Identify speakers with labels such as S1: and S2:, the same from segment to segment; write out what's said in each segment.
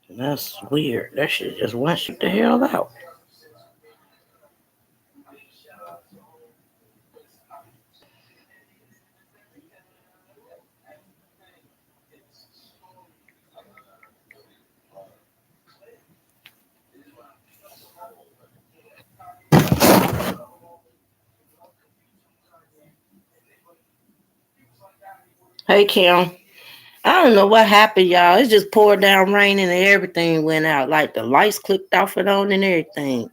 S1: That's weird. That shit just went the hell out. Hey, Kim. I don't know what happened, y'all. It just poured down raining and everything went out. Like the lights clicked off and on and everything.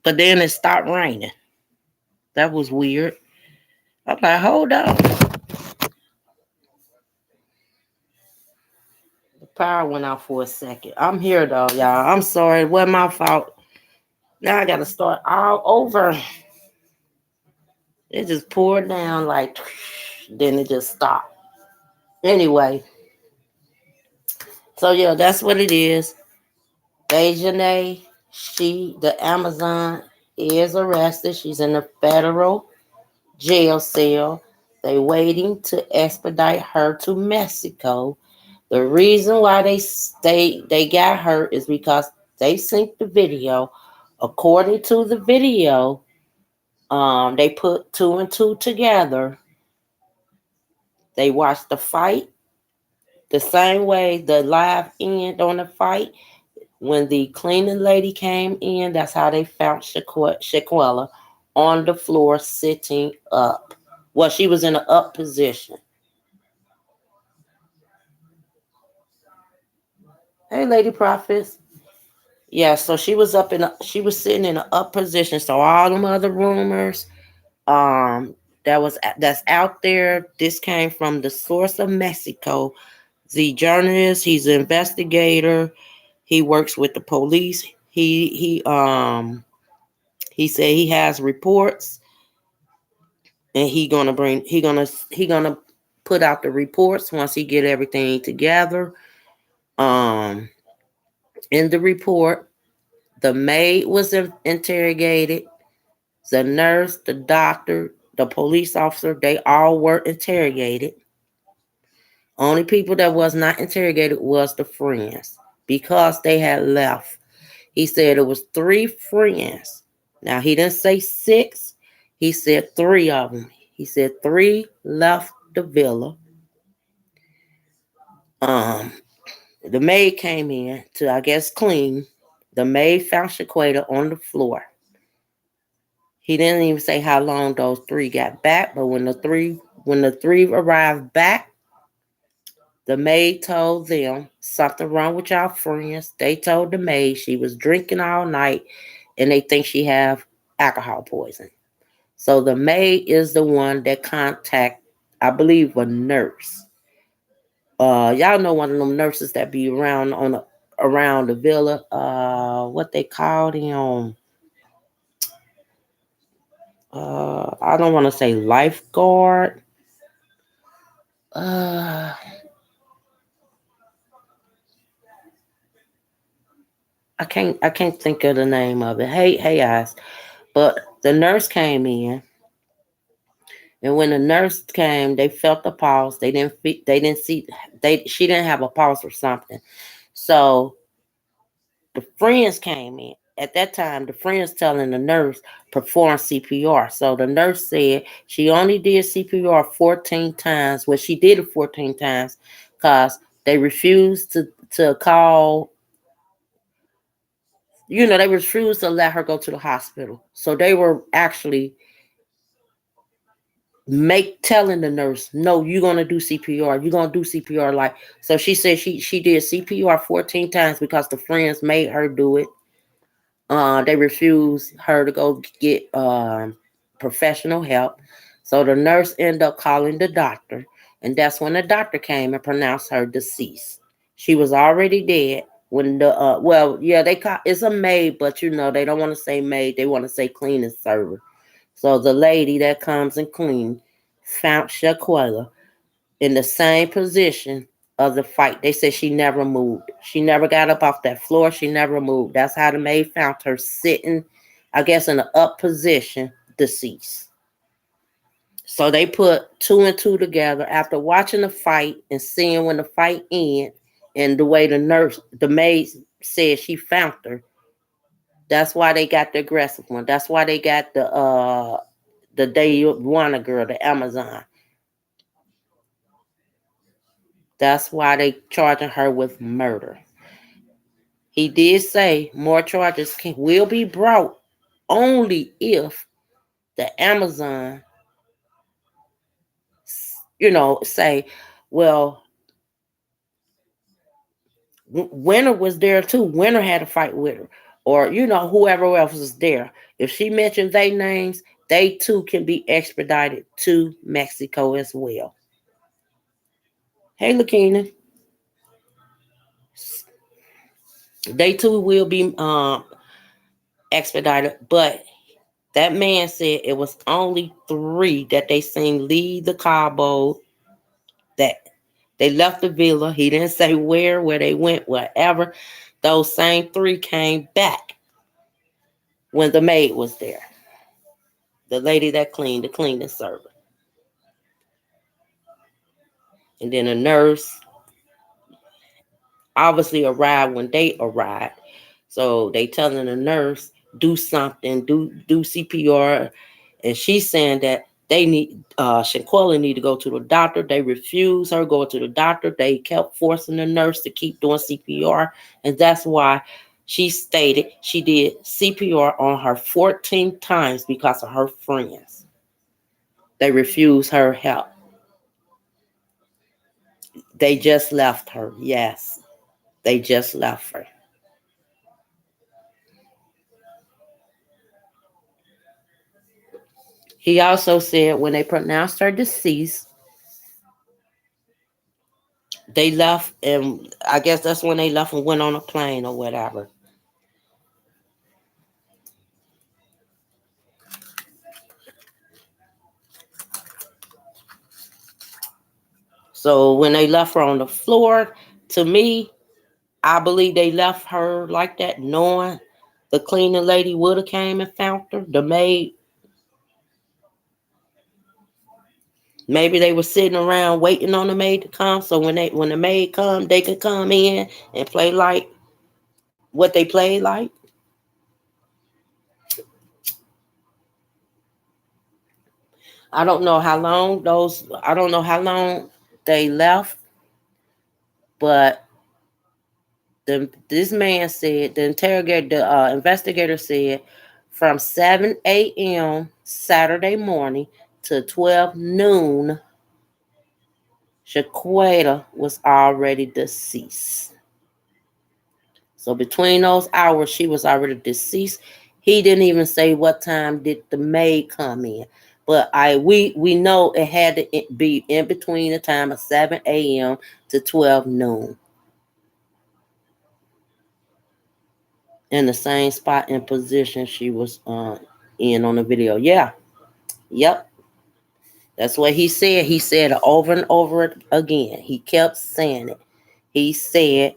S1: But then it stopped raining. That was weird. I'm like, hold up. The power went out for a second. I'm here though, y'all. I'm sorry. It wasn't my fault. Now I gotta start all over. It just poured down like then it just stopped. Anyway, so yeah, that's what it is. Dejanay, the Amazon, is arrested. She's in a federal jail cell. They waiting to expedite her to Mexico. The reason why they got her is because they synced the video. According to the video, they put two and two together. They watched the fight the same way the live end on the fight. When the cleaning lady came in, that's how they found Shaquella on the floor sitting up. Well, she was in an up position. Hey, Lady Prophets. Yeah, so she was sitting in an up position. So all them other rumors, that's out there. This came from the source of Mexico. The journalist, he's an investigator. He works with the police. He said he has reports, and he gonna put out the reports once he get everything together. Um, in the report, the maid was interrogated. The nurse, the doctor, the police officer, they all were interrogated. Only people that was not interrogated was the friends because they had left. He said it was three friends. Now he didn't say six. He said three of them. He said three left the villa. Um, the maid came in to, I guess, clean. The maid found Shaquata on the floor. He didn't even say how long those three got back, but when the three arrived back, the maid told them something wrong with y'all friends. They told the maid she was drinking all night and they think she have alcohol poison. So the maid is the one that contact, I believe, a nurse. Y'all know one of them nurses that be around the villa. What they called him? I don't want to say lifeguard. Uh, I can't think of the name of it. Hey guys. But the nurse came in, and when the nurse came, they felt the pulse. They didn't see she didn't have a pulse or something. So the friends came in. At that time, the friends telling the nurse perform CPR. So the nurse said she only did CPR 14 times. Well, she did it 14 times because they refused to call. They refused to let her go to the hospital. So they were actually make telling the nurse, no, you're gonna do CPR. You're gonna do CPR. Like, so she said she did CPR 14 times because the friends made her do it. They refused her to go get professional help. So the nurse ended up calling the doctor, and that's when the doctor came and pronounced her deceased. She was already dead when they call it's a maid, but they don't want to say maid, they want to say cleaning server. So the lady that comes and clean found Shaquella in the same position of the fight. They said she never moved. She never got up off that floor. She never moved. That's how the maid found her sitting, I guess, in an up position, deceased. So they put two and two together after watching the fight and seeing when the fight ended And the way the maid said she found her, that's why they got the aggressive one. That's why they got the Dayuana girl, the Amazon. That's why they charging her with murder. He did say more charges will be brought only if the Amazon, say, well, Winter was there too. Winter had a fight with her, or whoever else was there. If she mentioned their names, they too can be expedited to Mexico as well. Hey, Lakina, they too will be expedited, but that man said it was only 3 that they seen leave the Cabo, that they left the villa. He didn't say where they went, wherever. Those same 3 came back when the maid was there. The lady that cleaned, the cleaning servant. And then a nurse obviously arrived when they arrived. So they telling the nurse, do something, do CPR. And she's saying that they need, Shanquella need to go to the doctor. They refused her going to the doctor. They kept forcing the nurse to keep doing CPR. And that's why she stated she did CPR on her 14 times because of her friends. They refused her help. They just left her. Yes, they just left her. He also said when they pronounced her deceased, they left, and I guess that's when they left and went on a plane or whatever. So when they left her on the floor, to me, I believe they left her like that, knowing the cleaning lady would have came and found her, the maid. Maybe they were sitting around waiting on the maid to come, so when the maid come, they could come in and play like what they played like. I don't know how long they left, but this man said, the investigator said, from 7 a.m. Saturday morning to 12 noon, Shaquata was already deceased. So between those hours, she was already deceased. He didn't even say what time did the maid come in. But we know it had to be in between the time of 7 a.m. to 12 noon. In the same spot and position she was in on the video. Yeah. Yep. That's what he said. He said it over and over again. He kept saying it. He said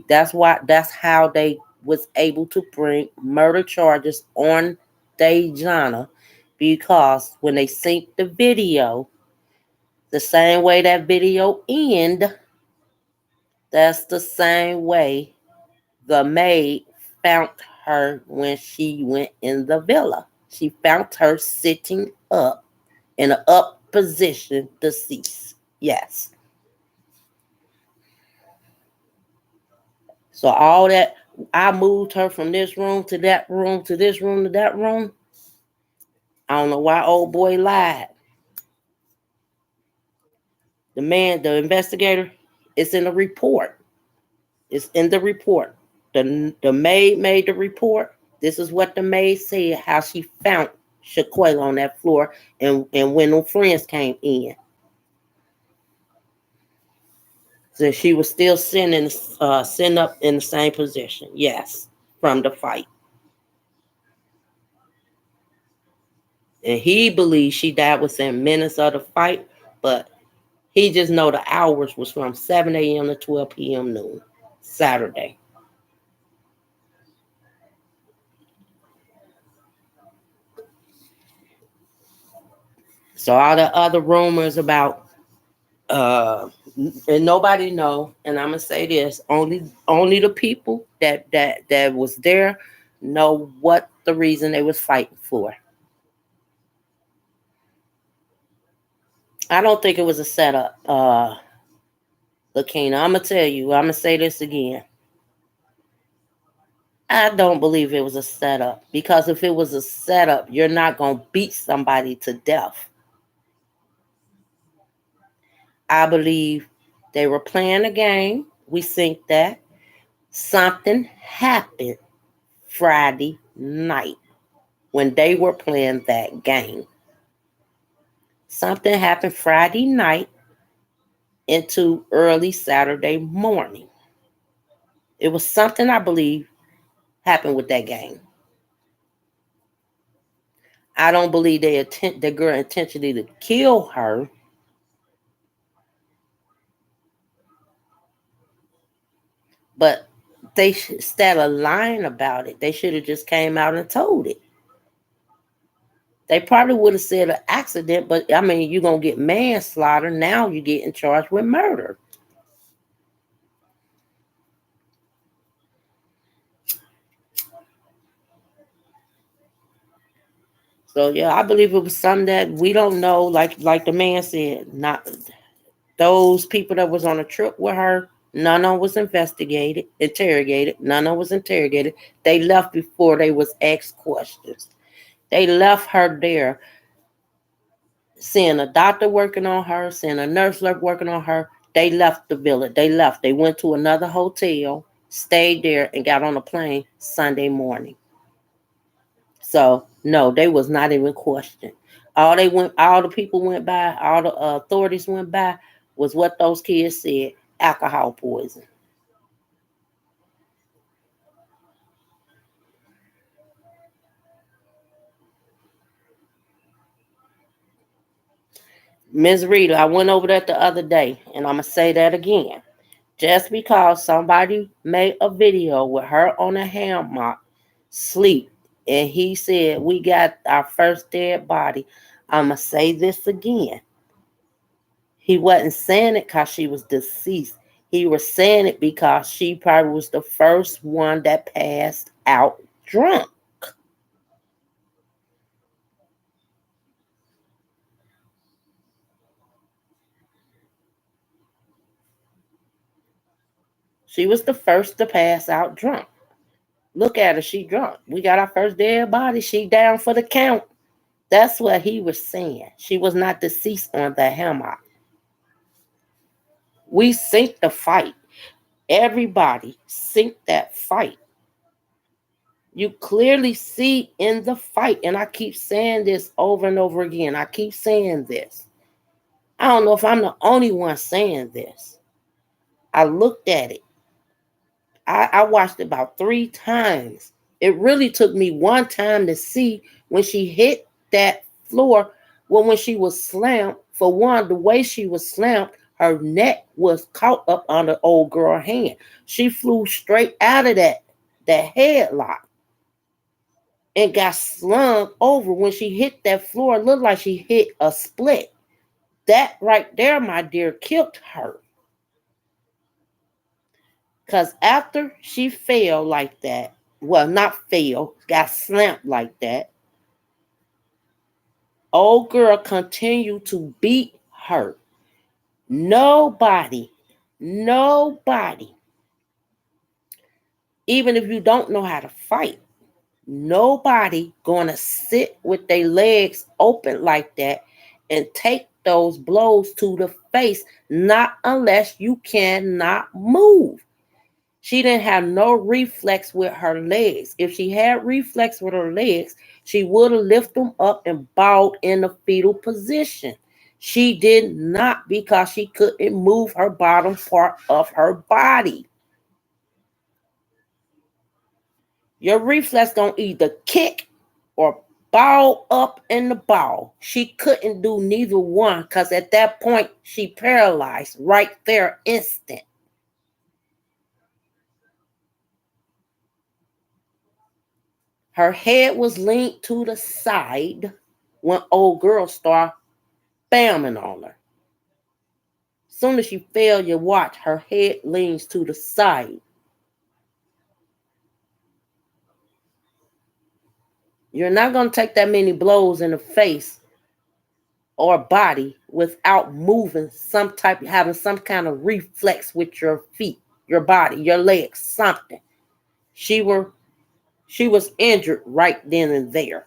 S1: that's how they was able to bring murder charges on Dayjana, because when they synced the video, the same way that video end, that's the same way the maid found her when she went in the villa. She found her sitting up in an up position, deceased. Yes. So all that, I moved her from this room to that room to this room to that room. I don't know why old boy lied. The investigator, it's in the report. It's in the report. The maid made the report. This is what the maid said, how she found Shaquella on that floor, and when her friends came in. So she was still sitting up in the same position. Yes, from the fight. And he believes she died within minutes of the fight, but he just know the hours was from 7 a.m. to 12 p.m. noon, Saturday. So all the other rumors about and nobody know. And I'm gonna say this: only the people that was there know what the reason they was fighting for. I don't think it was a setup, Lakina. I'm gonna tell you. I'm gonna say this again. I don't believe it was a setup, because if it was a setup, you're not gonna beat somebody to death. I believe they were playing a game. We think that something happened Friday night when they were playing that game. Something happened Friday night into early Saturday morning. It was something I believe happened with that game. I don't believe the girl intentionally to kill her. But they instead of lying about it, they should have just came out and told it. They probably would have said an accident, but I mean, you're gonna get manslaughter. Now you're getting charged with murder. So yeah, I believe it was something that we don't know. Like the man said, not those people that was on a trip with her. None of them was interrogated. None of them was interrogated. They left before they was asked questions. They left her there, seeing a doctor working on her, seeing a nurse working on her. They left the village. They left. They went to another hotel, stayed there, and got on a plane Sunday morning. So no, they was not even questioned. All the people went by, all the authorities went by was what those kids said: alcohol poison. Ms. Rita, I went over that the other day, and I'm gonna say that again. Just because somebody made a video with her on a hammock, sleep, and he said we got our first dead body, I'm gonna say this again. He wasn't saying it because she was deceased. He was saying it because she probably was the first one that passed out drunk. She was the first to pass out drunk. Look at her, she drunk. We got our first dead body. She down for the count. That's what he was saying. She was not deceased on the hammock. We sink the fight. Everybody sink that fight. You clearly see in the fight, and I keep saying this over and over again. I keep saying this. I don't know if I'm the only one saying this. I looked at it. I watched it about 3 times. It really took me one time to see when she hit that floor. Well, when she was slammed, for one, the way she was slammed, her neck was caught up on the old girl's hand. She flew straight out of that headlock and got slung over. When she hit that floor, it looked like she hit a split. That right there, my dear, killed her. Because after she fell like that, well, not fell, got slammed like that, old girl continued to beat her. Nobody, nobody, even if you don't know how to fight, nobody gonna sit with their legs open like that and take those blows to the face, not unless you cannot move. She didn't have no reflex with her legs. If she had reflex with her legs, she would have lifted them up and bowed in the fetal position. She did not, because she couldn't move her bottom part of her body. Your reflex gonna either kick or bow up in the ball. She couldn't do neither one, because at that point she paralyzed right there instant. Her head was leaned to the side when old girl started bamming on her. Soon as she fell, you watch her head leans to the side. You're not going to take that many blows in the face or body without moving having some kind of reflex with your feet, your body, your legs, something. She was injured right then and there.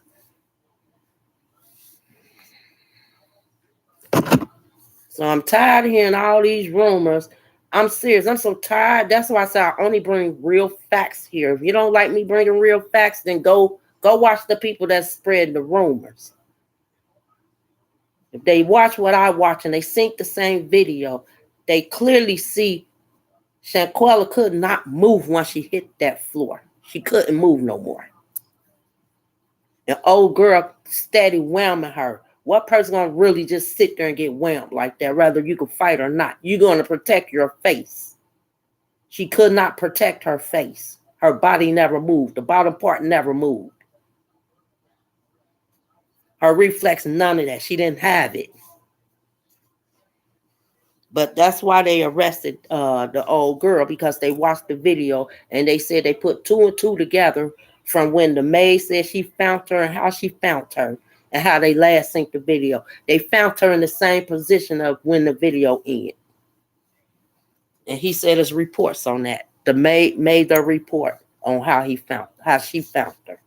S1: So I'm tired of hearing all these rumors. I'm serious. I'm so tired. That's why I say I only bring real facts here. If you don't like me bringing real facts, then go watch the people that spread the rumors. If they watch what I watch and they sync the same video, they clearly see Shanquella could not move once she hit that floor. She couldn't move no more. An old girl steady whamming her. What person gonna really just sit there and get whammed like that? Whether you can fight or not, you're gonna protect your face. She could not protect her face. Her body never moved. The bottom part never moved. Her reflex, none of that. She didn't have it. But that's why they arrested the old girl, because they watched the video and they said they put 2 and 2 together from when the maid said she found her and how she found her and how they last synced the video. They found her in the same position of when the video ended. And he said there's reports on that. The maid made the report on how she found her.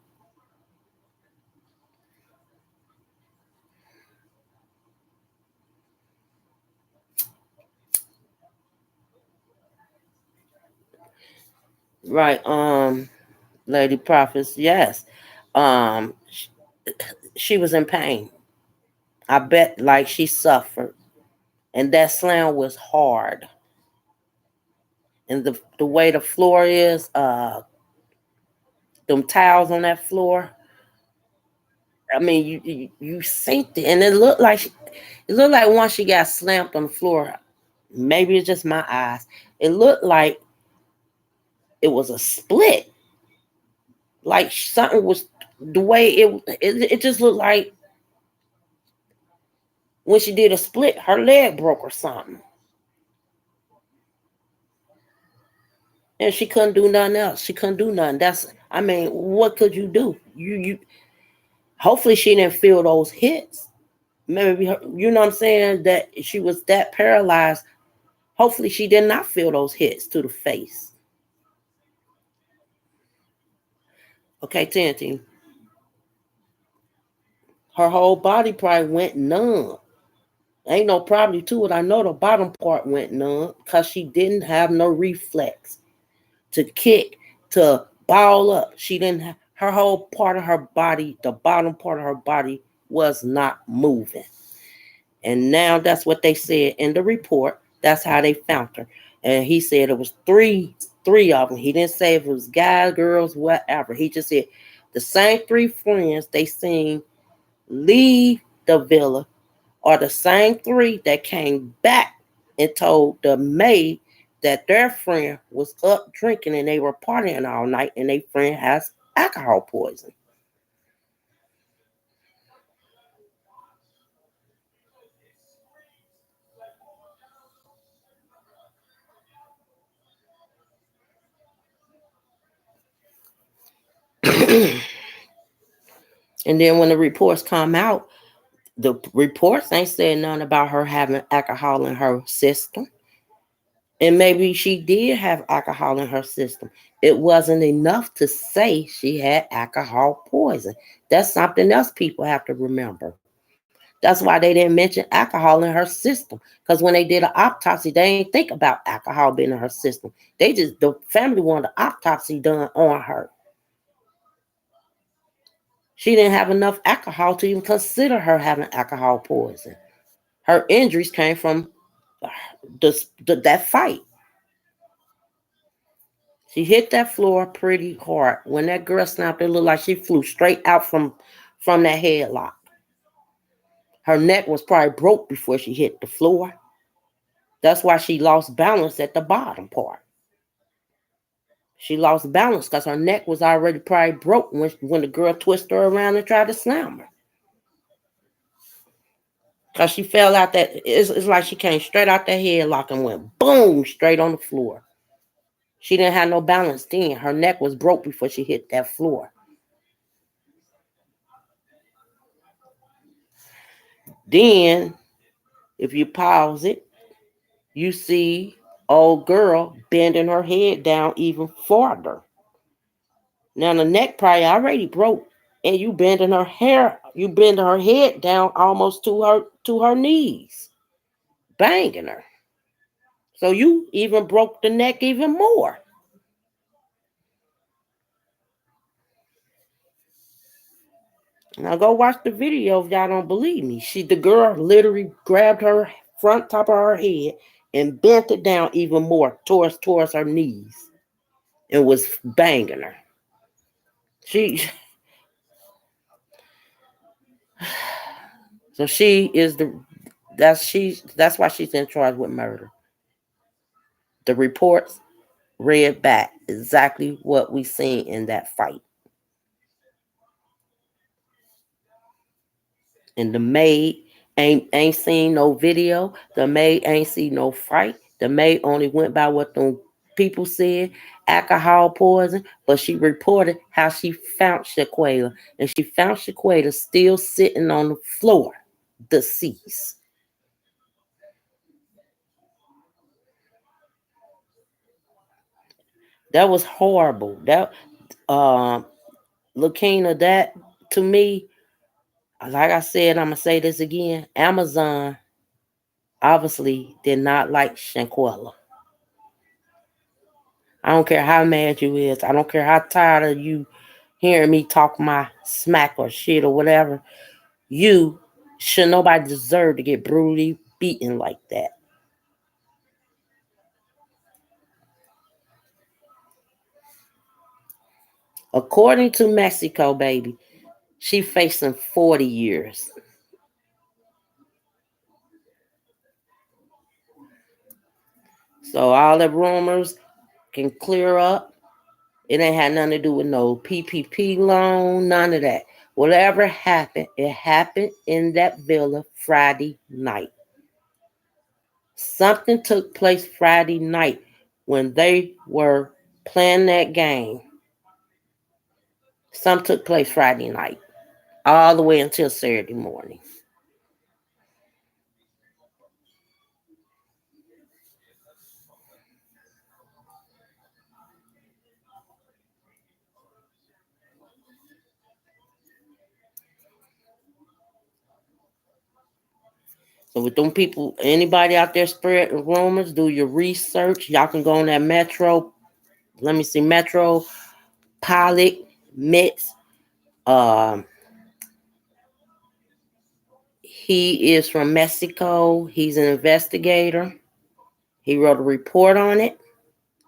S1: Right, Lady Prophets, yes. Um, she was in pain. I bet like she suffered. And that slam was hard. And the way the floor is, them tiles on that floor. I mean, you synced it, and it looked like once she got slammed on the floor. Maybe it's just my eyes. It looked like it was a split. Like something was the way it just looked like when she did a split, her leg broke or something. And she couldn't do nothing else. She couldn't do nothing. What could you do? You hopefully she didn't feel those hits. Maybe you know what I'm saying, that she was that paralyzed. Hopefully she did not feel those hits to the face. Okay, Tanty. Her whole body probably went numb. Ain't no probably to it. I know the bottom part went numb because she didn't have no reflex to kick, to ball up. She didn't have her whole part of her body, the bottom part of her body was not moving. And now that's what they said in the report. That's how they found her. And he said it was three of them. He didn't say if it was guys, girls, whatever. He just said the same 3 friends they seen leave the villa are the same 3 that came back and told the maid that their friend was up drinking and they were partying all night and their friend has alcohol poison. And then when the reports come out, the reports ain't saying nothing about her having alcohol in her system. And maybe she did have alcohol in her system. It wasn't enough to say she had alcohol poison. That's something else people have to remember. That's why they didn't mention alcohol in her system. Because when they did an autopsy, they didn't think about alcohol being in her system. The family wanted an autopsy done on her. She didn't have enough alcohol to even consider her having alcohol poison. Her injuries came from that fight. She hit that floor pretty hard. When that girl snapped, it looked like she flew straight out from that headlock. Her neck was probably broke before she hit the floor. That's why she lost balance at the bottom part. She lost balance because her neck was already probably broke when the girl twisted her around and tried to slam her. Because she fell out that, it's like she came straight out that headlock and went boom, straight on the floor. She didn't have no balance then. Her neck was broke before she hit that floor. Then, if you pause it, you see old girl bending her head down even farther. Now the neck probably already broke, and you bending her head down almost to her knees, banging her. So you even broke the neck even more. Now go watch the video if y'all don't believe me. The girl literally grabbed her front top of her head and bent it down even more towards her knees and was banging her. She so she is that's why she's in charge with murder. The reports read back exactly what we seen in that fight. And the maid ain't seen no video. The maid ain't seen no fight. The maid only went by what the people said, alcohol poison. But she reported how she found Shaquela, and she found Shaquela still sitting on the floor, deceased. That was horrible. Lakina, that to me, like I said, I'm gonna say this again. Amazon obviously did not like Shanquella. I don't care how mad you is. I don't care how tired of you hearing me talk my smack or shit or whatever. You should nobody deserve to get brutally beaten like that. According to Mexico, baby, she facing 40 years. So all the rumors can clear up. It ain't had nothing to do with no PPP loan, none of that. Whatever happened, it happened in that villa Friday night. Something took place Friday night when they were playing that game. Something took place Friday night, all the way until Saturday morning. So with them people, anybody out there spreading rumors, do your research. Y'all can go on that Metro. Let me see, Metro Pilot Mix. Um, he is from Mexico. He's an investigator. He wrote a report on it,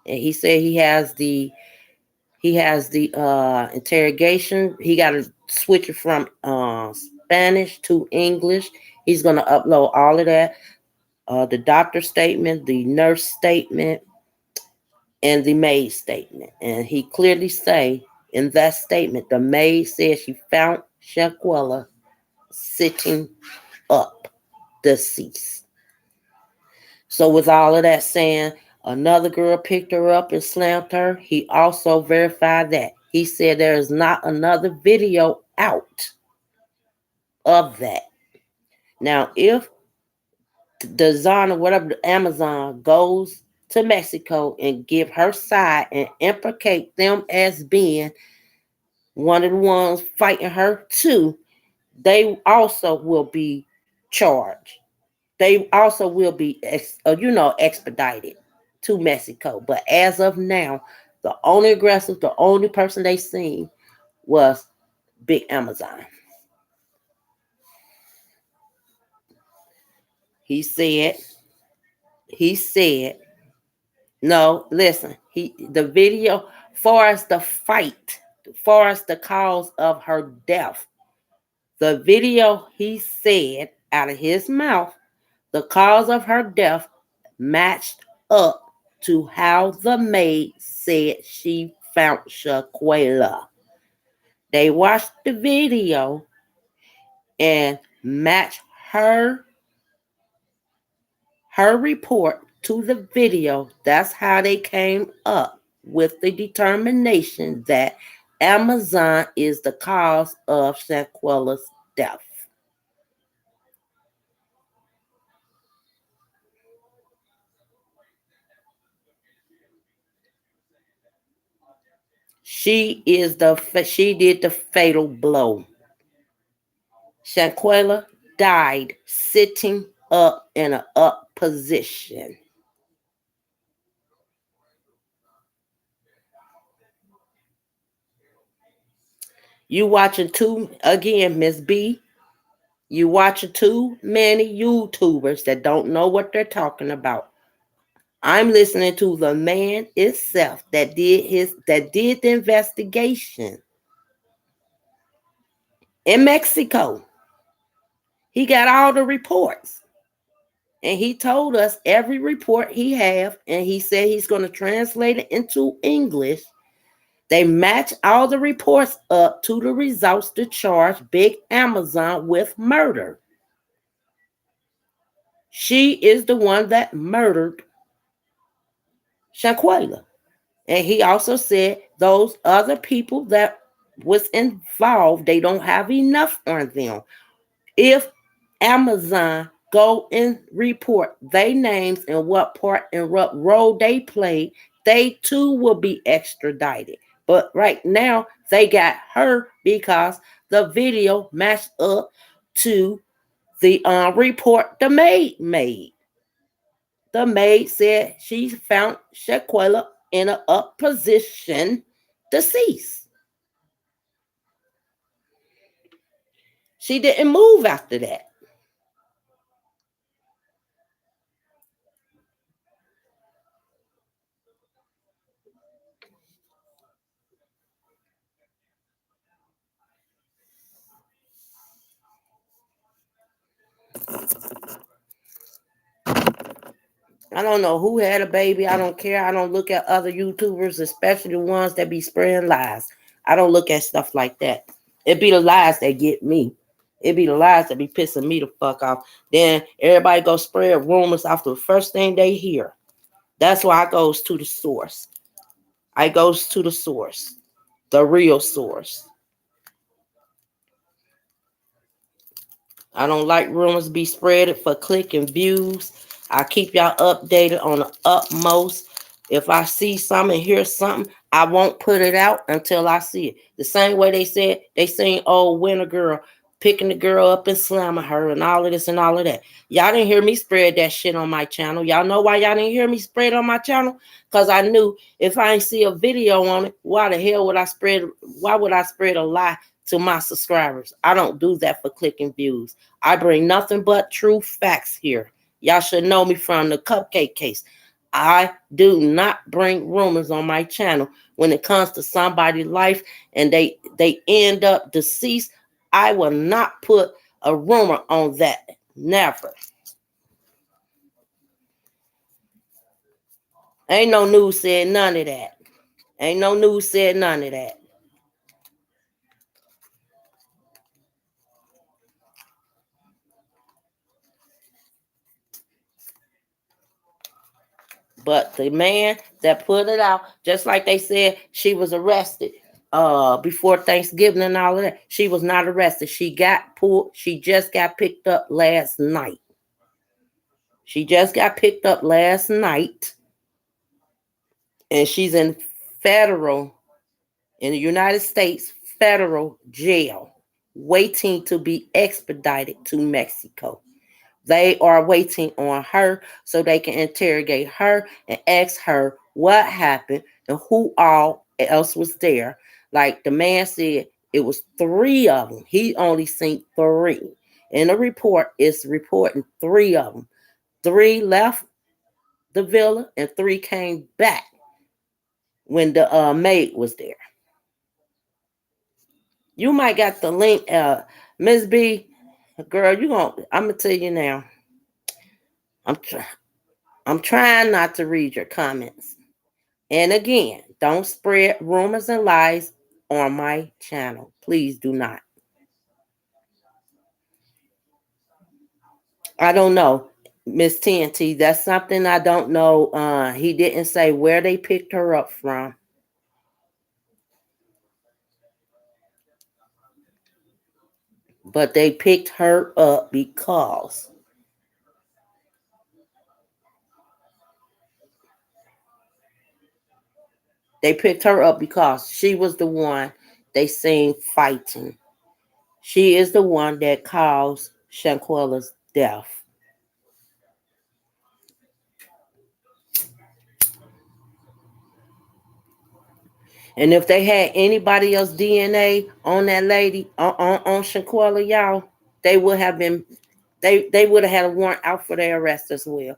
S1: and he said he has the interrogation. He got to switch it from Spanish to English. He's going to upload all of that. The doctor statement, the nurse statement, and the maid statement. And he clearly say in that statement, the maid said she found Shaquella sitting up, deceased. So with all of that saying, another girl picked her up and slammed her. He also verified that. He said there is not another video out of that. Now, if the Zon or whatever, the Amazon goes to Mexico and give her side and implicate them as being one of the ones fighting her too, they also will be charged. They also will be, expedited to Mexico. But as of now, the only aggressive, the only person they seen was Big Amazon. He said, he said, no, listen, the video, far as the fight, far as the cause of her death, the video he said out of his mouth, the cause of her death matched up to how the maid said she found Shaquella. They watched the video and matched her her report to the video, that's how they came up with the determination that Amazon is the cause of Shanquella's death. She did the fatal blow. Shanquella died sitting up in an up position. You watching Miss B, you watching too many YouTubers that don't know what they're talking about. I'm listening to the man itself that did the investigation in Mexico. He got all the reports. And he told us every report he have, and he said he's going to translate it into English. They match all the reports up to the results to charge Big Amazon with murder. She is the one that murdered Shanquella. And he also said those other people that was involved, they don't have enough on them. If Amazon go and report their names and what part and what role they played, they too will be extradited. But right now, they got her because the video matched up to the report the maid made. The maid said she found Shaquella in a up position, deceased. She didn't move after that. I don't know who had a baby. I don't care. I don't look at other YouTubers, especially the ones that be spreading lies. I don't look at stuff like that. It be the lies that get me. It be the lies that be pissing me the fuck off. Then everybody go spread rumors after the first thing they hear. That's why I goes to the source. I goes to the source, the real source. I don't like rumors be spread for click and views. I keep y'all updated on the utmost. If I see something, hear something, I won't put it out until I see it. The same way they said they seen old Winter Girl picking the girl up and slamming her and all of this and all of that. Y'all didn't hear me spread that shit on my channel. Y'all know why y'all didn't hear me spread on my channel? Because I knew if I ain't see a video on it, why the hell would I spread? Why would I spread a lie to my subscribers? I don't do that for clicking views. I bring nothing but true facts here. Y'all should know me from the cupcake case. I do not bring rumors on my channel when it comes to somebody's life and they end up deceased. I will not put a rumor on that. Never. Ain't no news said none of that. Ain't no news said none of that. But the man that put it out, just like they said, she was arrested before Thanksgiving and all of that. She was not arrested. She got pulled. She just got picked up last night. She just got picked up last night. And she's in the United States federal jail, waiting to be expedited to Mexico. They are waiting on her so they can interrogate her and ask her what happened and who all else was there. Like the man said, it was three of them. He only seen three. In the report, it's reporting three of them. Three left the villa and three came back when the maid was there. You might got the link, Miss B. Girl, I'm gonna tell you now. I'm trying not to read your comments. And again, don't spread rumors and lies on my channel. Please do not. I don't know. Miss TNT, that's something I don't know. He didn't say where they picked her up from. But they picked her up because she was the one they seen fighting. She is the one that caused Shanquella's death. And if they had anybody else DNA on that lady, on Shanquella, y'all, they would have been they would have had a warrant out for their arrest as well.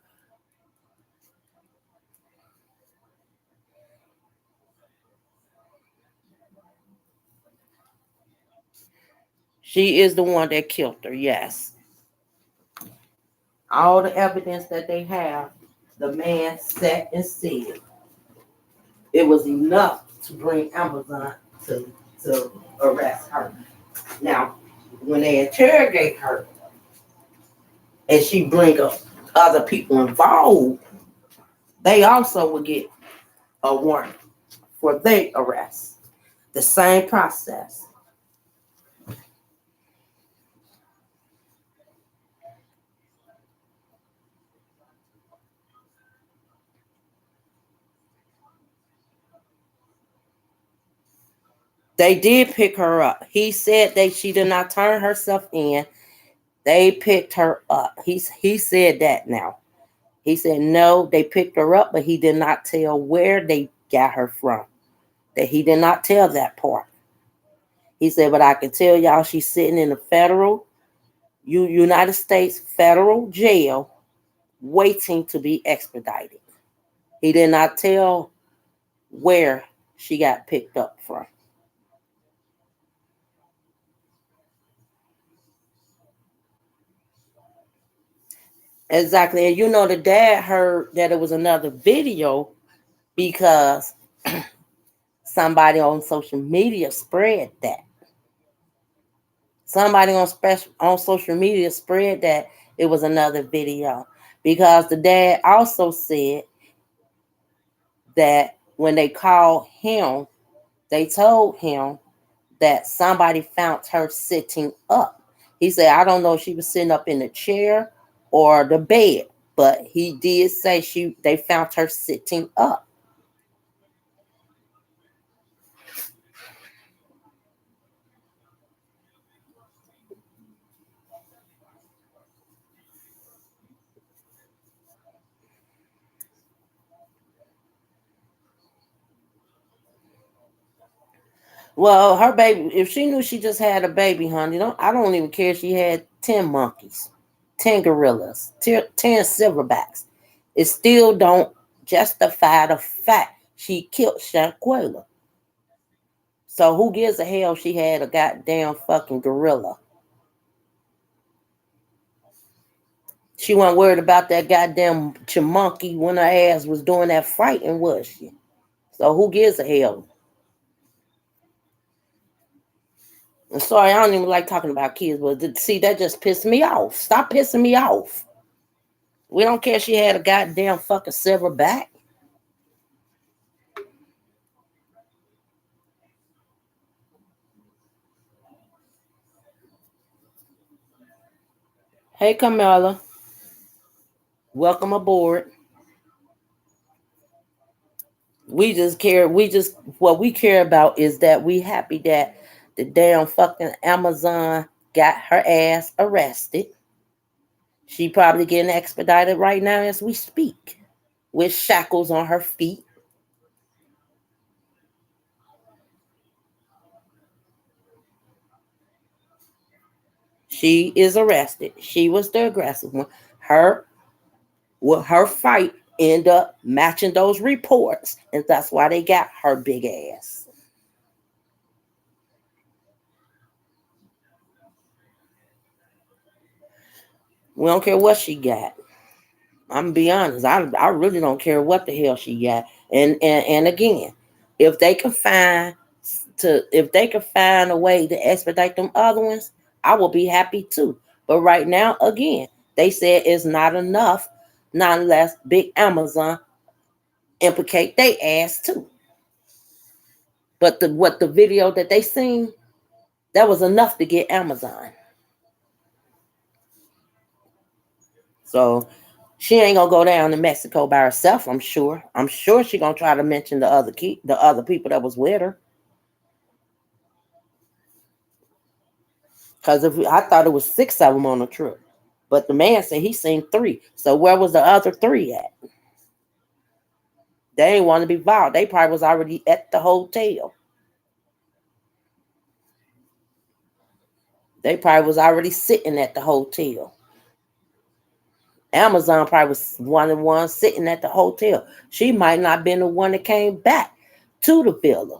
S1: She is the one that killed her, yes. All the evidence that they have, the man sat and said it was enough to bring Amazon to arrest her. Now, when they interrogate her and she bring up other people involved, they also will get a warrant for their arrest. The same process. They did pick her up. He said that she did not turn herself in. They picked her up. He said that now. He said no, they picked her up, but he did not tell where they got her from. That he did not tell that part. He said, but I can tell y'all she's sitting in a United States federal jail waiting to be extradited. He did not tell where she got picked up from. Exactly. And you know, the dad heard that it was another video because somebody on social media spread that. Somebody on social media spread that it was another video because the dad also said that when they called him, they told him that somebody found her sitting up. He said, I don't know if she was sitting up in the chair or the bed, but he did say they found her sitting up. Well, her baby, if she knew she just had a baby, honey, I don't even care if she had 10 monkeys, 10 gorillas, 10 silverbacks. It still don't justify the fact she killed Shanquella. So who gives a hell she had a goddamn fucking gorilla? She wasn't worried about that goddamn monkey when her ass was doing that fighting, was she? So who gives a hell? I'm sorry, I don't even like talking about kids, but see, that just pissed me off. Stop pissing me off. We don't care if she had a goddamn fucking silverback. Hey, Camilla. Welcome aboard. What we care about is that we happy that the damn fucking Amazon got her ass arrested. She probably getting expedited right now as we speak with shackles on her feet. She is arrested. She was the aggressive one. Her fight end up matching those reports, and that's why they got her big ass. We don't care what she got. I'm gonna be honest. I really don't care what the hell she got. And again, if they can find a way to expedite them other ones, I will be happy too. But right now, again, they said it's not enough. Nonetheless, big Amazon implicate they ass too. But the video that they seen, that was enough to get Amazon. So she ain't gonna go down to Mexico by herself. I'm sure. I'm sure she gonna try to mention the other people that was with her. Because I thought it was 6 of them on the trip, but the man said he seen 3. So where was the other 3 at? They ain't want to be involved. They probably was already at the hotel. They probably was already sitting at the hotel. Amazon probably was one of the ones sitting at the hotel. She might not have been the one that came back to the villa.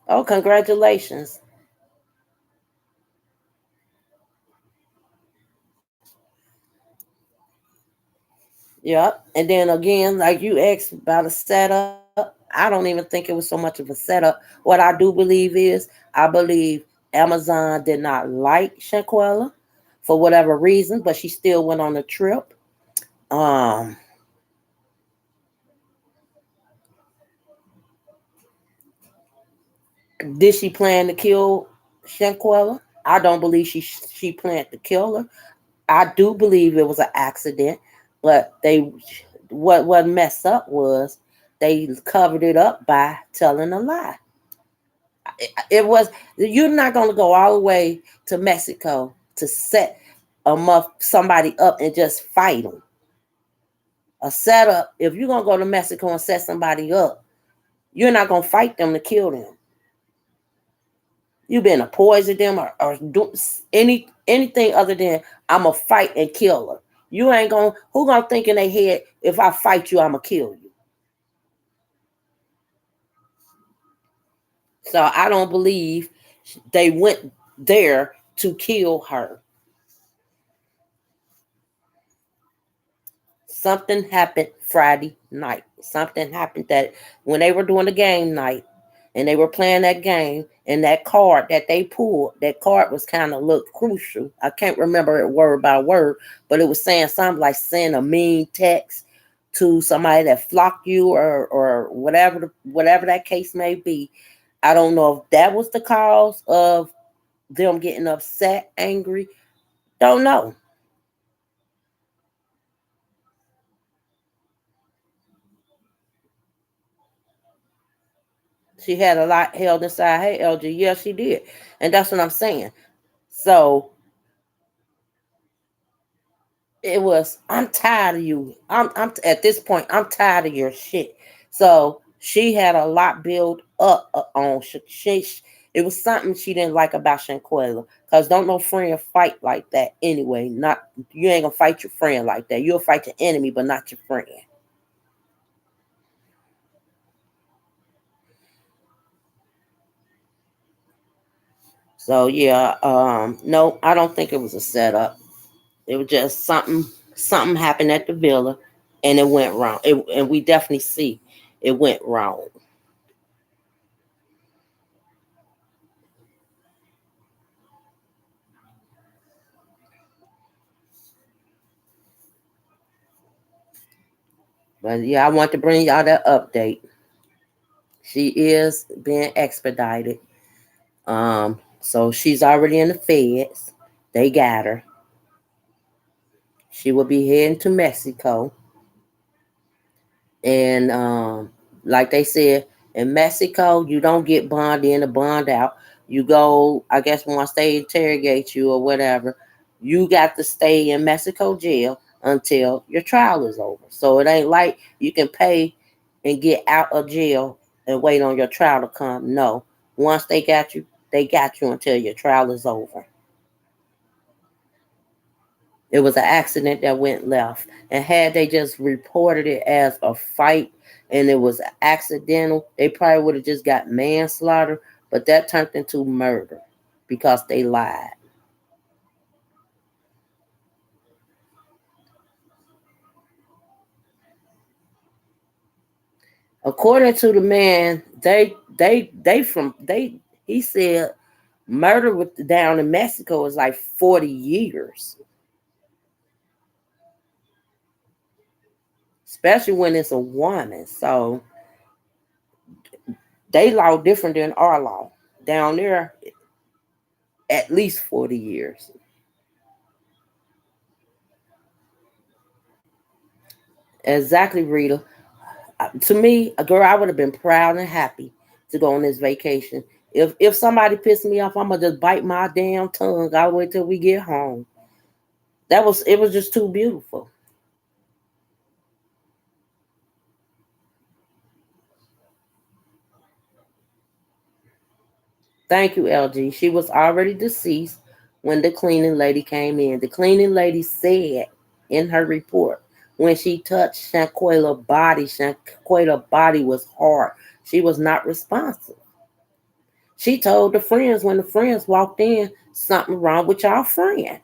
S1: Oh, congratulations. Yep. And then again, like you asked about a setup, I don't even think it was so much of a setup. What I do believe is, I believe Amazon did not like Shanquella for whatever reason, but she still went on the trip. Um, did she plan to kill Shanquella? I don't believe she planned to kill her. I do believe it was an accident, but what messed up was they covered it up by telling a lie. It was, you're not going to go all the way to Mexico to set somebody up and just fight them. A setup, if you're going to go to Mexico and set somebody up, you're not going to fight them to kill them. You've been to poison them or do anything other than I'm going to fight and kill her. You ain't going to, who going to think in their head, if I fight you, I'm going to kill you. So I don't believe they went there to kill her. Something happened Friday night. Something happened that when they were doing the game night and they were playing that game, and that card that they pulled, that card was kind of look crucial. I can't remember it word by word, but it was saying something like send a mean text to somebody that flocked you or whatever that case may be. I don't know if that was the cause of them getting upset, angry. Don't know. She had a lot held inside her, LG. Yeah, she did. And that's what I'm saying. So it was, I'm tired of you. I'm at this point, I'm tired of your shit. So she had a lot built up on it was something she didn't like about Shanquella. Cause don't no friend fight like that anyway. Not, you ain't gonna fight your friend like that. You'll fight your enemy, but not your friend. So yeah, no, I don't think it was a setup. It was just something happened at the villa, and it went wrong. And we definitely see it went wrong. But yeah, I want to bring y'all that update. She is being expedited. So she's already in the feds. They got her. She will be heading to Mexico. And like they said, in Mexico, you don't get bond in or bond out. You go, I guess once they interrogate you or whatever, you got to stay in Mexico jail until your trial is over. So it ain't like you can pay and get out of jail and wait on your trial to come. No. Once they got you until your trial is over. It was an accident that went left. And had they just reported it as a fight and it was accidental, they probably would have just got manslaughter, but that turned into murder because they lied. According to the man, they he said Murder with down in Mexico is like 40 years, especially when it's a woman. So they law different than our law. Down there, at least 40 years. Exactly, Rita. To me, a girl, I would have been proud and happy to go on this vacation. If somebody pissed me off, I'm gonna just bite my damn tongue. I'll wait till we get home. It was just too beautiful. Thank you, LG. She was already deceased when the cleaning lady came in. The cleaning lady said in her report when she touched Shanquela's body was hard. She was not responsive. She told the friends when the friends walked in, something wrong with y'all friend.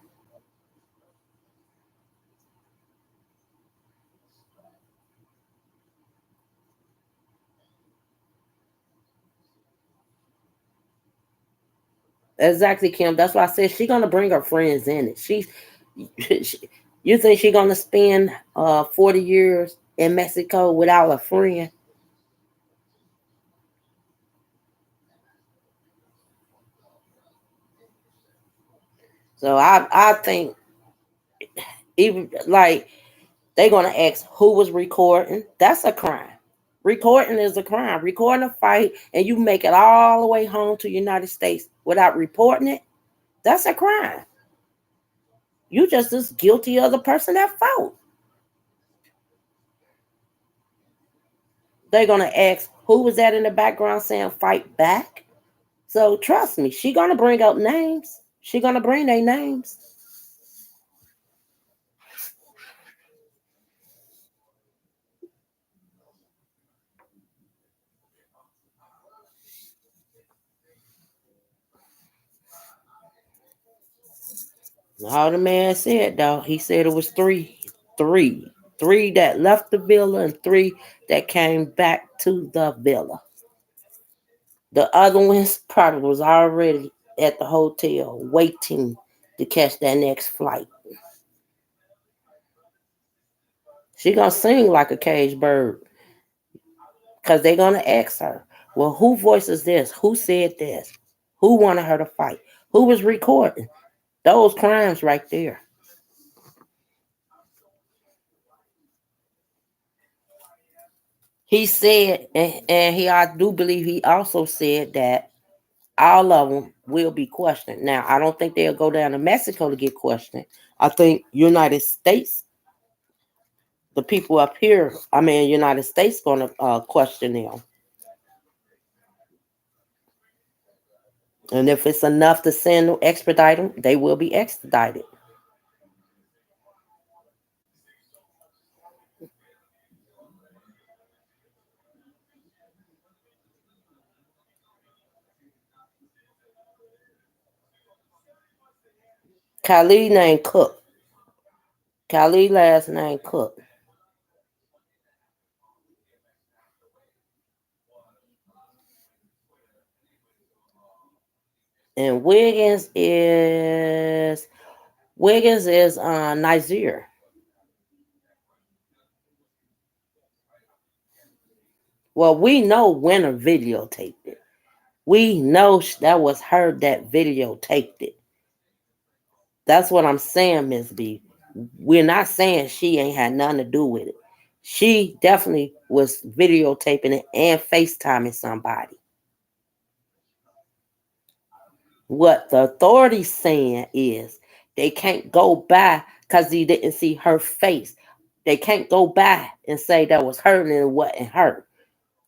S1: Exactly, Kim. That's why I said she gonna bring her friends in it. She you think she gonna spend 40 years in Mexico without a friend? So I think even like they gonna ask who was recording. That's a crime. Recording is a crime. Recording a fight and you make it all the way home to the United States without reporting it, that's a crime. You just as guilty of the person that fought. They're gonna ask who was that in the background saying fight back. So trust me, she gonna bring up names. She gonna bring their names. All the man said though, he said it was three, three that left the villa and three that came back to the villa. The other ones probably was already at the hotel waiting to catch that next flight. She gonna sing like a caged bird because they gonna ask her, well, who voices this? Who said this? Who wanted her to fight? Who was recording? Those crimes right there. He said, and I do believe he also said that all of them will be questioned. Now, I don't think they'll go down to Mexico to get questioned. I think United States, the people up here, I mean, United States, going to question them. And if it's enough to send extradite them, they will be extradited. Khalid name Cook. Khalid last name Cook. And Wiggins is Niger. Well, we know Winner videotaped it. We know that was her that videotaped it. That's what I'm saying, Miss B. We're not saying she ain't had nothing to do with it. She definitely was videotaping it and FaceTiming somebody. What the authorities saying is they can't go by because he didn't see her face. They can't go by and say that was her and it wasn't her.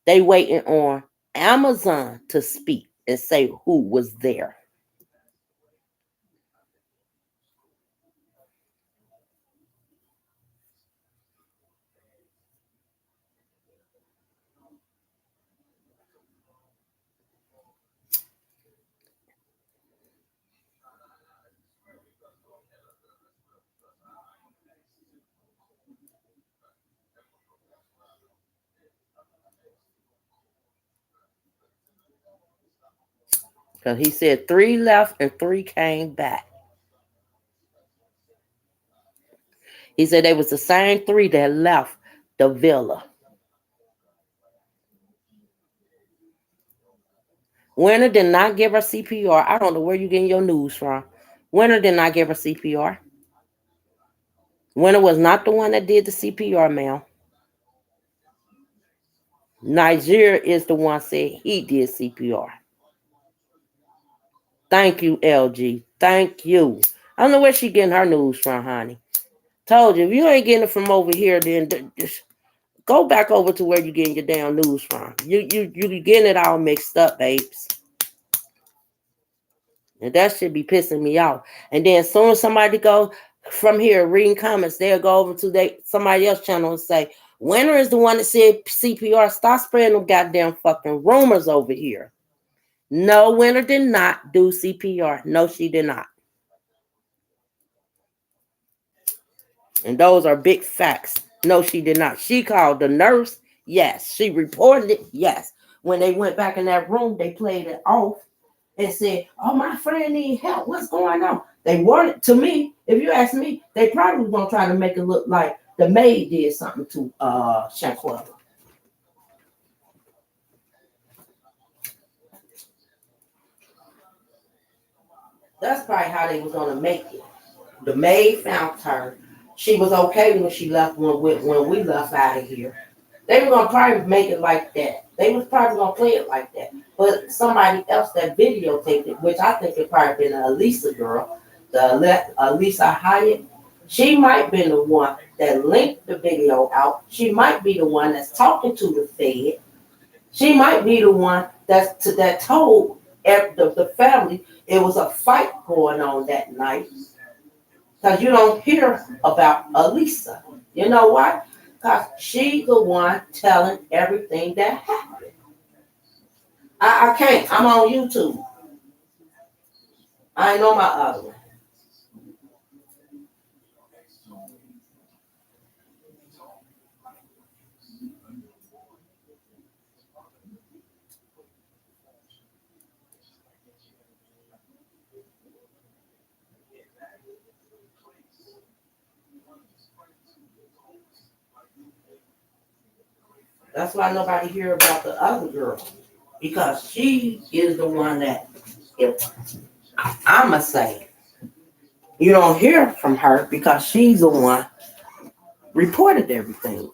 S1: They waiting on Amazon to speak and say who was there. Because he said 3 left and 3 came back. He said they was the same 3 that left the villa. Winner did not give her CPR. I don't know where you getting your news from. Winner did not give her CPR. Winner was not the one that did the CPR, ma'am. Nigeria is the one said he did CPR. Thank you, LG. Thank you. I don't know where she getting her news from, honey. Told you, if you ain't getting it from over here, then just go back over to where you getting your damn news from. You getting it all mixed up, babes. And that should be pissing me off. And then as soon as somebody go from here reading comments, they'll go over to somebody else's channel and say, Winner is the one that said CPR. Stop spreading them goddamn fucking rumors over here. No, Winner did not do CPR. No, she did not. And those are big facts. No, she did not. She called the nurse. Yes. She reported it. Yes. When they went back in that room, they played it off and said, oh, my friend need help. What's going on? They wanted, to me, if you ask me, they probably going to try to make it look like the maid did something to Shanquella. That's probably how they was going to make it. The maid found her. She was okay when she left, when we left out of here. They were going to probably make it like that. They was probably going to play it like that. But somebody else that videotaped it, which I think it probably been an Elisa girl, the Elisa Hyatt, she might be the one that linked the video out. She might be the one that's talking to the Fed. She might be the one that told the family it was a fight going on that night. Because you don't hear about Elisa. You know why? Because she's the one telling everything that happened. I can't. I'm on YouTube. I ain't on my other one. That's why nobody hear about the other girl. Because she is the one that, I'ma say, you don't hear from her because she's the one reported everything.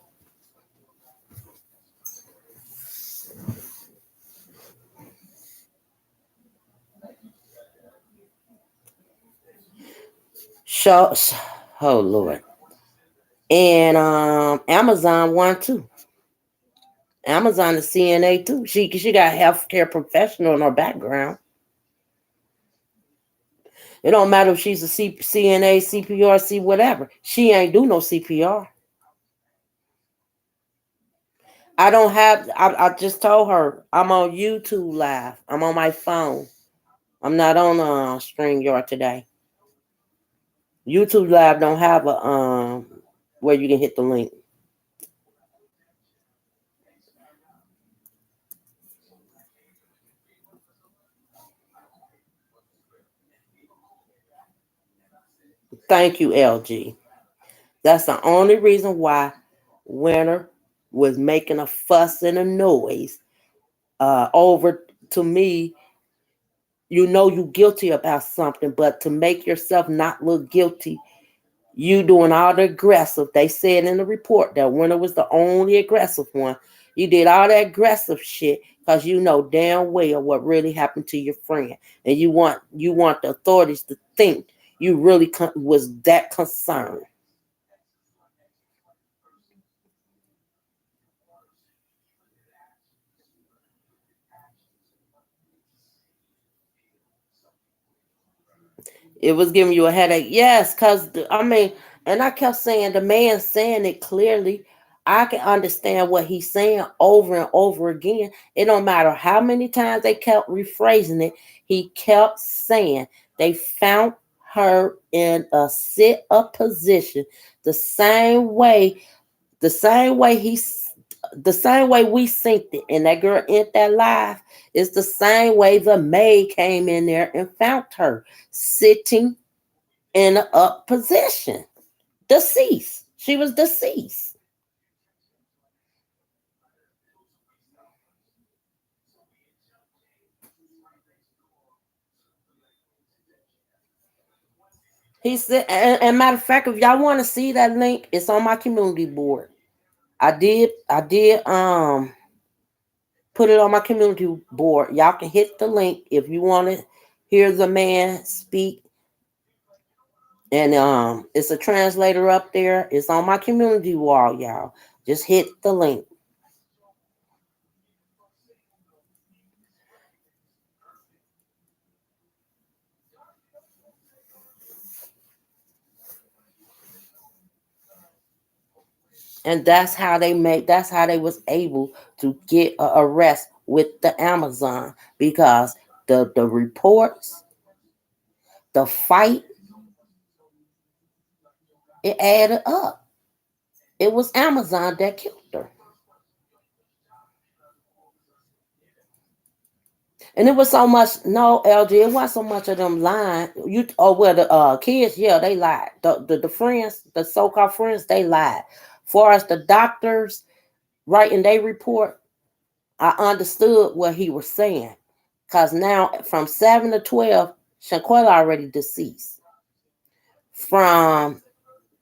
S1: Shucks. Oh Lord. And Amazon won too. Amazon is CNA too. She got a healthcare professional in her background. It don't matter if she's a CNA, CPR, C whatever. She ain't do no CPR. I don't have. I just told her I'm on YouTube Live. I'm on my phone. I'm not on StreamYard today. YouTube Live don't have a where you can hit the link. Thank you, LG. That's the only reason why Winner was making a fuss and a noise over to me. You know you guilty about something, but to make yourself not look guilty, you doing all the aggressive. They said in the report that Winner was the only aggressive one. You did all that aggressive shit because you know damn well what really happened to your friend, and you want the authorities to think you really was that concerned. It was giving you a headache. Yes, because I mean, and I kept saying the man saying it clearly. I can understand what he's saying over and over again. It don't matter how many times they kept rephrasing it. He kept saying they found her in a sit-up position the same way he The same way we synced it and that girl in that live is the same way the maid came in there and found her sitting in a up position. Deceased. She was deceased. He said, and matter of fact, if y'all want to see that link, it's on my community board. I did put it on my community board. Y'all can hit the link if you want to hear the man speak. And it's a translator up there. It's on my community wall, y'all. Just hit the link. And that's how they was able to get a arrest with the Amazon, because the reports, the fight, it added up. It was Amazon that killed her. And it was so much, no, LG, it wasn't so much of them lying. Well, the kids, yeah, they lied. The friends, the so-called friends, they lied. For us, the doctors writing their report, I understood what he was saying. Cause now from 7 to 12, Shanquella already deceased. From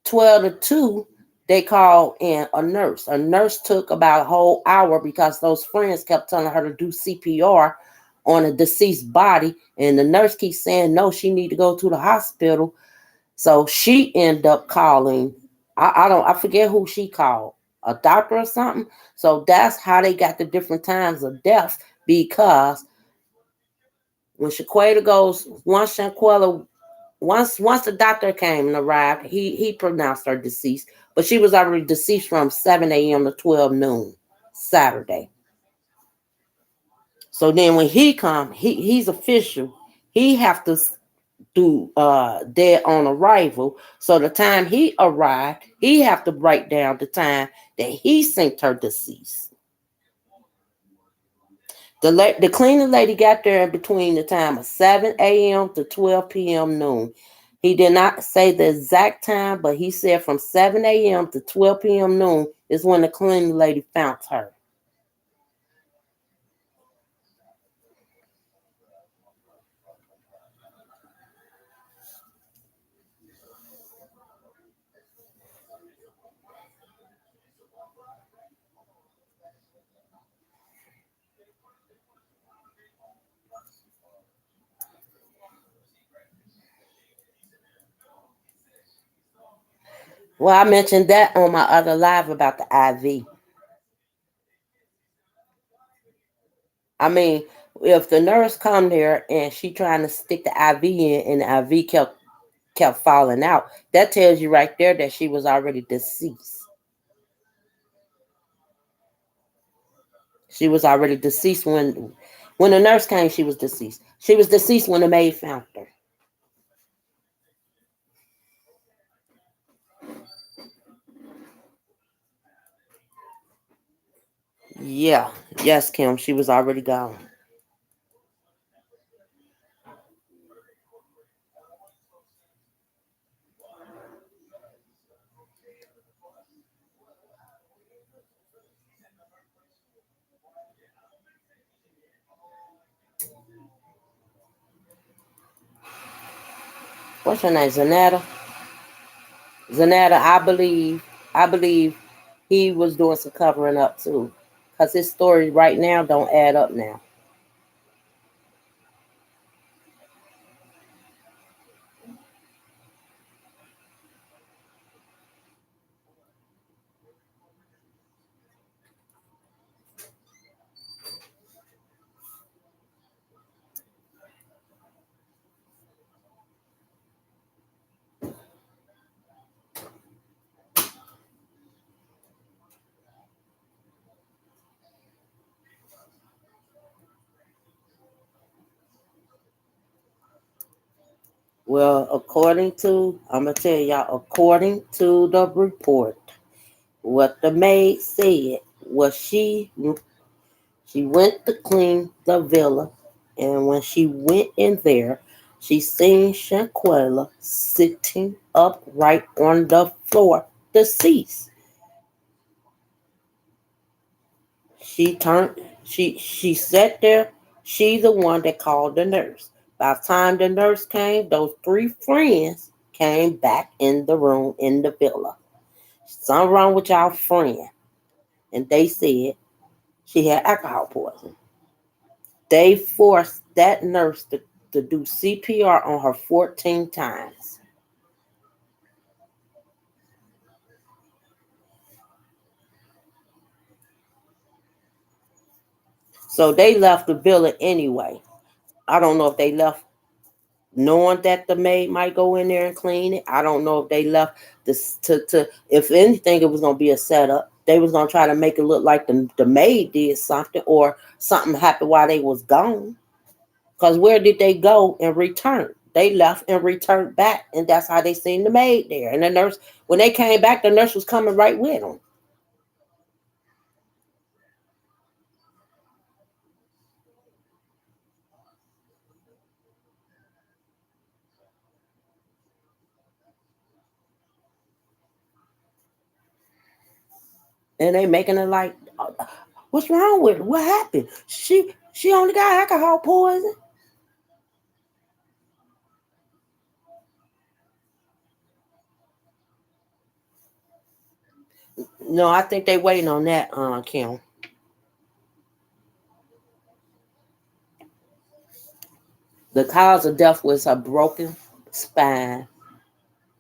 S1: 12 to 2, they called in a nurse. A nurse took about a whole hour because those friends kept telling her to do CPR on a deceased body, and the nurse keeps saying no, she need to go to the hospital. So she ended up calling. I forget who she called, a doctor or something. So that's how they got the different times of death, because when Shaquata goes, once Shanquella, once the doctor came and arrived, he pronounced her deceased, but she was already deceased from 7 a.m. to 12 noon Saturday. So then when he come, he's official. He have to do dead on arrival. So the time he arrived, he have to write down the time that he sent her deceased. The cleaning lady got there in between the time of 7 a.m. to 12 p.m. noon. He did not say the exact time, but he said from 7 a.m. to 12 p.m. noon is when the cleaning lady found her. Well, I mentioned that on my other live about the IV. I mean, if the nurse come there and she trying to stick the IV in and the IV kept falling out, that tells you right there that she was already deceased. She was already deceased when the nurse came. She was deceased. She was deceased when the maid found her. Yeah, yes, Kim. She was already gone. What's her name? Zanetta. Zanetta. I believe he was doing some covering up too, cause his story right now don't add up now. Well, I'm gonna tell y'all, according to the report, what the maid said. was she went to clean the villa, and when she went in there, she seen Shanquella sitting upright on the floor, deceased. She sat there. She the one that called the nurse. By the time the nurse came, those three friends came back in the room in the villa. Something wrong with y'all friend. And they said she had alcohol poisoning. They forced that nurse to do CPR on her 14 times. So they left the villa anyway. I don't know if they left knowing that the maid might go in there and clean it. I don't know if they left this to if anything, it was gonna be a setup. They was gonna try to make it look like the maid did something or something happened while they was gone. Cause where did they go and return? They left and returned back, and that's how they seen the maid there. And the nurse, when they came back, the nurse was coming right with them. And they making it like, what's wrong with her? What happened? She only got alcohol poison. No, I think they waiting on that, Kim. The cause of death was a broken spine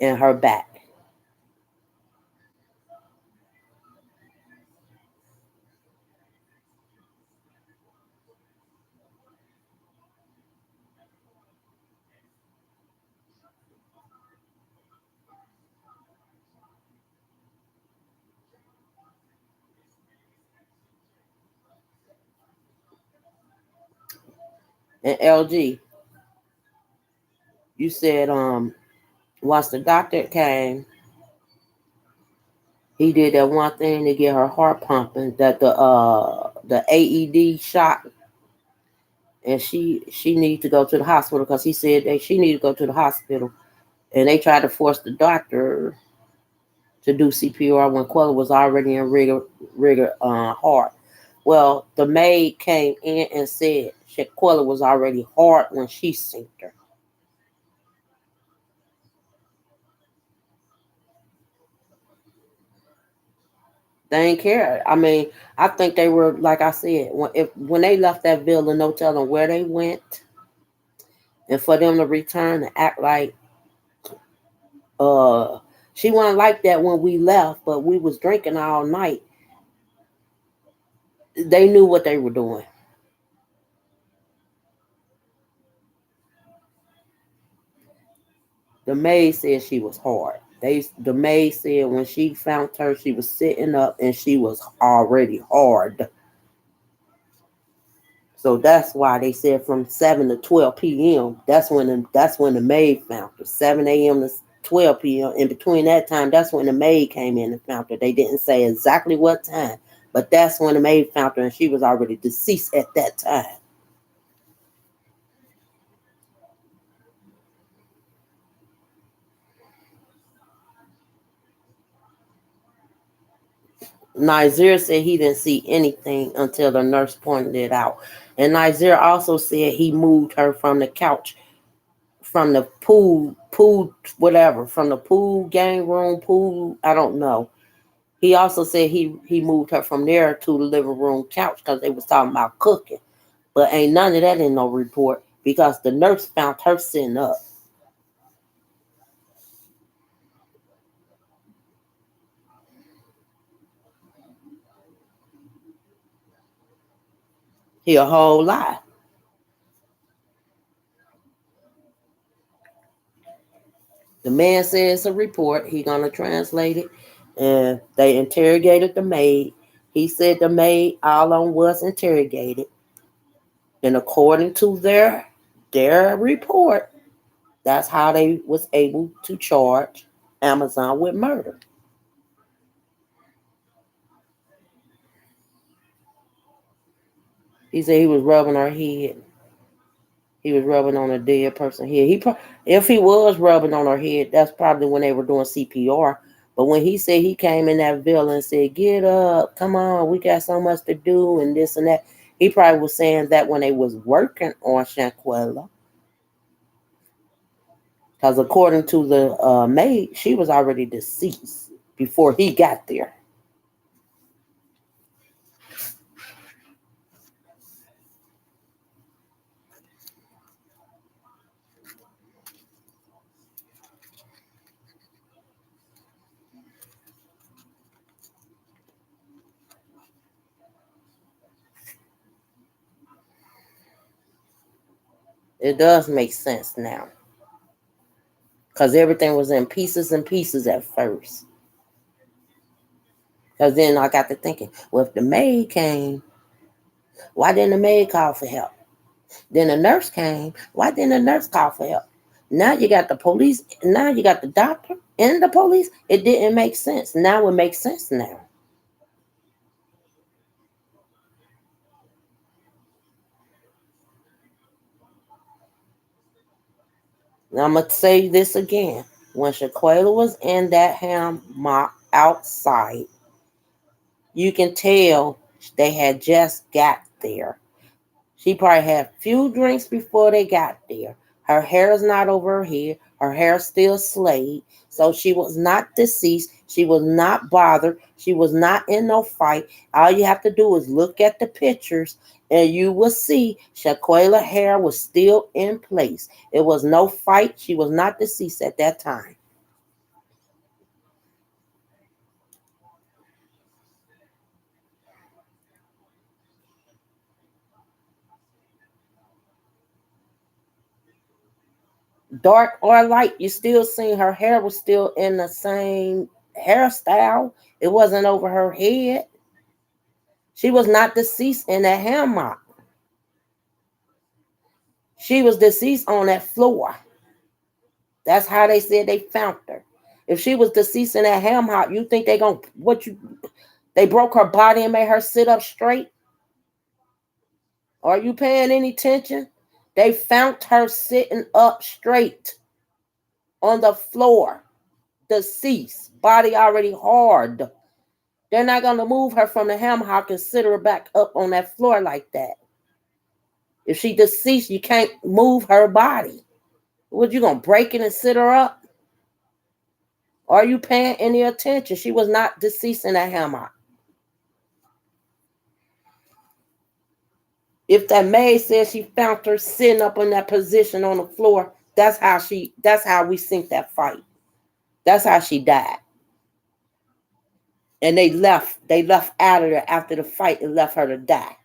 S1: in her back. And LG, you said once the doctor came, he did that one thing to get her heart pumping, that the AED shot, and she needed to go to the hospital because he said that she needed to go to the hospital, and they tried to force the doctor to do CPR when Quella was already in rigor heart. Well, the maid came in and said Quella was already hard when she seen her. They ain't care. I mean, I think they were like I said when they left that villa, no telling where they went, and for them to return and act like uh she wasn't like that when we left, but we was drinking all night. They knew what they were doing. The maid said she was hard. The maid said when she found her, she was sitting up and she was already hard. So that's why they said from 7 to 12 p.m. That's when the maid found her. 7 a.m. to 12 p.m. In between that time, that's when the maid came in and found her. They didn't say exactly what time, but that's when the maid found her, and she was already deceased at that time. Nizer said he didn't see anything until the nurse pointed it out. And Nizer also said he moved her from the couch, from the from the pool game room, pool, I don't know. He also said he moved her from there to the living room couch because they was talking about cooking. But ain't none of that in no report because the nurse found her sitting up. He a whole lie. The man says a report. He gonna translate it, and they interrogated the maid. He said the maid all on was interrogated, and according to their report, that's how they was able to charge Amazon with murder. He said he was rubbing her head. He was rubbing on a dead person's head. If he was rubbing on her head, that's probably when they were doing CPR. But when he said he came in that villa and said, "Get up, come on, we got so much to do," and this and that, he probably was saying that when they was working on Shanquella. Because according to the maid, she was already deceased before he got there. It does make sense now. Because everything was in pieces and pieces at first. Because then I got to thinking, well, if the maid came, why didn't the maid call for help? Then the nurse came, why didn't the nurse call for help? Now you got the police, now you got the doctor and the police. It didn't make sense. Now it makes sense now. Now I'm going to say this again. When Shaquella was in that hammock outside, you can tell they had just got there. She probably had a few drinks before they got there. Her hair is not over her head. Her hair still slayed. So she was not deceased. She was not bothered. She was not in no fight. All you have to do is look at the pictures and you will see Shaquella hair was still in place. It was no fight. She was not deceased at that time. Dark or light, you still seen her hair was still in the same hairstyle. It wasn't over her head. She was not deceased in that hammock. She was deceased on that floor. That's how they said they found her. If she was deceased in that hammock, you think they broke her body and made her sit up straight? Are you paying any attention? They found her sitting up straight on the floor, deceased, body already hard. They're not going to move her from the hammock and sit her back up on that floor like that. If she deceased, you can't move her body. What, you going to break it and sit her up? Are you paying any attention? She was not deceased in that hammock. If that maid says she found her sitting up in that position on the floor, that's how we sink that fight. That's how she died. And they left out of there after the fight and left her to die.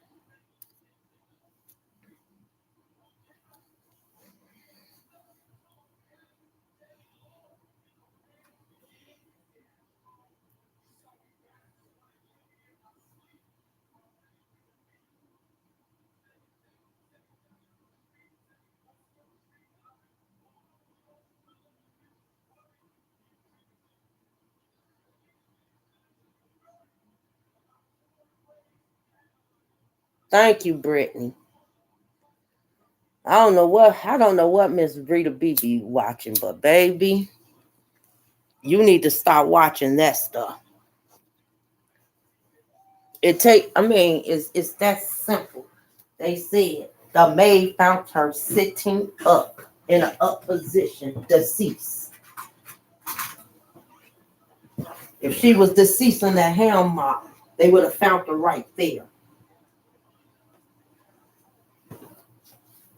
S1: Thank you, Brittany. I don't know what Miss Rita B be watching, but baby, you need to stop watching that stuff. It's that simple. They said the maid found her sitting up in an up position, deceased. If she was deceased in that hammock, they would have found her right there.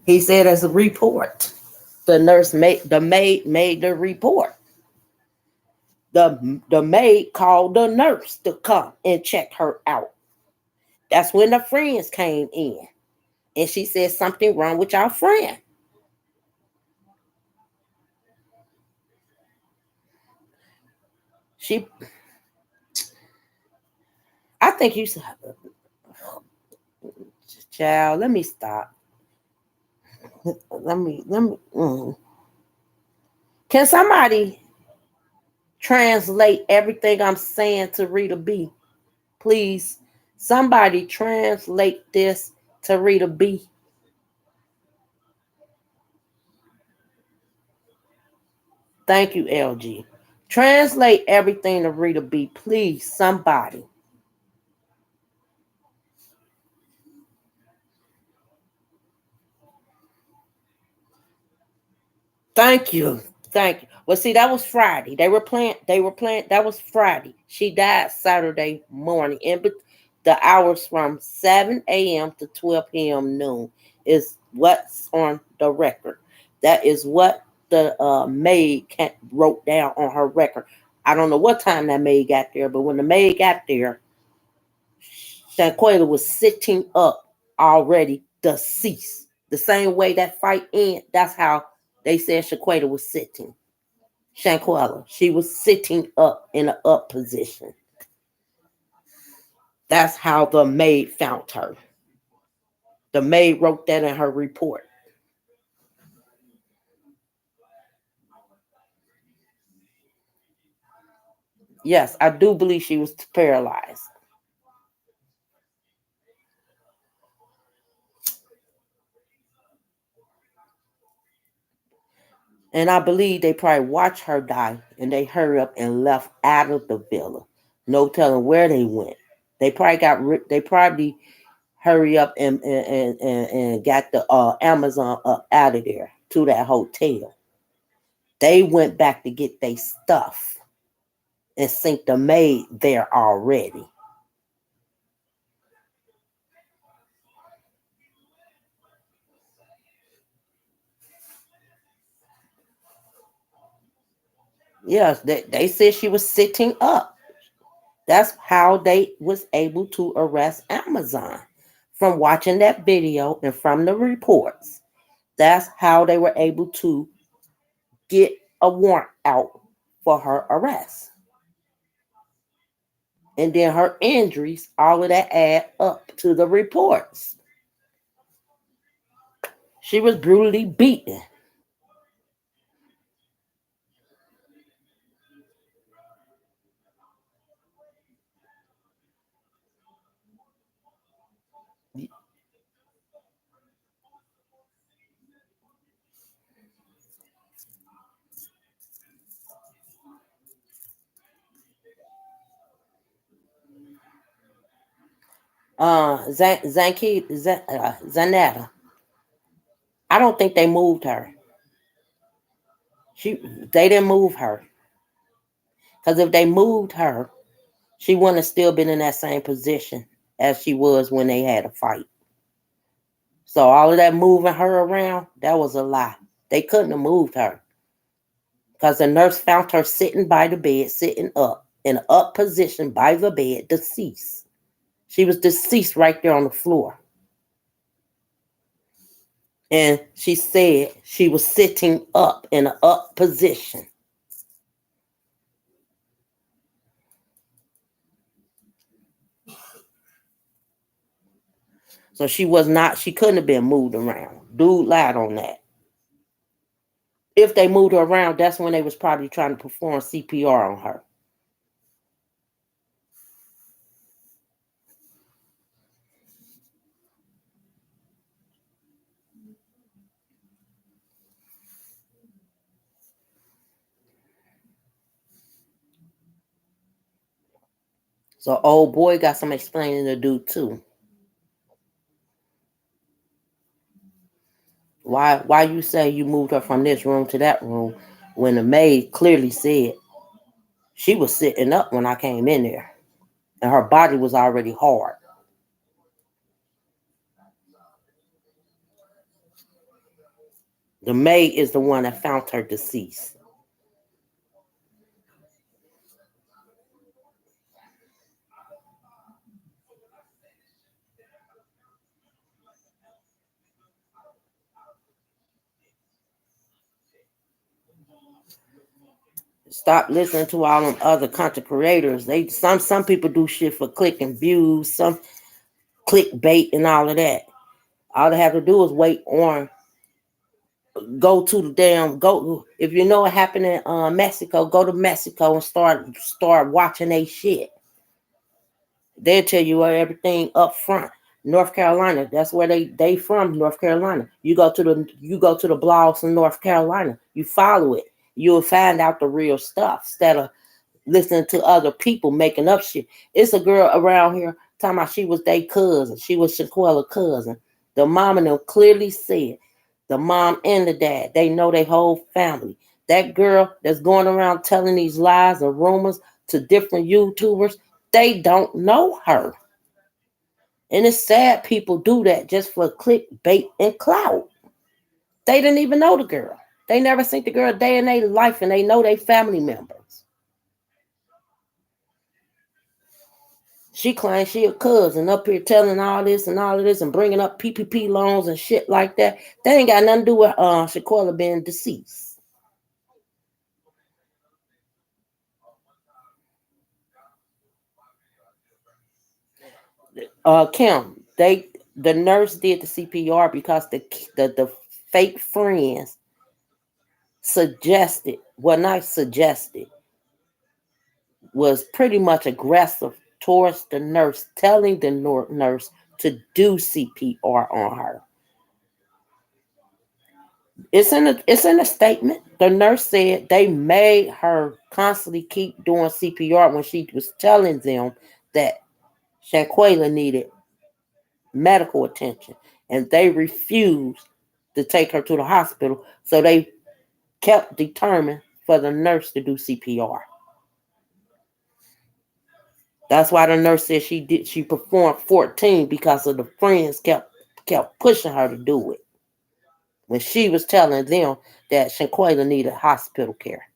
S1: He said as a report. The maid made the report. The maid called the nurse to come and check her out. That's when the friends came in. And she said something wrong with our friend. I think you said, child, let me stop. Let me. Can somebody translate everything I'm saying to Rita B? Please, somebody translate this to Rita B? Thank you, LG. Translate everything to Rita B, please, somebody. Thank you. Thank you. Well, see, that was Friday. They were playing. That was Friday. She died Saturday morning. The hours from 7 a.m. to 12 p.m. noon is what's on the record. That is what the maid wrote down on her record. I don't know what time that maid got there, but when the maid got there, Shanquella was sitting up already deceased. The same way that fight ended, that's how they said Shaquata was sitting. Shanquella, she was sitting up in an up position. That's how the maid found her. The maid wrote that in her report. Yes, I do believe she was paralyzed. And I believe they probably watched her die and they hurry up and left out of the villa. No telling where they went. They probably hurry up and got the Amazon up out of there to that hotel. They went back to get their stuff and sent the maid there already. Yes, they said she was sitting up. That's how they was able to arrest Amazon. From watching that video and from the reports, that's how they were able to get a warrant out for her arrest. And then her injuries, all of that add up to the reports. She was brutally beaten. Zanetta. I don't think they moved her. They didn't move her. Because if they moved her, she wouldn't have still been in that same position as she was when they had a fight. So all of that moving her around, that was a lie. They couldn't have moved her. Because the nurse found her sitting by the bed, sitting up, in an up position by the bed, deceased. She was deceased right there on the floor. And she said she was sitting up in an up position. So she couldn't have been moved around. Dude lied on that. If they moved her around, that's when they was probably trying to perform CPR on her. So old boy got some explaining to do too. Why you say you moved her from this room to that room when the maid clearly said she was sitting up when I came in there and her body was already hard. The maid is the one that found her deceased. Stop listening to all them other content creators. Some people do shit for clicking views, some clickbait and all of that. All they have to do is wait on go to the damn go. If you know what happened in Mexico, go to Mexico and start watching they shit. They'll tell you everything up front. North Carolina. That's where they from, North Carolina. You go to the blogs in North Carolina. You follow it. You'll find out the real stuff instead of listening to other people making up shit. It's a girl around here talking about she was their cousin. She was Shaquella's cousin. The mom and them clearly said, the mom and the dad, they know their whole family. That girl that's going around telling these lies and rumors to different YouTubers, they don't know her. And it's sad people do that just for clickbait and clout. They didn't even know the girl. They never seen the girl a day in their life, and they know they family members. She claims she a cousin up here telling all this and all of this and bringing up PPP loans and shit like that. That ain't got nothing to do with Shaquilla being deceased. Kim, the nurse did the CPR because the fake friends suggested, well, not suggested, was pretty much aggressive towards the nurse, telling the nurse to do CPR on her. It's in a statement. The nurse said they made her constantly keep doing CPR when she was telling them that Shanquela needed medical attention, and they refused to take her to the hospital. So they kept determined for the nurse to do CPR. That's why the nurse said she performed 14 because of the friends kept pushing her to do it when she was telling them that Shanquela needed hospital care.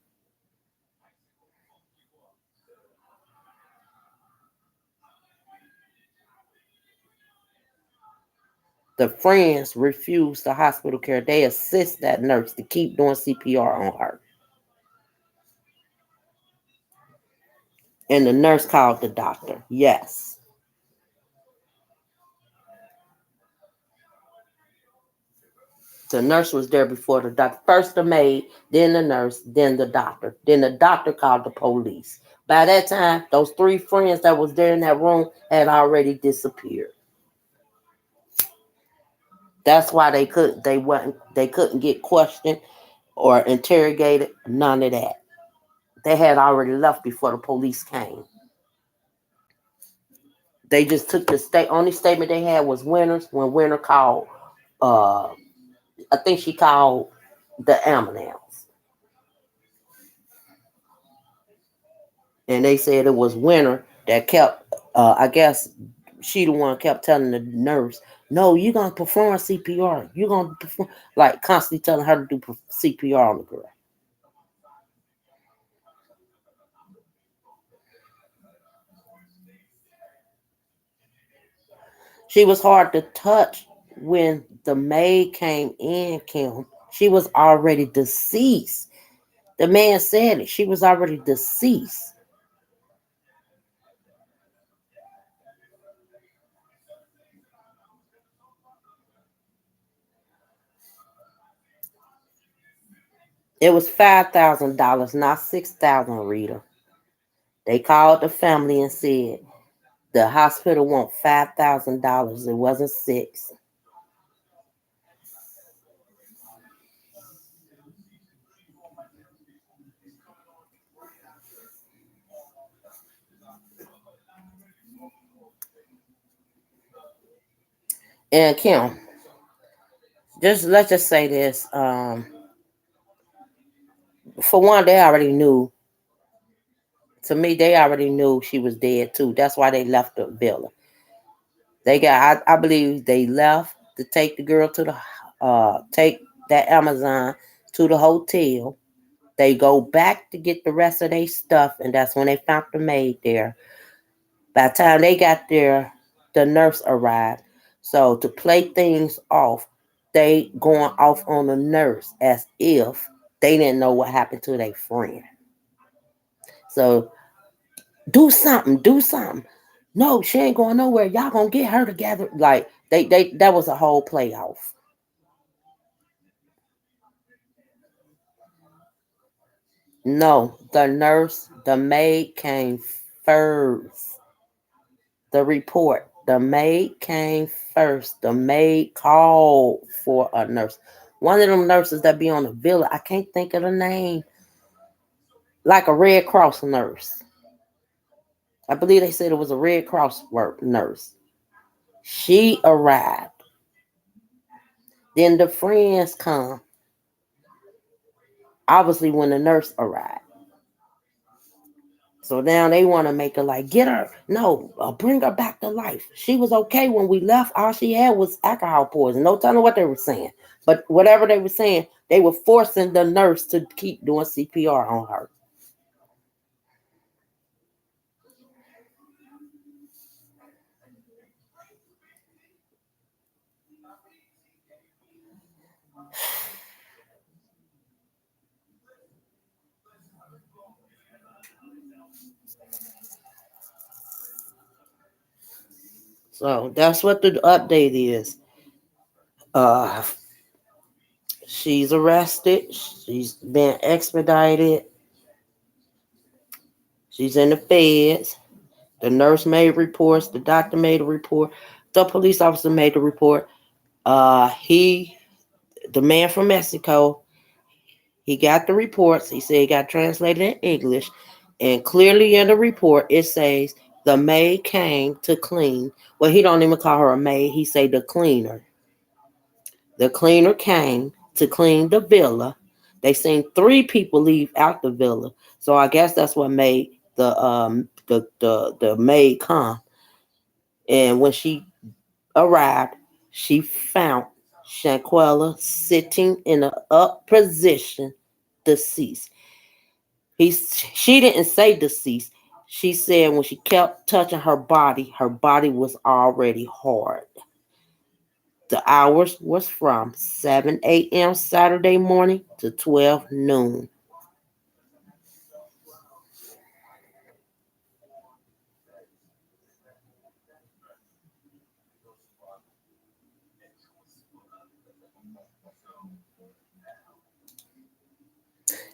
S1: The friends refused the hospital care. They assist that nurse to keep doing CPR on her. And the nurse called the doctor. Yes. The nurse was there before the doctor. First the maid, then the nurse, then the doctor. Then the doctor called the police. By that time, those three friends that was there in that room had already disappeared. That's why they couldn't get questioned or interrogated. None of that. They had already left before the police came. They just took the only statement they had was Winters when Winter called. Uh, I think she called the ambulance, and they said it was Winter that kept. I guess she the one kept telling the nurse, "No, you gonna perform CPR. You gonna perform," like constantly telling her to do CPR on the girl. She was hard to touch when the maid came in, Kim. She was already deceased. The man said it. She was already deceased. It was $5,000, not 6,000, Rita. They called the family and said the hospital want $5,000. It wasn't six. And Kim, just let's just say this. For one, they already knew. To me, they already knew she was dead too. That's why they left the villa. I believe they left to take the girl to take that Amazon to the hotel. They go back to get the rest of their stuff, and that's when they found the maid there. By the time they got there, the nurse arrived. So to play things off, they going off on the nurse as if they didn't know what happened to their friend. So do something, do something. No, she ain't going nowhere. Y'all gonna get her together. Like they that was a whole playoff. No, the maid came first. The report. The maid came first. The maid called for a nurse. One of them nurses that be on the villa, I can't think of the name. Like a Red Cross nurse. I believe they said it was a Red Cross work nurse. She arrived. Then the friends come. Obviously, when the nurse arrived. So now they want to make her like, get her, no, bring her back to life. She was okay when we left. All she had was alcohol poison. No telling what they were saying. But whatever they were saying, they were forcing the nurse to keep doing CPR on her. So that's what the update is. Uh, she's arrested. She's been expedited. She's in the feds. The nurse made reports. The doctor made a report. The police officer made a report. The man from Mexico, he got the reports. He said he got translated in English. And clearly in the report, it says the maid came to clean. Well, he don't even call her a maid. He say the cleaner. The cleaner came to clean the villa. They seen three people leave out the villa. So I guess that's what made the maid come. And when she arrived, she found Shanquella sitting in an up position, deceased. She didn't say deceased. She said when she kept touching her body was already hard. The hours was from 7 a.m. Saturday morning to 12 noon.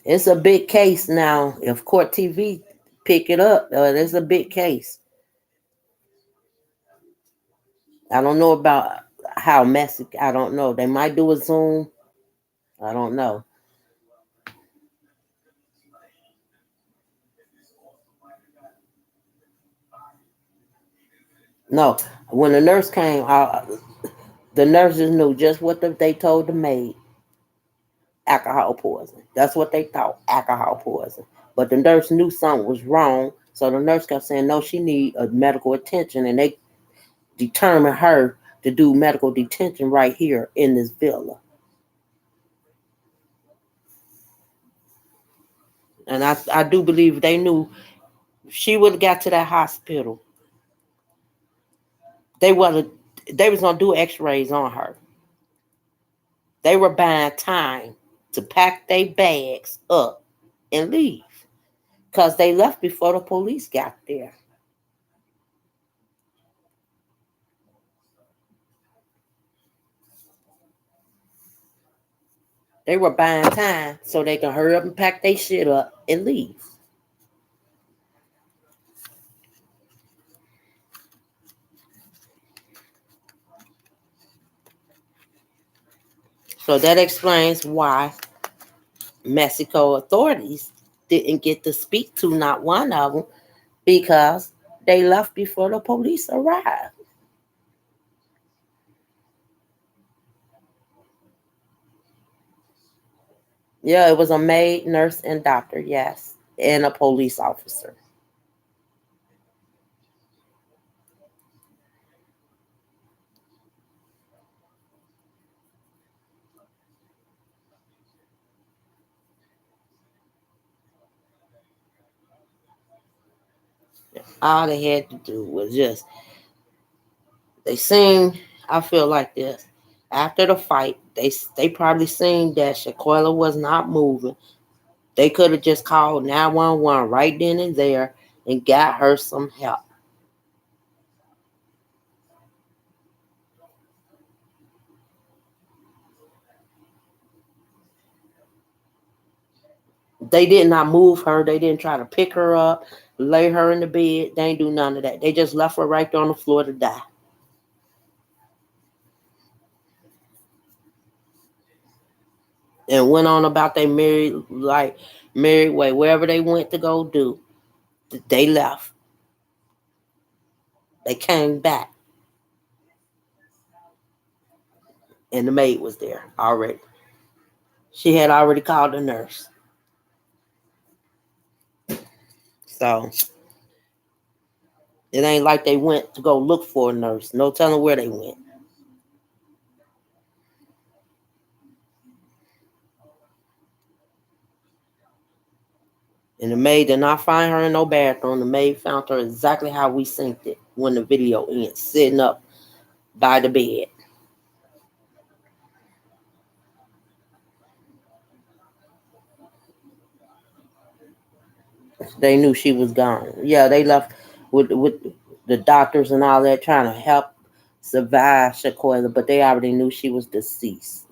S1: It's a big case now. If Court TV pick it up, it's a big case. I don't know about how messy. I don't know. They might do a Zoom. I don't know. No, when the nurse came, the nurses knew just what they told the maid: alcohol poison. That's what they thought, alcohol poison. But the nurse knew something was wrong, so the nurse kept saying, "No, she need a medical attention," and they determined her to do medical detention right here in this villa. And I do believe they knew she would have got to that hospital. They was they was gonna do X-rays on her. They were buying time to pack their bags up and leave because they left before the police got there. They were buying time so they can hurry up and pack their shit up and leave. So that explains why Mexico authorities didn't get to speak to not one of them because they left before the police arrived. Yeah, it was a maid, nurse, and doctor, yes, and a police officer. All they had to do was just, they seen, I feel like this. After the fight, they probably seen that Shaquella was not moving. They could have just called 911 right then and there and got her some help. They did not move her. They didn't try to pick her up, lay her in the bed. They ain't do none of that. They just left her right there on the floor to die. and went on about their married way. Wherever they went to go do, they left. They came back, and the maid was there already. She had already called the nurse. So it ain't like they went to go look for a nurse. No telling where they went. And the maid did not find her in no bathroom. The maid found her exactly how we synced it when the video ends, sitting up by the bed. They knew she was gone. Yeah, they left with the doctors and all that trying to help survive Shaquilla, but they already knew she was deceased.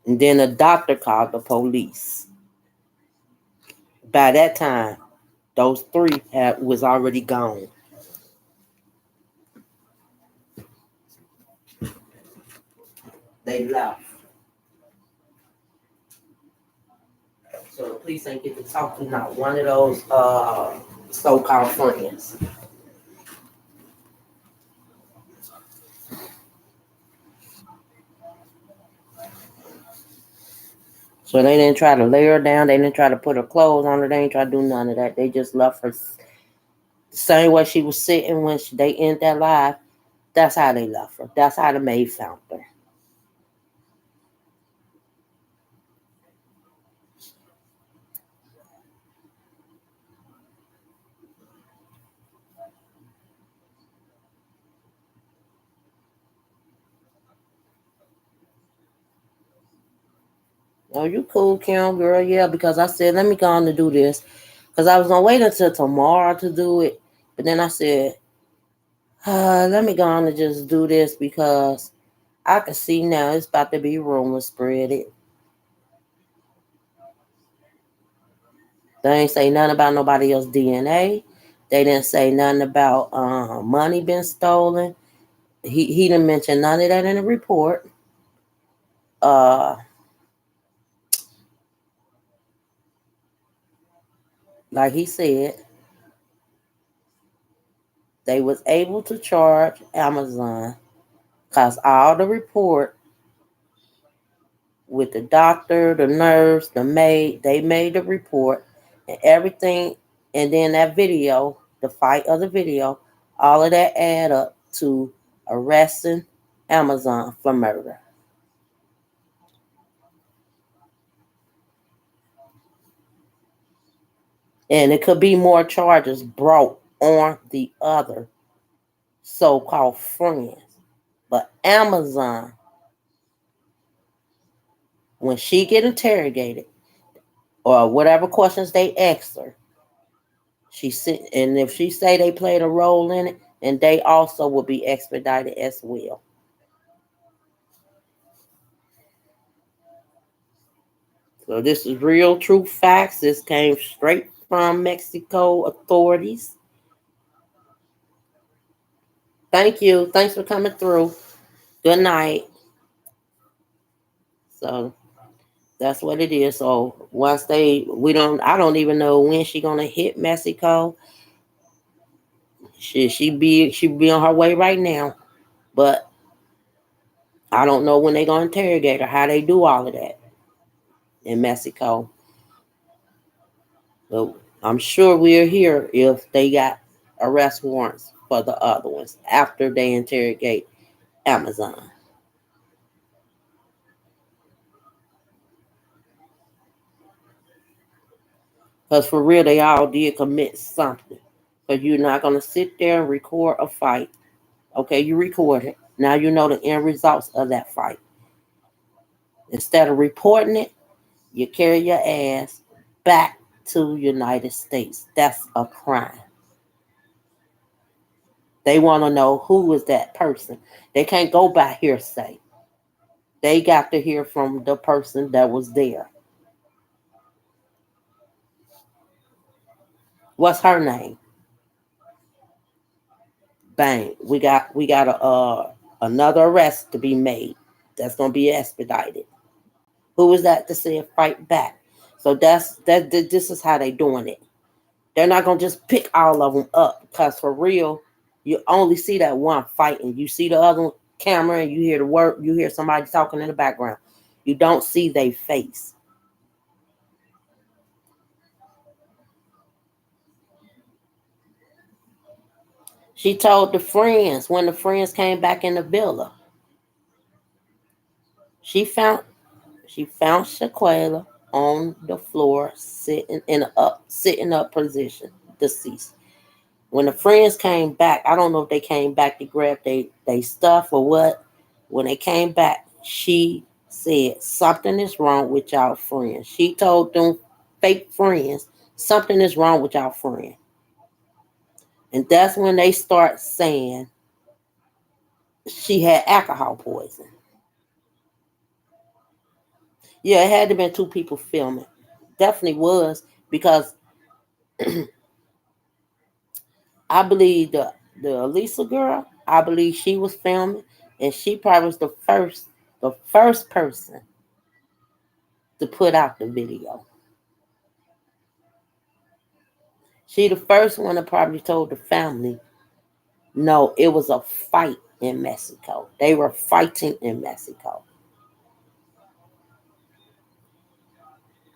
S1: And then the doctor called the police. By that time, those three was already gone. They left. So the police ain't get to talk to not one of those so-called friends. So they didn't try to lay her down. They didn't try to put her clothes on her. They didn't try to do none of that. They just left her the same way she was sitting when they ended that live. That's how they left her. That's how the maid found her. Oh, you cool, Kim, girl. Yeah, because I said, let me go on to do this. Because I was going to wait until tomorrow to do it. But then I said, let me go on and just do this because I can see now it's about to be rumor spread it. They ain't say nothing about nobody else's DNA. They didn't say nothing about money being stolen. He didn't mention none of that in the report. Uh, like he said, they was able to charge Amazon because all the report with the doctor, the nurse, the maid, they made the report and everything. And then that video, the fight of the video, all of that add up to arresting Amazon for murder. And it could be more charges brought on the other so-called friends. But Amazon, when she get interrogated or whatever questions they ask her, she sit, and if she say they played a role in it, and they also will be expedited as well. So this is real, true facts. This came straight from Mexico authorities. Thank you. Thanks for coming through. Good night. So that's what it is. So once I don't even know when she gonna hit Mexico. She be on her way right now, but I don't know when they gonna interrogate her. How they do all of that in Mexico. But I'm sure we'll hear if they got arrest warrants for the other ones after they interrogate Amazon. Because for real, they all did commit something. Because you're not going to sit there and record a fight. Okay, you record it. Now you know the end results of that fight. Instead of reporting it, you carry your ass back to United States. That's a crime. They want to know who is that person. They can't go by hearsay. They got to hear from the person that was there. What's her name? Bang. We got another arrest to be made. That's gonna be expedited. Who was that to say fight back? So this is how they doing it. They're not gonna just pick all of them up because for real, you only see that one fighting. You see the other camera and you hear the word. You hear somebody talking in the background. You don't see their face. She told the friends when the friends came back in the villa. She found she found Shaquela on the floor, sitting up position, deceased. When the friends came back, I don't know if they came back to grab they stuff or what. When they came back, she said something is wrong with y'all friends. She told them fake friends something is wrong with y'all friend, and that's when they start saying she had alcohol poison. Yeah, it had to been two people filming. Definitely was because I believe the Elisa girl. I believe she was filming, and she probably was the first person to put out the video. She the first one that probably told the family, no, it was a fight in Mexico. They were fighting in Mexico.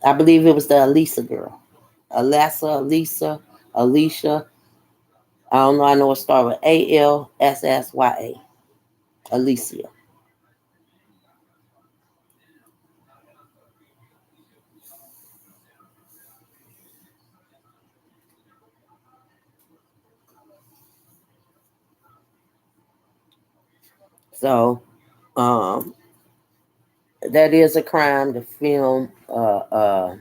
S1: I believe it was the Elisa girl. Elisa, Alicia. I don't know. I know it started with Alssya. Alicia. So, um, that is a crime to film a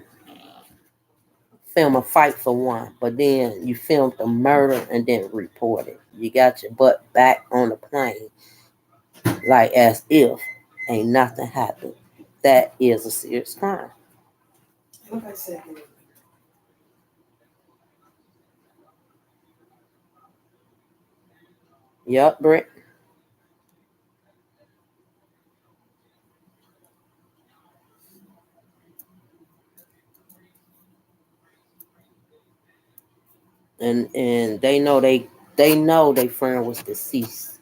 S1: fight for one, but then you filmed a murder and then report it. You got your butt back on the plane like as if ain't nothing happened. That is a serious crime. Yup, Britt. And they know their friend was deceased,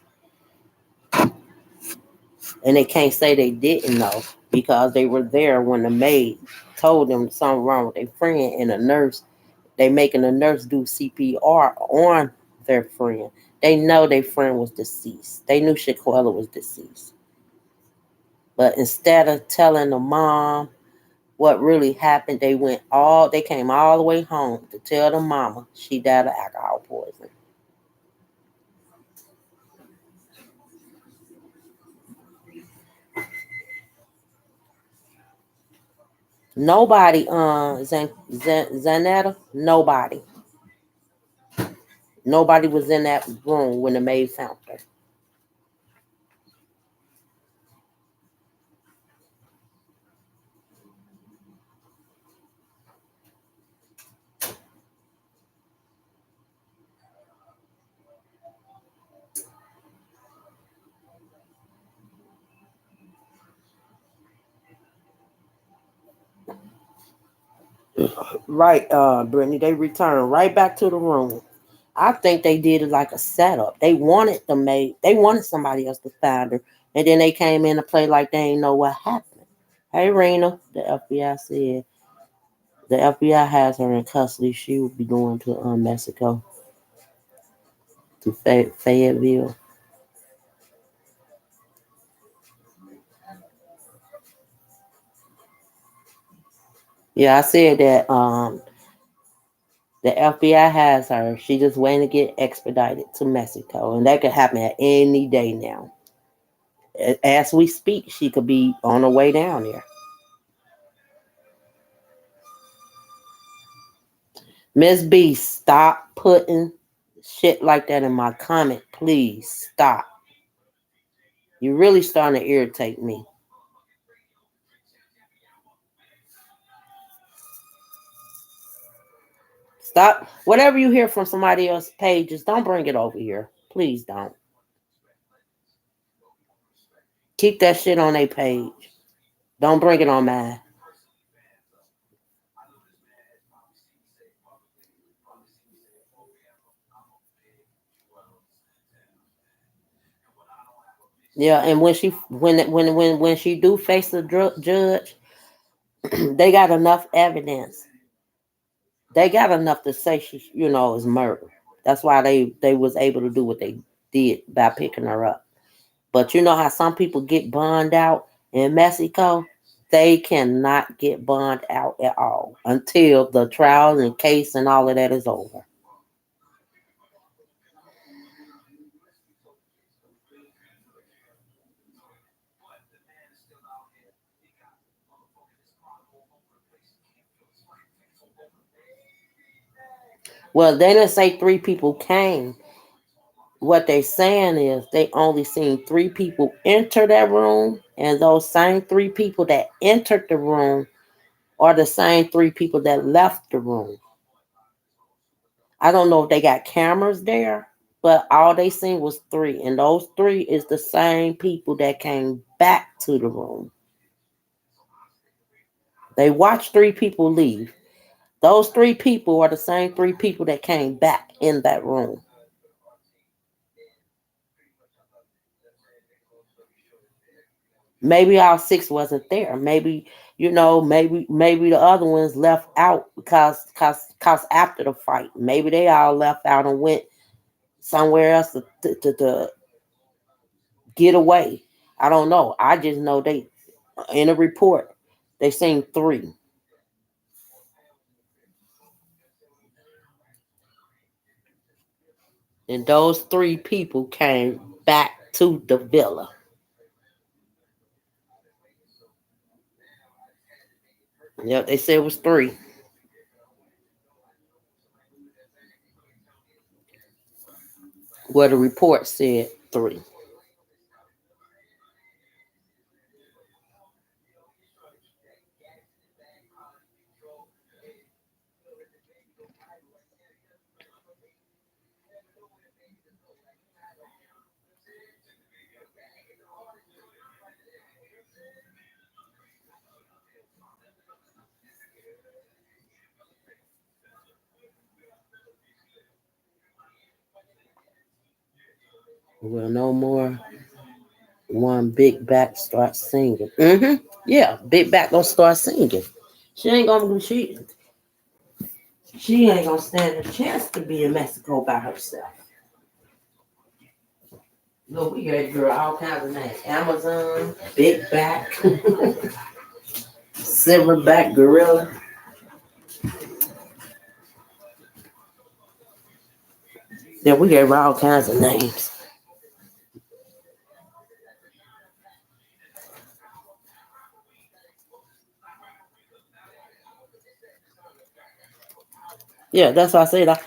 S1: and they can't say they didn't know because they were there when the maid told them something wrong with their friend, and a nurse they making a nurse do CPR on their friend. They know their friend was deceased. They knew Shaquella was deceased. But instead of telling the mom what really happened, they came all the way home to tell the mama she died of alcohol poisoning. Nobody, Zanetta, nobody was in that room when the maid found her. Right, Brittany, they returned right back to the room. I think they did it like a setup. They wanted somebody else to find her, and then they came in to play like they ain't know what happened. Hey, Rena, the FBI said the FBI has her in custody. She will be going to Mexico, to Fayetteville. Yeah, I said that the FBI has her. She just waiting to get expedited to Mexico, and that could happen at any day now. As we speak, she could be on her way down there. Miss B, stop putting shit like that in my comment, please. Stop. You're really starting to irritate me. Stop. Whatever you hear from somebody else's pages, don't bring it over here, Please don't. Keep that shit on their page. Don't bring it on mine. Yeah, and when she do face the judge, they got enough evidence. They got enough to say she, is murder. That's why they was able to do what they did by picking her up. But you know how some people get bond out in Mexico? They cannot get bond out at all until the trial and case and all of that is over. Well, they didn't say three people came. What they saying is they only seen three people enter that room, and those same three people that entered the room are the same three people that left the room. I don't know if they got cameras there, but all they seen was three, and those three is the same people that came back to the room. They watched three people leave. Those three people are the same three people that came back in that room. Maybe all six wasn't there. Maybe maybe the other ones left out because after the fight, maybe they all left out and went somewhere else to get away. I don't know. I just know they in a report they seen three, and those three people came back to the villa. Yep, they said it was three. Well, the report said three. Well, no more. One big back starts singing. Yeah, big back gonna start singing. She ain't gonna she ain't gonna stand a chance to be in Mexico by herself. Look, we got girl all kinds of names. Amazon, big back, silverback gorilla. Yeah, we gave her all kinds of names. Yeah, that's why I said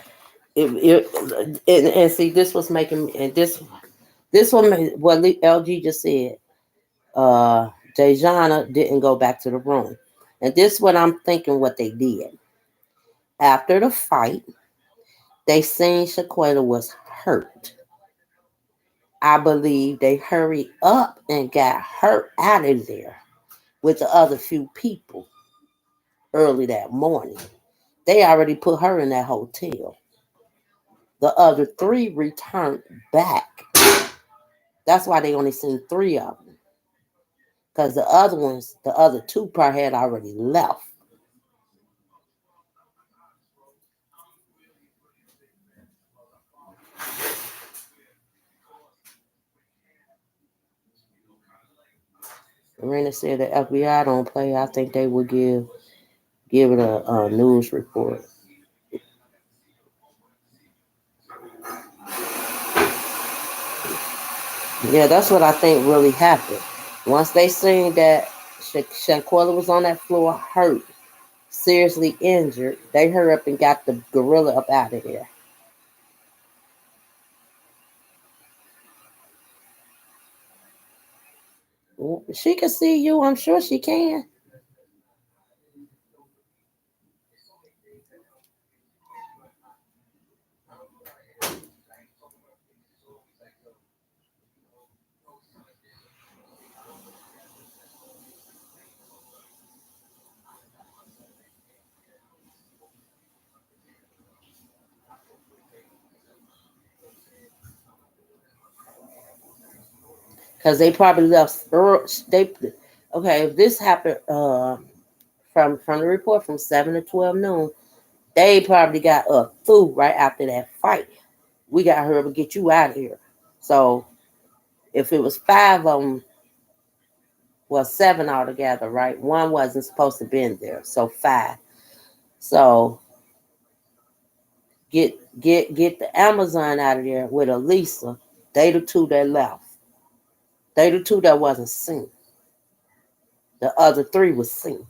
S1: and see this was making and this one what LG just said. Jayjana didn't go back to the room. And this is what I'm thinking what they did. After the fight, they seen Shaquetta was hurt. I believe they hurried up and got her out of there with the other few people early that morning. They already put her in that hotel. The other three returned back. That's why they only seen three of them. Because the other ones, the other two probably had already left. Marina said the FBI don't play. I think they would give it a news report. Yeah, that's what I think really happened. Once they seen that Shanquella was on that floor, hurt, seriously injured, they hurried up and got the gorilla up out of there. She can see you. I'm sure she can. because they probably left. They okay. If this happened from the report from 7 to 12 noon, they probably got up through right after that fight. We got her to get you out of here. So if it was five of them, well, seven altogether, right? One wasn't supposed to be in there, so five. So get the Amazon out of there with Elisa. They the two that left. They the two that wasn't seen. The other three was seen.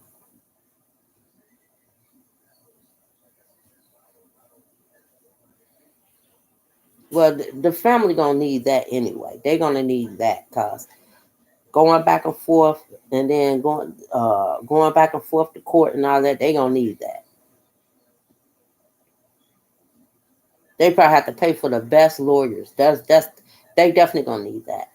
S1: Well, the family gonna need that anyway. They're gonna need that because going back and forth and then going back and forth to court and all that, they gonna need that. They probably have to pay for the best lawyers. That's they definitely gonna need that.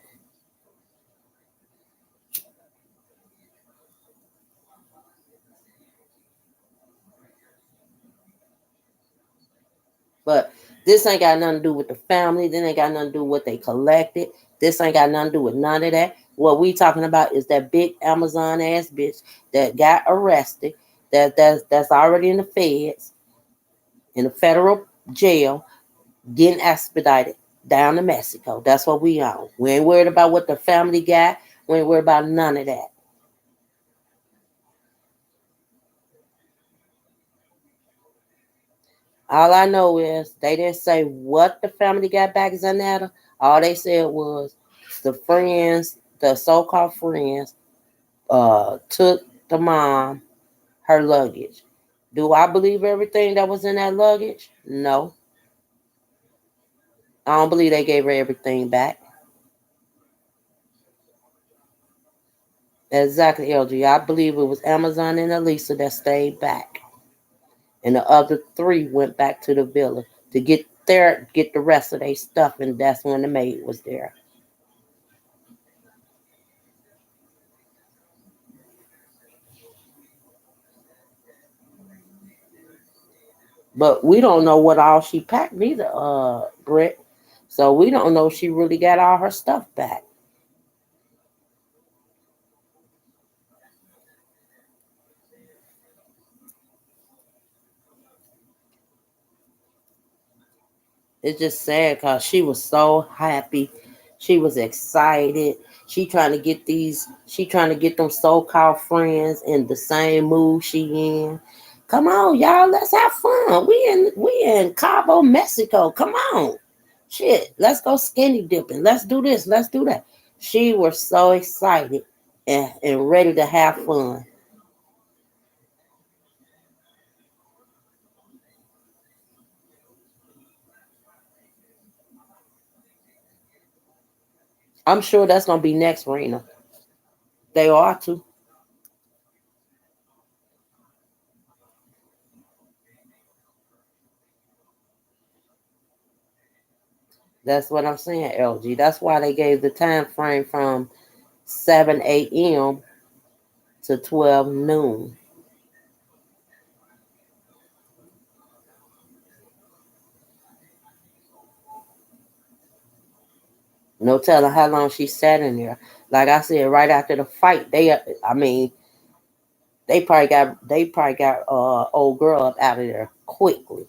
S1: But this ain't got nothing to do with the family. This ain't got nothing to do with what they collected. This ain't got nothing to do with none of that. What we talking about is that big Amazon ass bitch that got arrested. That's already in the feds, in the federal jail, getting expedited down to Mexico. That's what we on. We ain't worried about what the family got. We ain't worried about none of that. All I know is they didn't say what the family got back in Zanetta. All they said was the friends, the so-called friends, took the mom her luggage. Do I believe everything that was in that luggage? No. I don't believe they gave her everything back. Exactly, LG. I believe it was Amazon and Elisa that stayed back. And the other three went back to the villa to get the rest of their stuff, and that's when the maid was there. But we don't know what all she packed neither, Britt. So we don't know if she really got all her stuff back. It's just sad because she was so happy. She was excited. She trying to get them so-called friends in the same mood she in. Come on, y'all, let's have fun. We in Cabo, Mexico. Come on. Shit, let's go skinny dipping. Let's do this. Let's do that. She was so excited and ready to have fun. I'm sure that's gonna be next, Rena. They are too. That's what I'm saying, LG. That's why they gave the time frame from 7 a.m. to 12 noon. No telling how long she sat in there. Like I said, right after the fight, I mean, they probably got old girl up out of there quickly.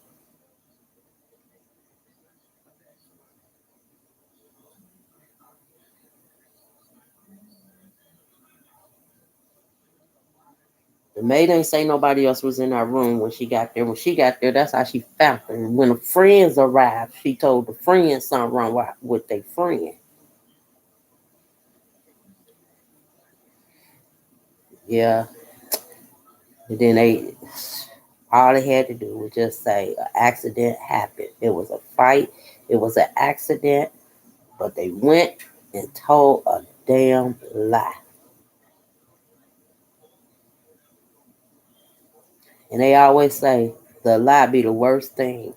S1: The maid ain't say nobody else was in her room when she got there. When she got there, that's how she found her. And when the friends arrived, she told the friends something wrong with their friend. Yeah. And then all they had to do was just say an accident happened. It was a fight. It was an accident. But they went and told a damn lie. And they always say the lie be the worst thing.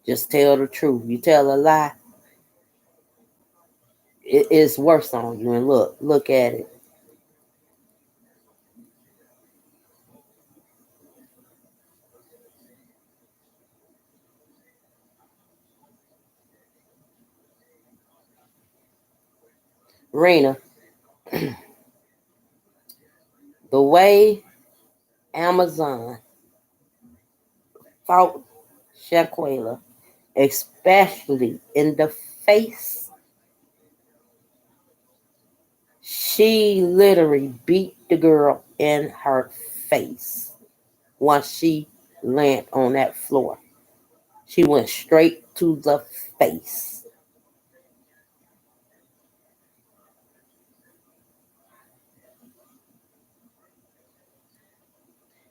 S1: Just tell the truth. You tell a lie, it's worse on you. And look at it. Rena, the way Amazon fought Shaquilla, especially in the face, she literally beat the girl in her face once she landed on that floor. She went straight to the face.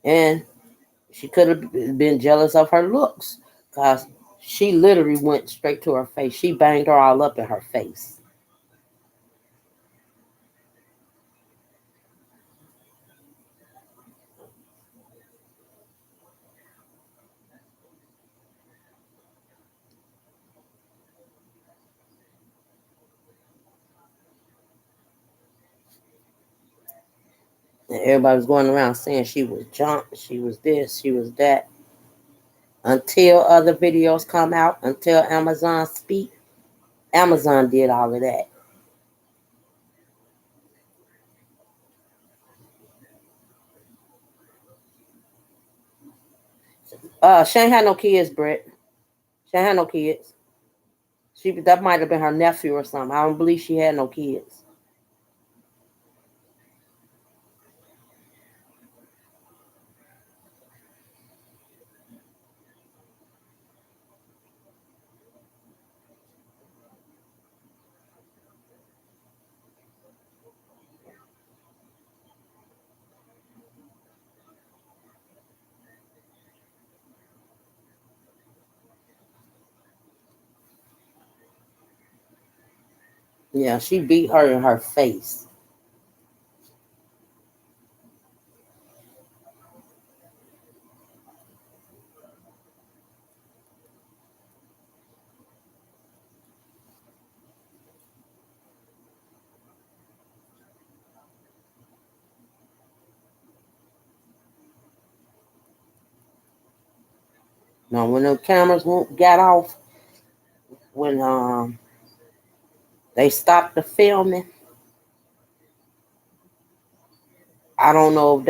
S1: And she could have been jealous of her looks because she literally went straight to her face. She banged her all up in her face. And everybody was going around saying she was jumped, she was this, she was that. Until other videos come out, until Amazon speak, Amazon did all of that. She ain't had no kids, Brett. She ain't had no kids. That might have been her nephew or something. I don't believe she had no kids. Yeah, she beat her in her face. Now, when the cameras got off, when they stopped the filming, I don't know if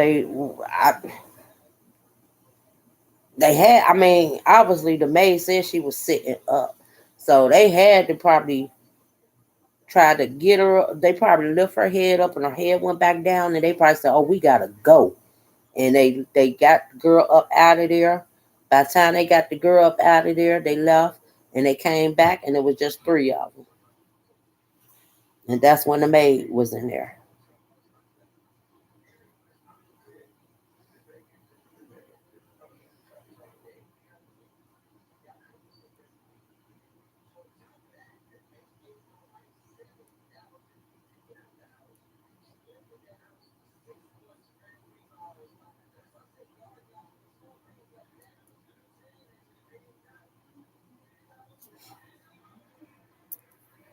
S1: they had. I mean, obviously the maid said she was sitting up, so they had to probably try to get her. They probably lift her head up, and her head went back down, and they probably said, "Oh, we gotta go." And they got the girl up out of there. By the time they got the girl up out of there, they left, and they came back, and it was just three of them. And that's when the maid was in there.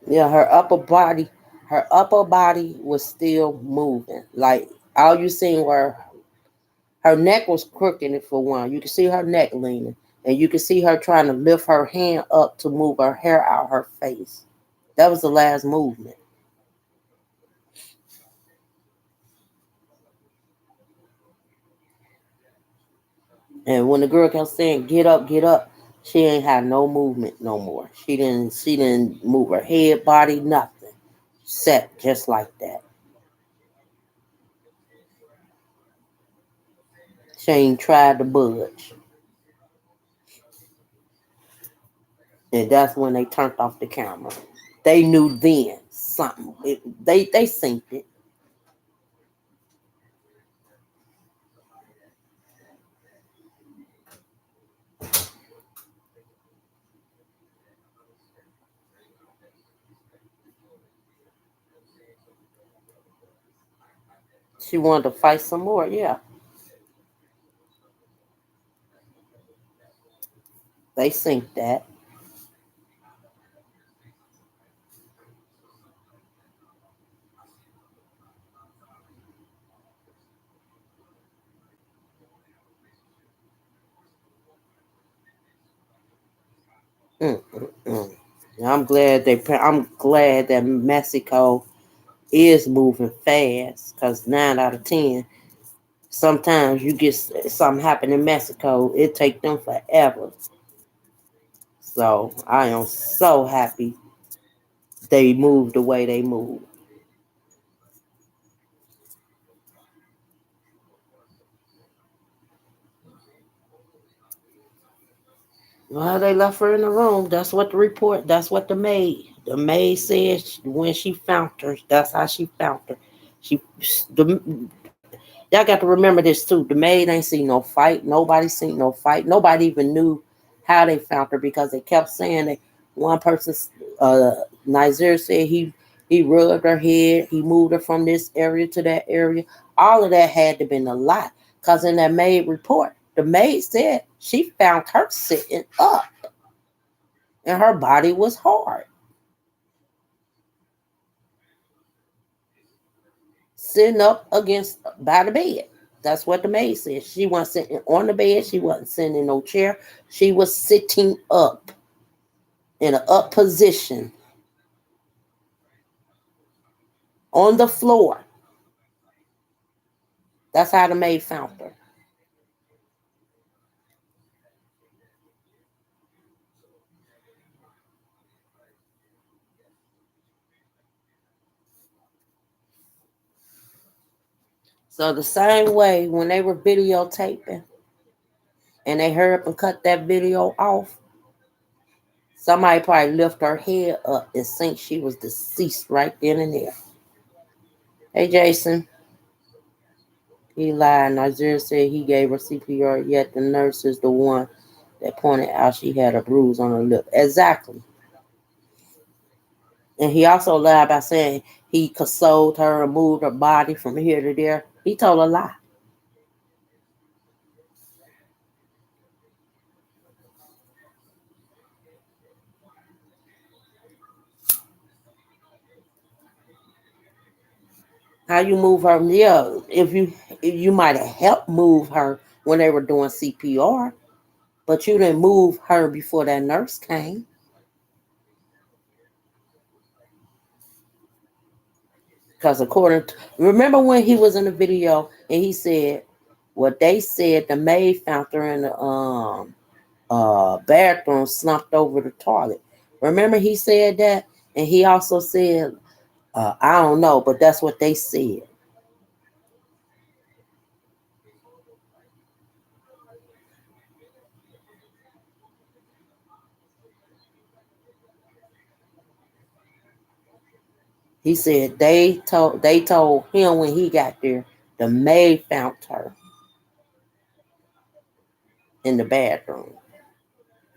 S1: Yeah, her upper body was still moving. Like all you seen were her neck was crooked for one. You could see her neck leaning, and you could see her trying to lift her hand up to move her hair out her face. That was the last movement. And when the girl kept saying, get up," she ain't had no movement no more. She didn't move her head, body, nothing. Sat just like that. She ain't tried to budge. And that's when they turned off the camera. They knew then something. They synced it. She wanted to fight some more. Yeah, they synced that. Mm, mm, mm. I'm glad that Mexico is moving fast because 9 out of 10, sometimes you get something happen in Mexico, it take them forever. So I am so happy they moved the way they moved. Well, they left her in the room. That's what the report. That's what the maid said when she found her. That's how she found her. She the Y'all got to remember this too. The maid ain't seen no fight. Nobody seen no fight. Nobody even knew how they found her because they kept saying that one person, Nizer said he rubbed her head. He moved her from this area to that area. All of that had to been a lie because in that maid report, the maid said she found her sitting up and her body was hard, sitting up against by the bed. That's what the maid said. She wasn't sitting on the bed. She wasn't sitting in no chair. She was sitting up in an up position on the floor. That's how the maid found her. So the same way when they were videotaping and they hurry up and cut that video off, somebody probably lift her head up and think she was deceased right then and there. Hey Jason, he lied. Nigeria said he gave her CPR, yet the nurse is the one that pointed out she had a bruise on her lip. Exactly. And he also lied by saying he consoled her and moved her body from here to there. He told a lie. How you move her? Yeah, if you might have helped move her when they were doing CPR, but you didn't move her before that nurse came. Because remember when he was in the video and he said what they said the maid found her in the bathroom slumped over the toilet. Remember he said that, and he also said I don't know, but that's what they said. He said they told him when he got there the maid found her in the bathroom.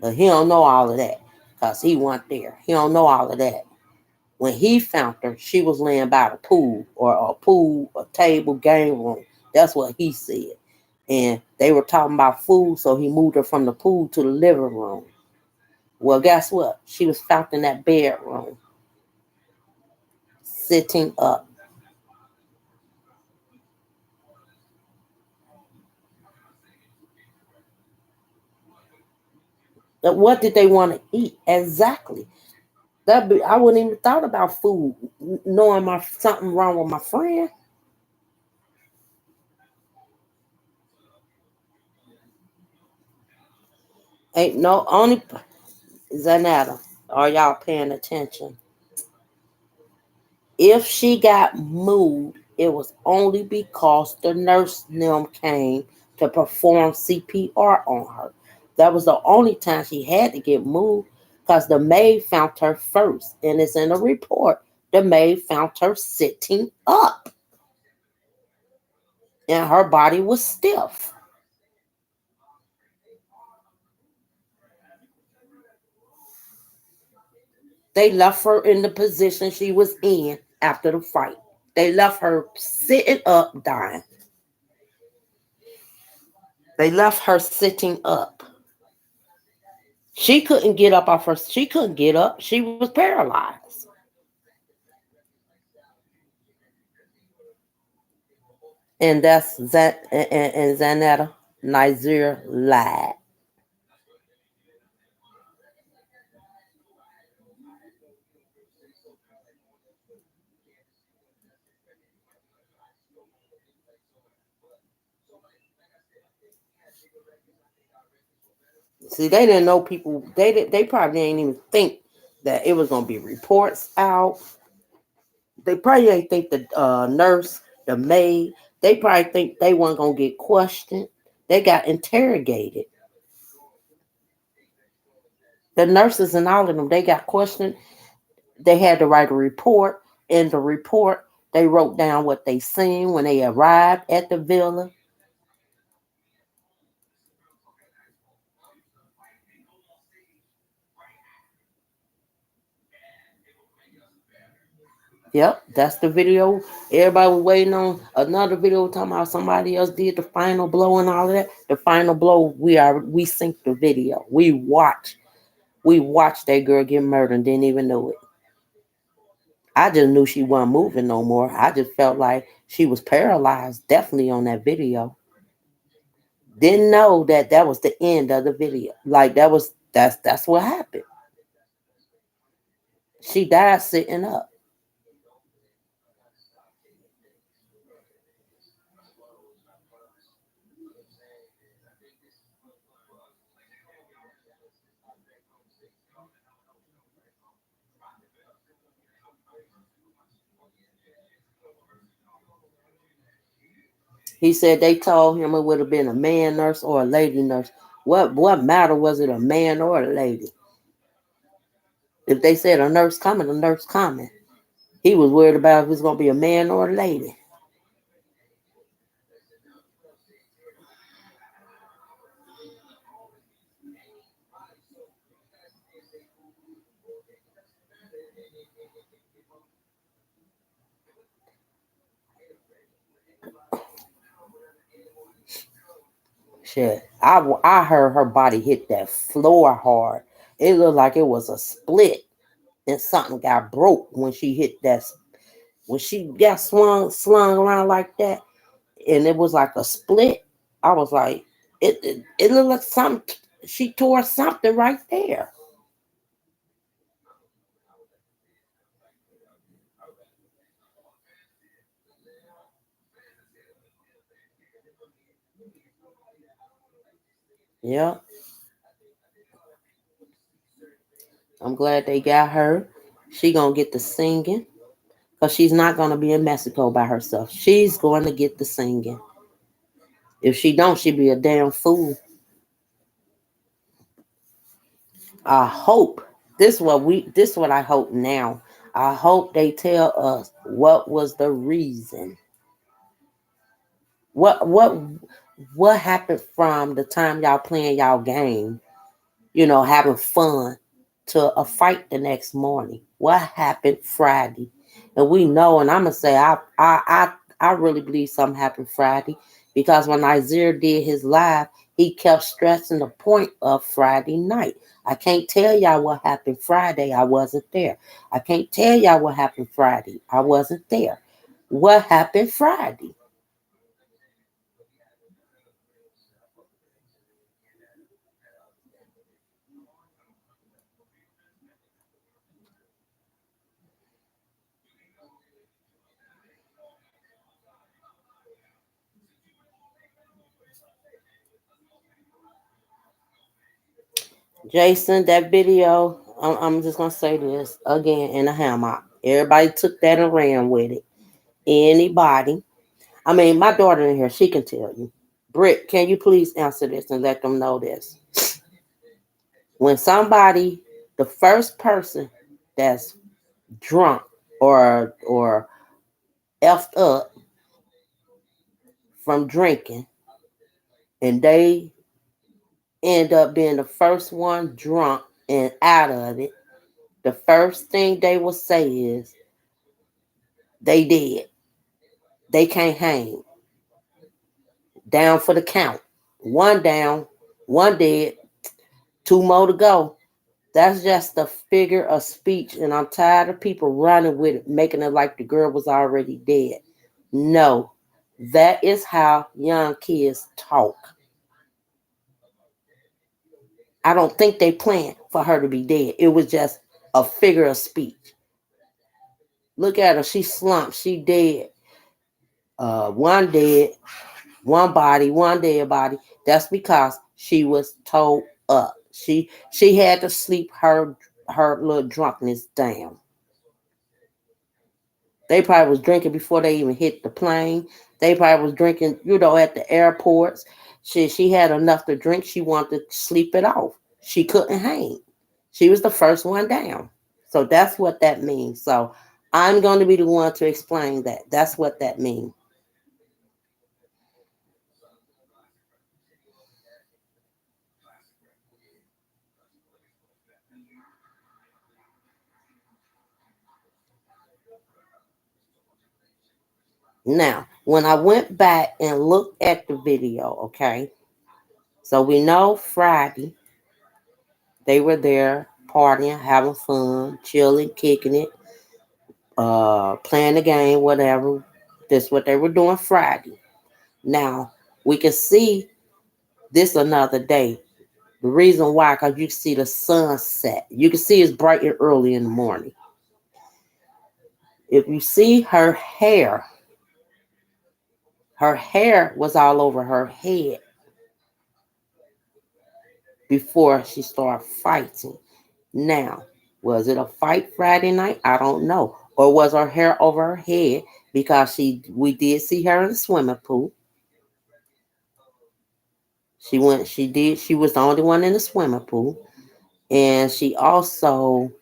S1: But he don't know all of that because he wasn't there. He don't know all of that. When he found her, she was laying by the pool or a table, game room. That's what he said. And they were talking about food, so he moved her from the pool to the living room. Well, guess what? She was found in that bedroom, sitting up. But what did they want to eat? Exactly. I wouldn't even thought about food, knowing my something wrong with my friend. Ain't no only Zanetta. Are y'all paying attention? If she got moved, it was only because the nurse them came to perform CPR on her. That was the only time she had to get moved because the maid found her first, and it's in a report. The maid found her sitting up, and her body was stiff. They left her in the position she was in after the fight. They left her sitting up, dying. They left her sitting up. She couldn't get up off her. She couldn't get up. She was paralyzed. And that's that. And Zanetta Nizer lied. See, they didn't know people. They probably didn't even think that it was gonna be reports out. They probably didn't think the nurse, the maid. They probably think they weren't gonna get questioned. They got interrogated. The nurses and all of them, they got questioned. They had to write a report. In the report, they wrote down what they seen when they arrived at the villa. Yep, that's the video. Everybody was waiting on another video talking about somebody else did the final blow and all of that. The final blow, we synced the video. We watched that girl get murdered and didn't even know it. I just knew she wasn't moving no more. I just felt like she was paralyzed, definitely on that video. Didn't know that that was the end of the video. Like that's what happened. She died sitting up. He said they told him it would have been a man nurse or a lady nurse. What matter was it a man or a lady? If they said a nurse coming, a nurse coming. He was worried about if it's gonna be a man or a lady. Shit, I heard her body hit that floor hard. It looked like it was a split, and something got broke when she hit that. When she got slung around like that, and it was like a split. I was like, it looked like something. She tore something right there. Yeah, I'm glad they got her. She gonna get the singing because she's not gonna be in Mexico by herself. She's going to get the singing. If she don't, she'd be a damn fool. I hope this what I hope now. I hope they tell us what was the reason. What happened from the time y'all playing y'all game, having fun to a fight the next morning? What happened Friday? And we know, and I'm gonna say I really believe something happened Friday because when Isaiah did his live, he kept stressing the point of Friday night. I can't tell y'all what happened Friday. I wasn't there. I can't tell y'all what happened Friday. I wasn't there. What happened Friday? Jason, that video, I'm just going to say this again in a hammock. Everybody took that and ran with it. Anybody. I mean, my daughter in here, she can tell you. Britt, can you please answer this and let them know this? When somebody, the first person that's drunk or effed up from drinking, and they end up being the first one drunk and out of it, the first thing they will say is they dead. They can't hang. Down for the count. One down, one dead, two more to go. That's just a figure of speech, and I'm tired of people running with it, making it like the girl was already dead. No, that is how young kids talk. I don't think they planned for her to be dead. It was just a figure of speech. Look at her. She slumped. She dead. One dead. One body, one dead body. That's because she was told up. She had to sleep her little drunkenness down. They probably was drinking before they even hit the plane. They probably was drinking, at the airports. She had enough to drink. She wanted to sleep it off. She couldn't hang. She was the first one down. So that's what that means. So I'm going to be the one to explain that. That's what that means. Now, when I went back and looked at the video, okay, so we know Friday they were there partying, having fun, chilling, kicking it, playing the game, whatever. That's what they were doing Friday. Now we can see this another day. The reason why, because you can see the sunset. You can see it's bright and early in the morning. If you see her hair was all over her head before she started fighting. Now, was it a fight Friday night? I don't know. Or was her hair over her head because we did see her in the swimming pool. She was the only one in the swimming pool. And she also,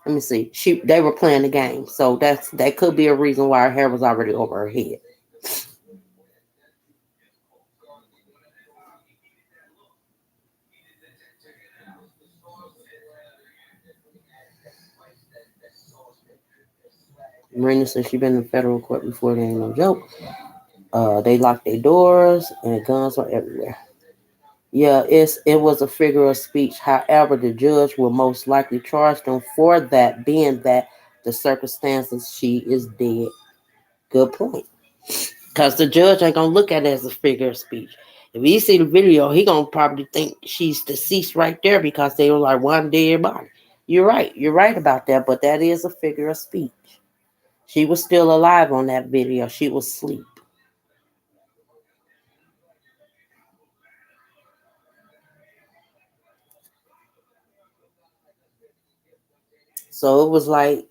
S1: let me see, they were playing the game. So that could be a reason why her hair was already over her head. Marina said she been in federal court before. They ain't no joke. They locked their doors and guns were everywhere. Yeah, it was a figure of speech. However, the judge will most likely charge them for that, being that the circumstances she is dead. Good point. Because the judge ain't gonna look at it as a figure of speech. If he see the video, he gonna probably think she's deceased right there because they were like one dead body. You're right. You're right about that, but that is a figure of speech. She was still alive on that video. She was asleep. So it was like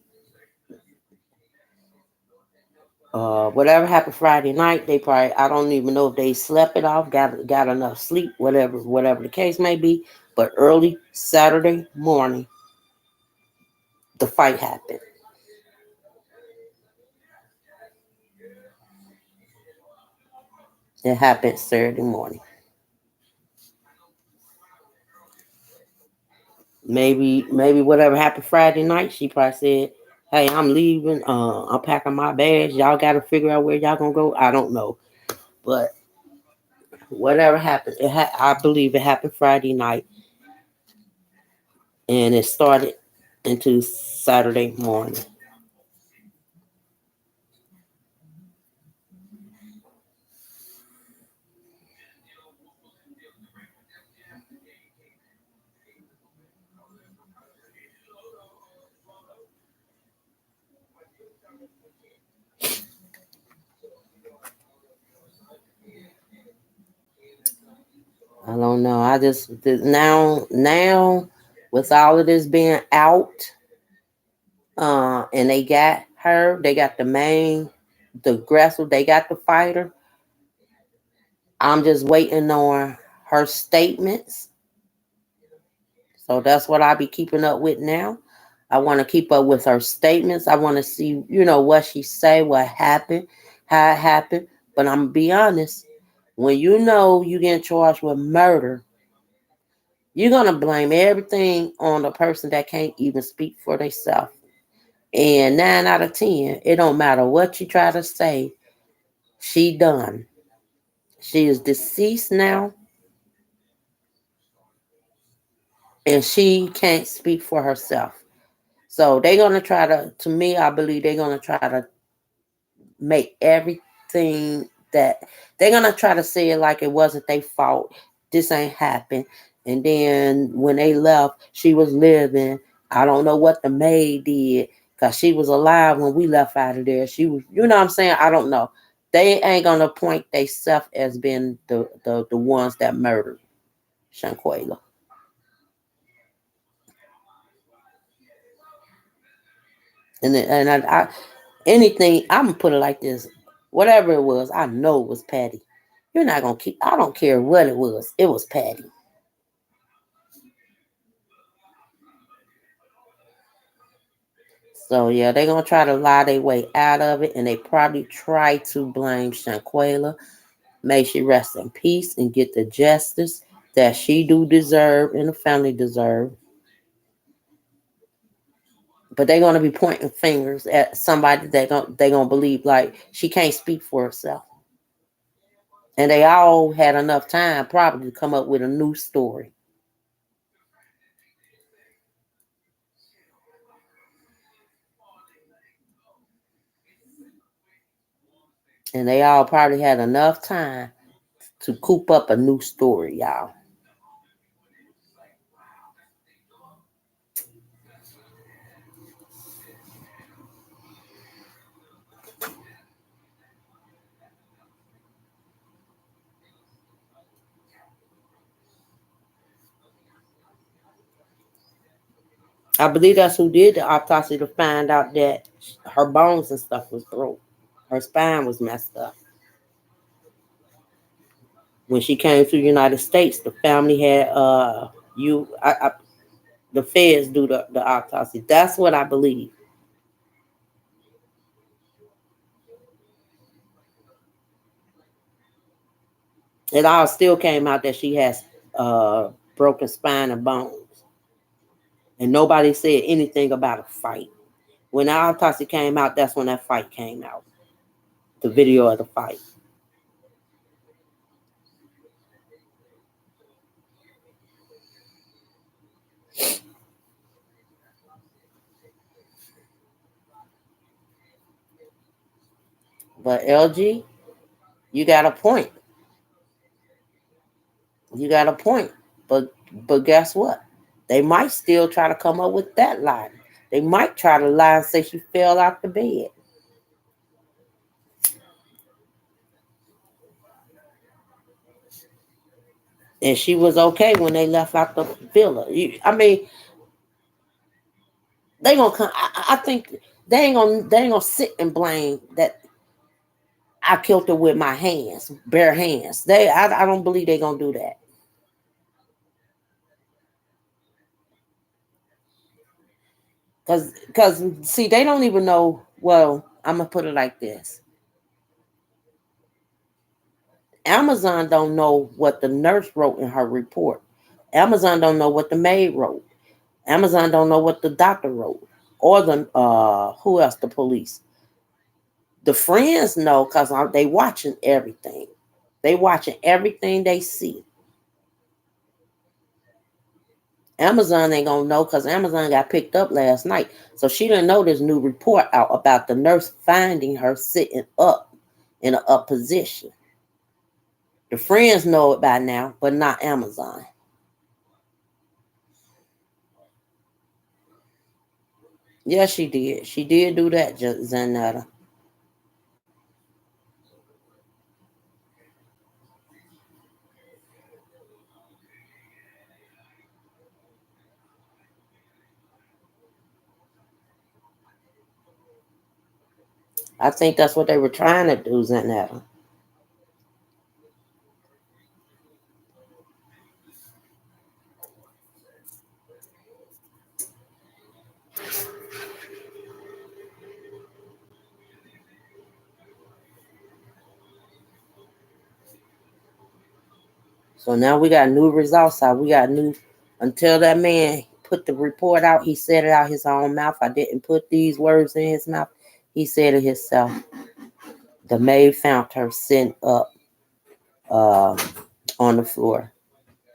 S1: whatever happened Friday night, they probably, I don't even know if they slept it off, got enough sleep, whatever the case may be. But early Saturday morning, the fight happened. It happened Saturday morning. Maybe whatever happened Friday night, she probably said, "Hey, I'm leaving. I'm packing my bags. Y'all got to figure out where y'all gonna go." I don't know, but whatever happened, I believe it happened Friday night, and it started into Saturday morning. I don't know. I just now with all of this being out, and they got her, they got the aggressor, they got the fighter. I'm just waiting on her statements. So that's what I be keeping up with now. I want to keep up with her statements. I want to see, what she say, what happened, how it happened. But I'm gonna be honest, when you get charged with murder, you're gonna blame everything on the person that can't even speak for themselves. And 9 out of 10, it don't matter what you try to say, she done. She is deceased now, and she can't speak for herself. So they're gonna try to me, I believe they're gonna try to make everything that they're gonna try to say it like it wasn't their fault. This ain't happened. And then when they left, she was living. I don't know what the maid did because she was alive when we left out of there. She was, you know what I'm saying? I don't know. They ain't gonna point themselves as being the ones that murdered Shanquella. And I anything, I'm gonna put it like this. Whatever it was, I know it was Patty. You're not gonna keep, I don't care what it was Patty. So yeah, they're gonna try to lie their way out of it, and they probably try to blame Shanquella. May she rest in peace and get the justice that she do deserve and the family deserve. But they're gonna be pointing fingers at somebody that they gonna believe like she can't speak for herself. And they all had enough time probably to come up with a new story. And they all probably had enough time to coop up a new story, y'all. I believe that's who did the autopsy to find out that her bones and stuff was broke. Her spine was messed up. When she came to the United States, the family had you I the feds do the autopsy. That's what I believe. It all still came out that she has broken spine and bones, and nobody said anything about a fight. When the autopsy came out, that's when that fight came out. The video of the fight. But LG, you got a point. You got a point. But guess what? They might still try to come up with that lie. They might try to lie and say she fell out the bed. And she was okay when they left out the villa. I mean, they gonna come. I think they ain't gonna sit and blame that I killed her with my hands, bare hands. I don't believe they gonna do that. Cause see, they don't even know. Well, I'm gonna put it like this: Amazon don't know what the nurse wrote in her report. Amazon don't know what the maid wrote. Amazon don't know what the doctor wrote, or the who else? The police. The friends know because they watching everything. They watching everything they see. Amazon ain't gonna know because Amazon got picked up last night. So she didn't know this new report out about the nurse finding her sitting up in an up position. The friends know it by now, but not Amazon. Yes, she did. She did do that, Zanetta. I think that's what they were trying to do, Zanetta. So now we got new results out. We got new, until that man put the report out, he said it out his own mouth. I didn't put these words in his mouth. He said it himself. The maid found her sitting up uh, on the floor,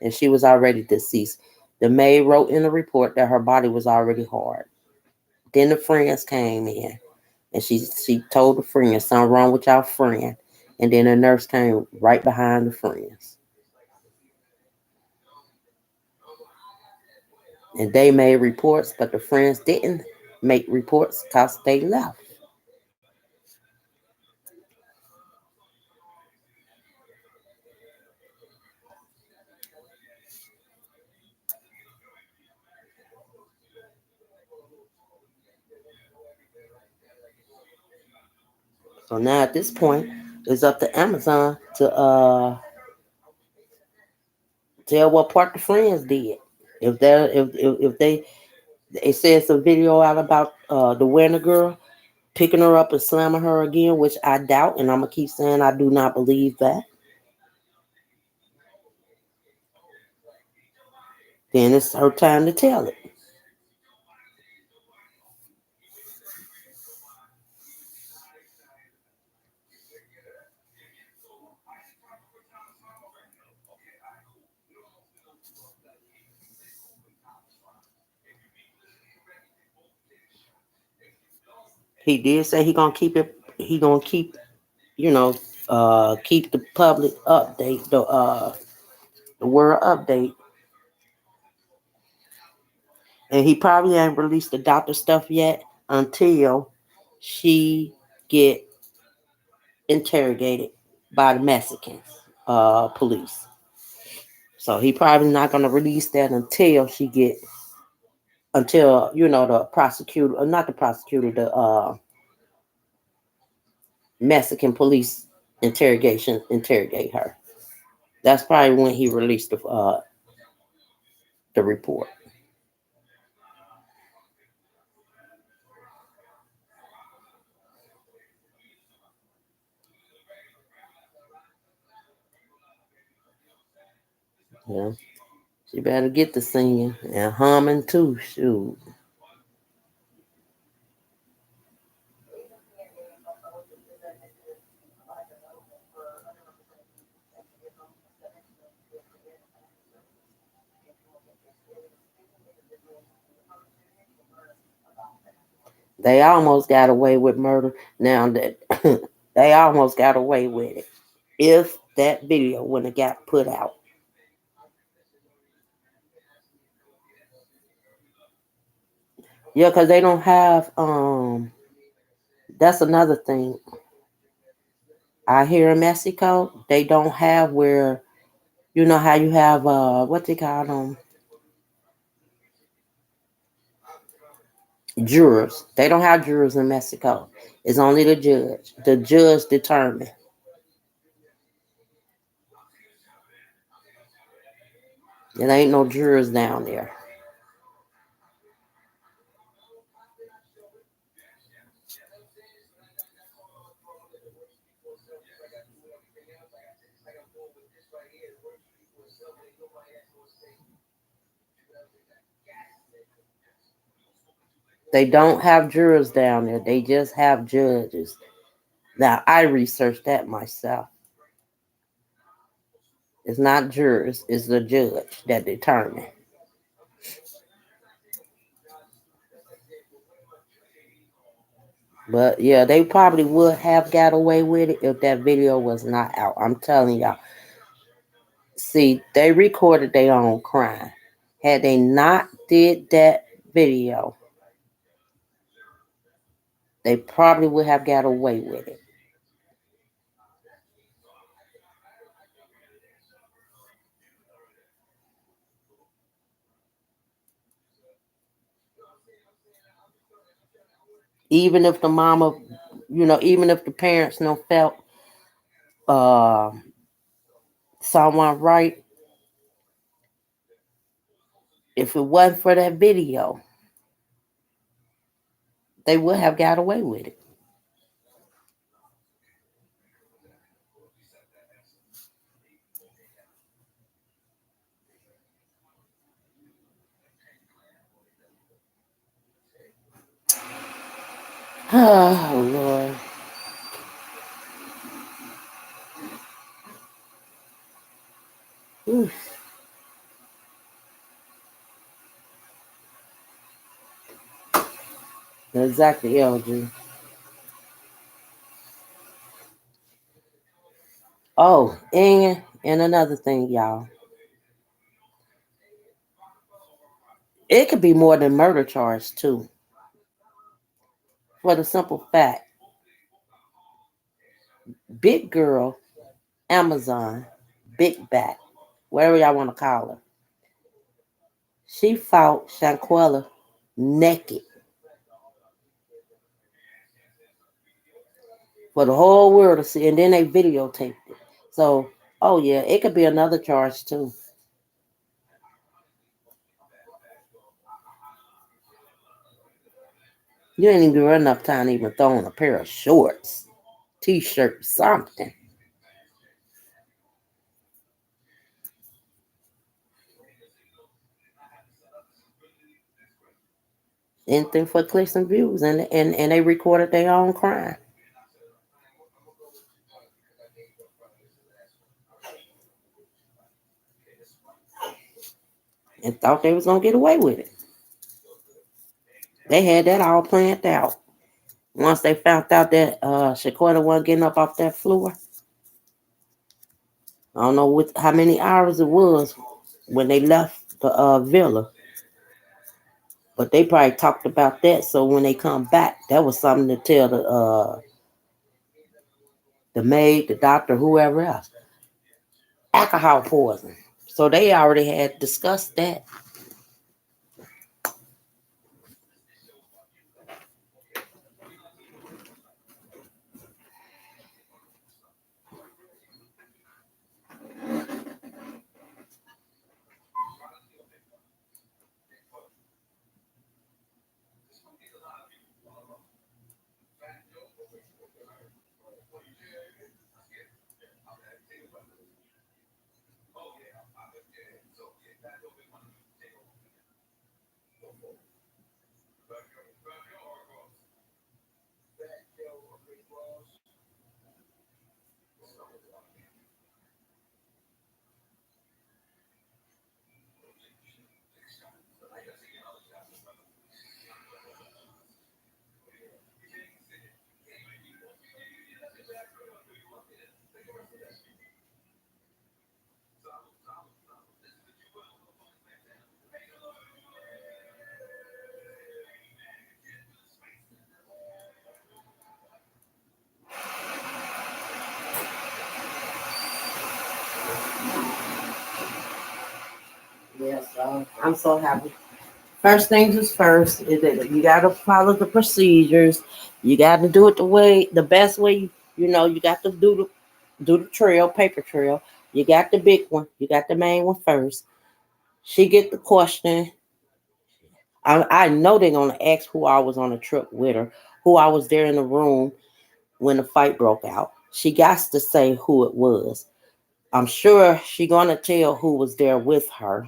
S1: and she was already deceased. The maid wrote in the report that her body was already hard. Then the friends came in, and she told the friends something wrong with y'all friend. And then the nurse came right behind the friends, and they made reports, but the friends didn't make reports because they left. So now at this point, it's up to Amazon to tell what part the friends did. If they it says a video out about the Winter girl picking her up and slamming her again, which I doubt, and I'm gonna keep saying I do not believe that. Then it's her time to tell it. He did say he gonna keep it. He gonna keep, you know, keep the public update, the world update, and he probably ain't released the doctor stuff yet until she get interrogated by the Mexicans, police. So he probably not gonna release that until she get until the prosecutor, or not the prosecutor, the Mexican police interrogate her. That's probably when he released the report. Yeah, she better get to singing and humming too. Shoot, they almost got away with murder. Now that they almost got away with it, if that video wouldn't have got put out. Yeah, because they don't have. That's another thing. I hear in Mexico, they don't have where how you have what they call them, jurors. They don't have jurors in Mexico. It's only the judge. The judge determine. There ain't no jurors down there. They don't have jurors down there. They just have judges. Now I researched that myself. It's not jurors. It's the judge that determine. But yeah, they probably would have got away with it if that video was not out. I'm telling y'all. See, they recorded their own crime. Had they not did that video, they probably would have got away with it. Even if the mama, even if the parents no felt uh someone right, if it wasn't for that video, they would have got away with it. Oh Lord. Oof. Exactly, LG. Oh, and another thing, y'all. It could be more than murder charge too. For the simple fact, big girl, Amazon, big back, whatever y'all want to call her. She fought Shanquella naked. for the whole world to see, and then they videotaped it. So, oh yeah, it could be another charge too. You ain't even run enough time to even throw on a pair of shorts, t-shirt, something. Anything for clicks and views, and they recorded their own crime and thought they was gonna get away with it. They had that all planned out. Once they found out that Shaquetta wasn't getting up off that floor, I don't know how many hours it was when they left the villa, but they probably talked about that. So when they come back, that was something to tell the maid, the doctor, whoever else. Alcohol poison. So they already had discussed that. Yes, I'm so happy. First things is first. Is that you got to follow the procedures. You got to do it the best way. You got to do the trail, paper trail. You got the big one. You got the main one first. She get the question. I know they're gonna ask who I was on the trip with her, who I was there in the room when the fight broke out. She got to say who it was. I'm sure she gonna tell who was there with her,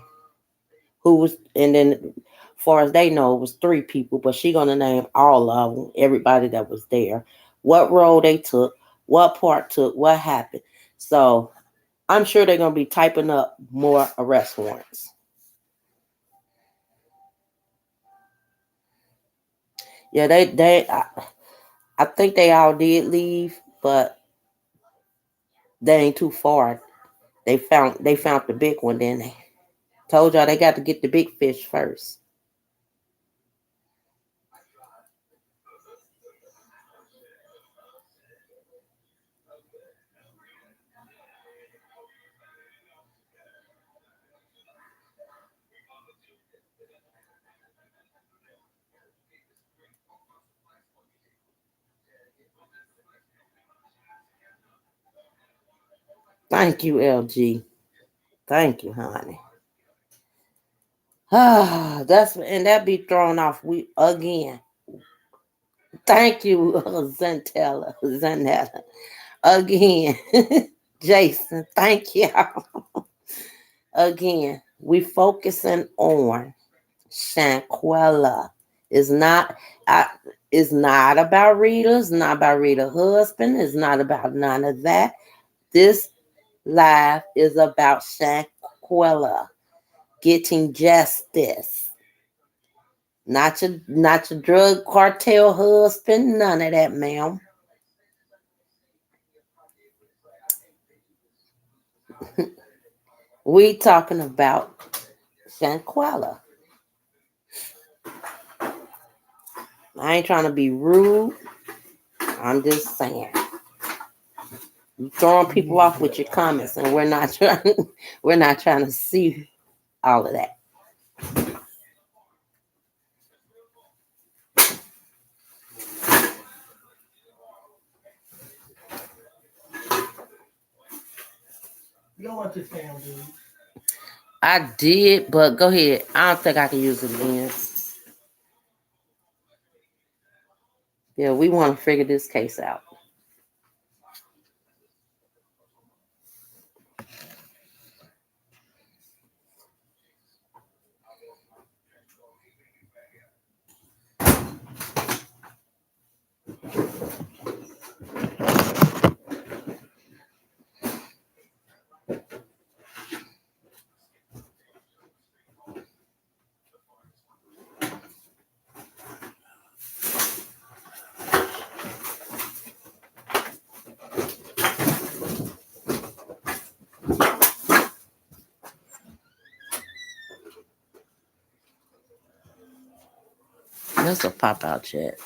S1: who was, and then, far as they know, it was three people, but she gonna name all of them, everybody that was there, what role they took, what part took, what happened. So I'm sure they're gonna be typing up more arrest warrants. Yeah, I think they all did leave, but they ain't too far. They found the big one. Then they told y'all they got to get the big fish first. Thank you, LG. Thank you, honey. That be thrown off we again. Thank you, Zanetta. Again. Jason, thank you. Again, we focusing on Shanquella. It's not I, it's not about Rita. It's not about Rita's husband. It's not about none of that. This live is about Shanquella getting justice. Not your drug cartel husband. None of that, ma'am. We talking about Shanquella. I ain't trying to be rude. I'm just saying. You throwing people off with your comments, and we're not trying to see all of that.
S2: don't want this damn dude.
S1: I did, but go ahead. I don't think I can use it again. Yeah, we want to figure this case out. That's a pop out chat.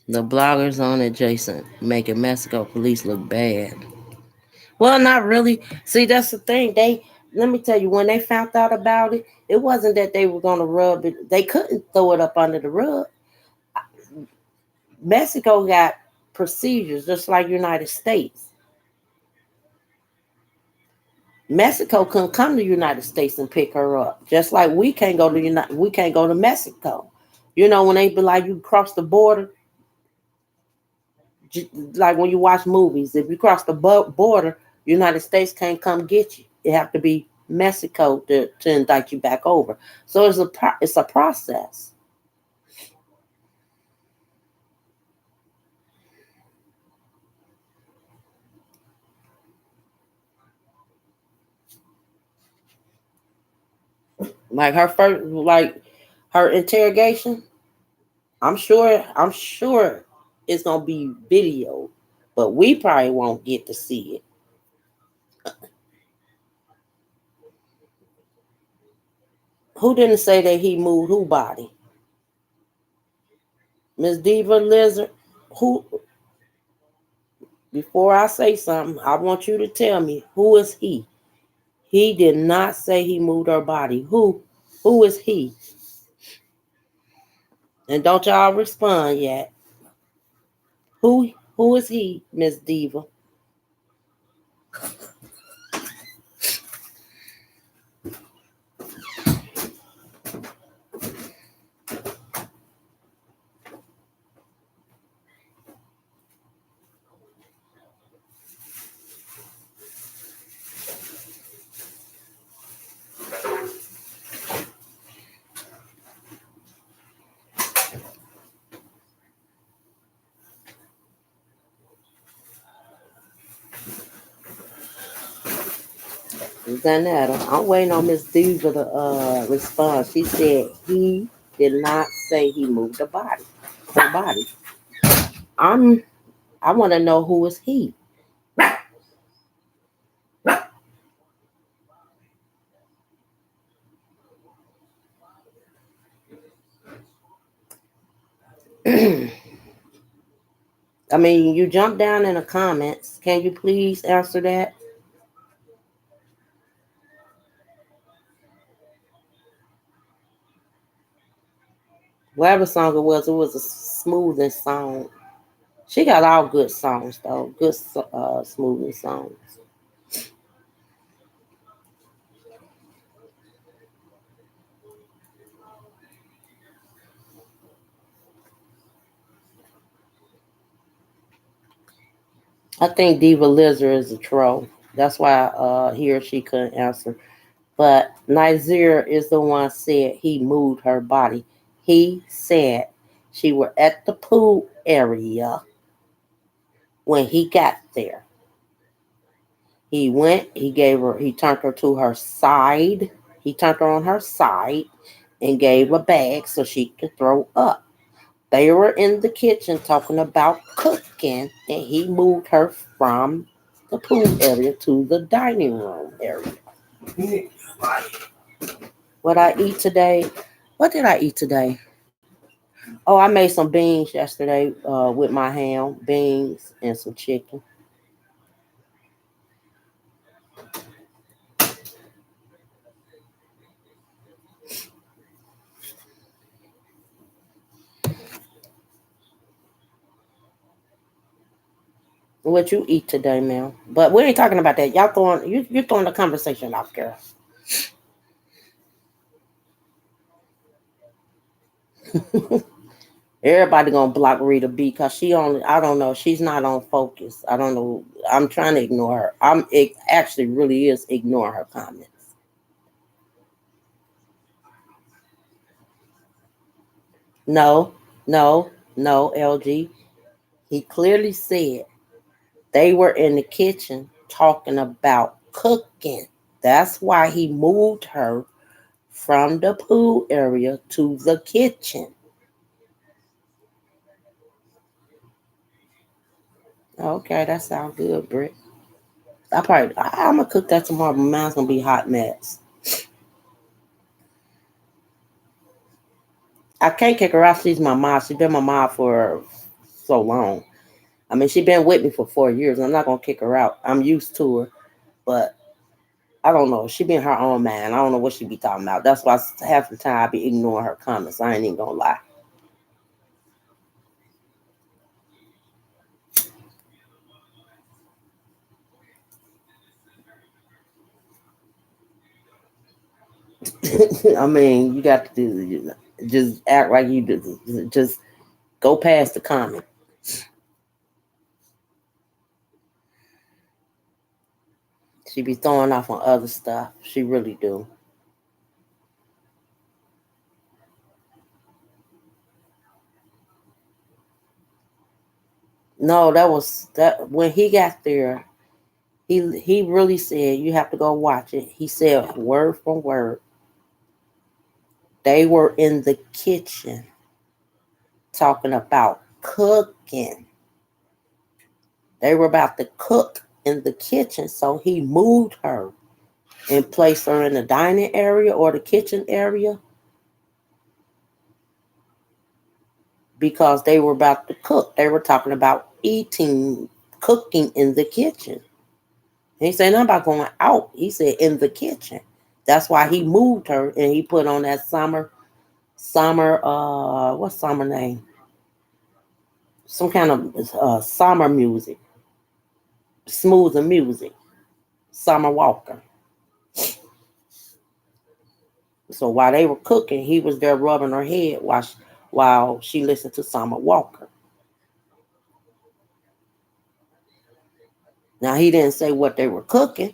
S1: The bloggers on adjacent making Mexico police look bad. Well, not really. See, that's the thing. Let me tell you, when they found out about it, it wasn't that they were gonna rub it. They couldn't throw it up under the rug. Mexico got procedures just like United States. Mexico couldn't come to the United States and pick her up, just like we can't go to we can't go to Mexico. You know, when they be like you cross the border, like when you watch movies, if you cross the border, United States can't come get you. It have to be Mexico to indict you back over. So it's a process. Like her interrogation. I'm sure it's gonna be video, but we probably won't get to see it. Who didn't say that he moved who body? Miss Diva Lizard? Who? Before I say something, I want you to tell me who is he? He did not say he moved her body. Who is he? And don't y'all respond yet. Who is he, Miss Diva? Zanetta. I'm waiting on Miss Diva to respond. She said he did not say he moved her body. I'm I want to know who is he. I mean, you jump down in the comments. Can you please answer that? Whatever song it was a smoothing song. She got all good songs though, good smoothing songs. I think Diva Lizard is a troll. That's why he or she couldn't answer. But Nizer is the one said he moved her body. He said she were at the pool area when he got there. He went, he turned her to her side. He turned her on her side and gave a bag so she could throw up. They were in the kitchen talking about cooking, and he moved her from the pool area to the dining room area. What I eat today? What did I eat today? Oh, I made some beans yesterday with my ham, beans and some chicken. What you eat today, ma'am? But we ain't talking about that. Y'all throwing you're throwing the conversation off, girl. Everybody gonna block Rita B because she only I don't know, she's not on focus. I don't know. I'm trying to ignore her. It actually really is ignoring her comments. No, no, no, LG. He clearly said they were in the kitchen talking about cooking. That's why he moved her from the pool area to the kitchen. Okay, that sounds good, Britt. I'm gonna cook that tomorrow. But mine's gonna be hot mess. I can't kick her out. She's my mom. She's been my mom for so long. I mean, she's been with me for 4 years. I'm not gonna kick her out. I'm used to her, but I don't know. She be in her own man. I don't know what she be talking about. That's why half the time I be ignoring her comments. I ain't even gonna lie. I mean, you got to do just act like you do. Just go past the comment. She be throwing off on other stuff. She really do. No, that was that when he got there. He really said you have to go watch it. He said word for word. They were in the kitchen talking about cooking. They were about to cook in the kitchen, so he moved her and placed her in the dining area or the kitchen area because they were about to cook. They were talking about eating, cooking in the kitchen. He said nothing about going out. He said in the kitchen. That's why he moved her and he put on that what's summer name? Some kind of summer music, smoother music, Summer Walker. So while they were cooking, he was there rubbing her head while she listened to Summer Walker. Now he didn't say what they were cooking.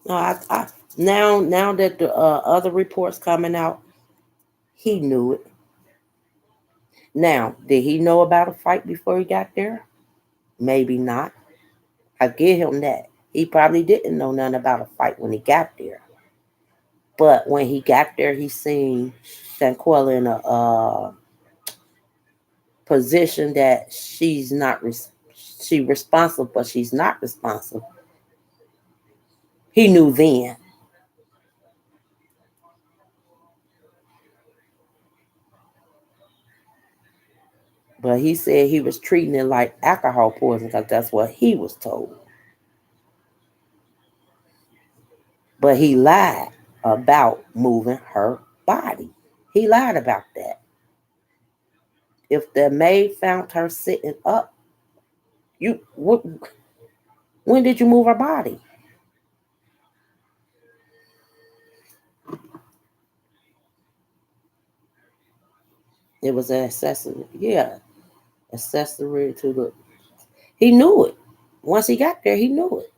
S1: No, now that the other reports coming out, he knew it. Now, did he know about a fight before he got there? Maybe not. I give him that. He probably didn't know nothing about a fight when he got there. But when he got there, he seen Shanquella in a position that she responsible, but she's not responsible. He knew then. But he said he was treating it like alcohol poison because that's what he was told. But he lied about moving her body. He lied about that. If the maid found her sitting up, when did you move her body? It was an accessory. Yeah, accessory to the. He knew it. Once he got there, he knew it.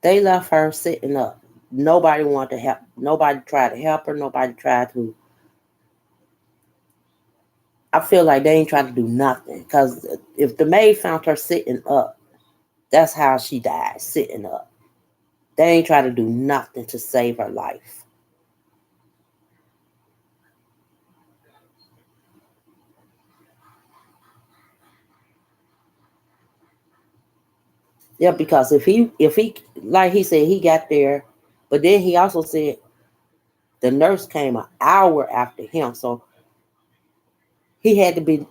S1: They left her sitting up. Nobody wanted to help. Nobody tried to help her. Nobody tried to. I feel like they ain't trying to do nothing because if the maid found her sitting up, that's how she died, sitting up. They ain't try to do nothing to save her life. Yeah, because if he like he said he got there, but then he also said the nurse came an hour after him, so he had to be.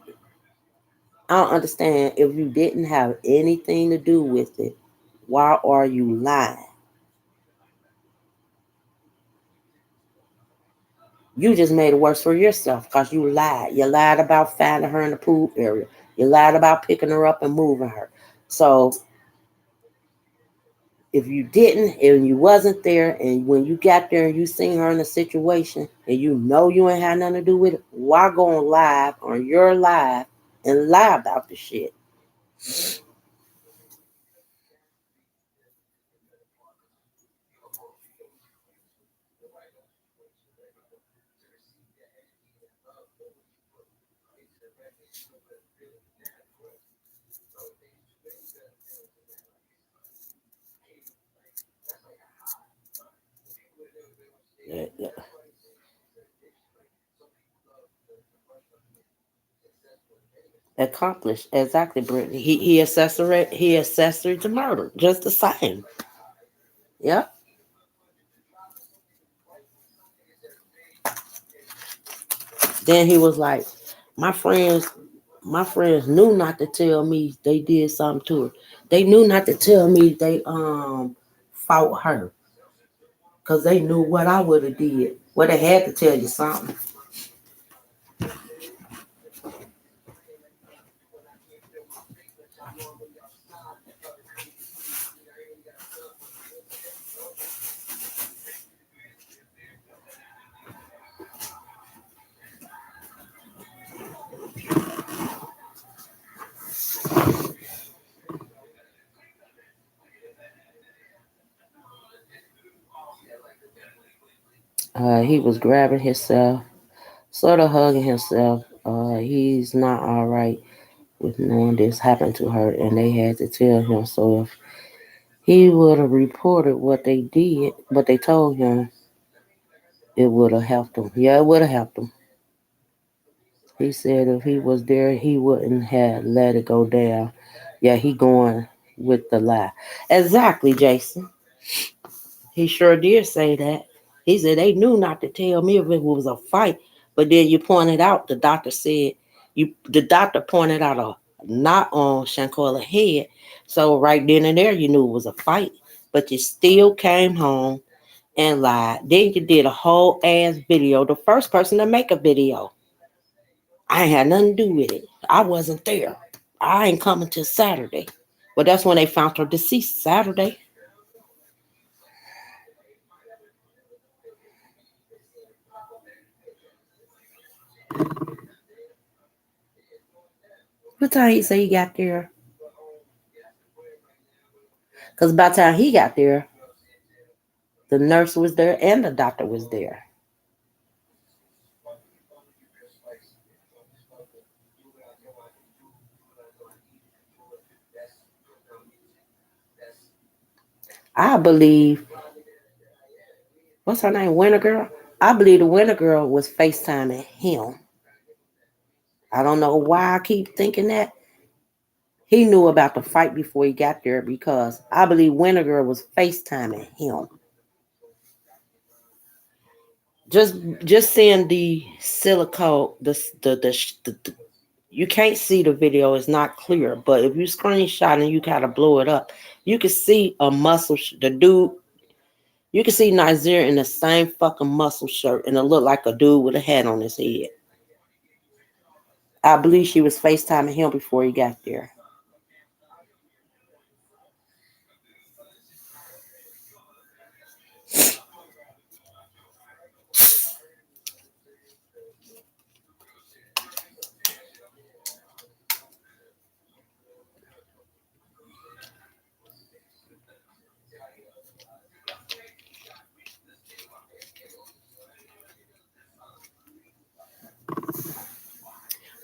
S1: I don't understand if you didn't have anything to do with it. Why are you lying? You just made it worse for yourself because you lied. You lied about finding her in the pool area. You lied about picking her up and moving her. So if you didn't and you wasn't there and when you got there and you seen her in a situation and you know you ain't had nothing to do with it, why go on live on your live and lie about the shit? Yeah, yeah. Accomplished exactly, Brittany. He accessory to murder, just the same. Yeah. Then he was like, my friends, my friends knew not to tell me they did something to her. They knew not to tell me they fought her because they knew what I would have did. Well, they had to tell you something. He was grabbing himself, sort of hugging himself. He's not all right with knowing this happened to her, and they had to tell him. So if he would have reported what they did, what they told him, it would have helped him. Yeah, it would have helped him. He said if he was there, he wouldn't have let it go down. Yeah, he going with the lie. Exactly, Jason. He sure did say that. He said they knew not to tell me if it was a fight, but then you pointed out the doctor said the doctor pointed out a knot on Shankola head. So right then and there you knew it was a fight. But you still came home and lied. Then you did a whole ass video, the first person to make a video. I ain't had nothing to do with it. I wasn't there. I ain't coming till Saturday. But that's when they found her deceased Saturday. What time he say he got there? Because by the time he got there, the nurse was there and the doctor was there. I believe, what's her name? Winter Girl? I believe the Winter Girl was FaceTiming him. I don't know why I keep thinking that. He knew about the fight before he got there because I believe Winter Girl was FaceTiming him. Just seeing the silicone, the you can't see the video, it's not clear, but if you screenshot and you kind of blow it up, you can see a muscle the dude, you can see Nazir in the same fucking muscle shirt and it looked like a dude with a hat on his head. I believe she was FaceTiming him before he got there.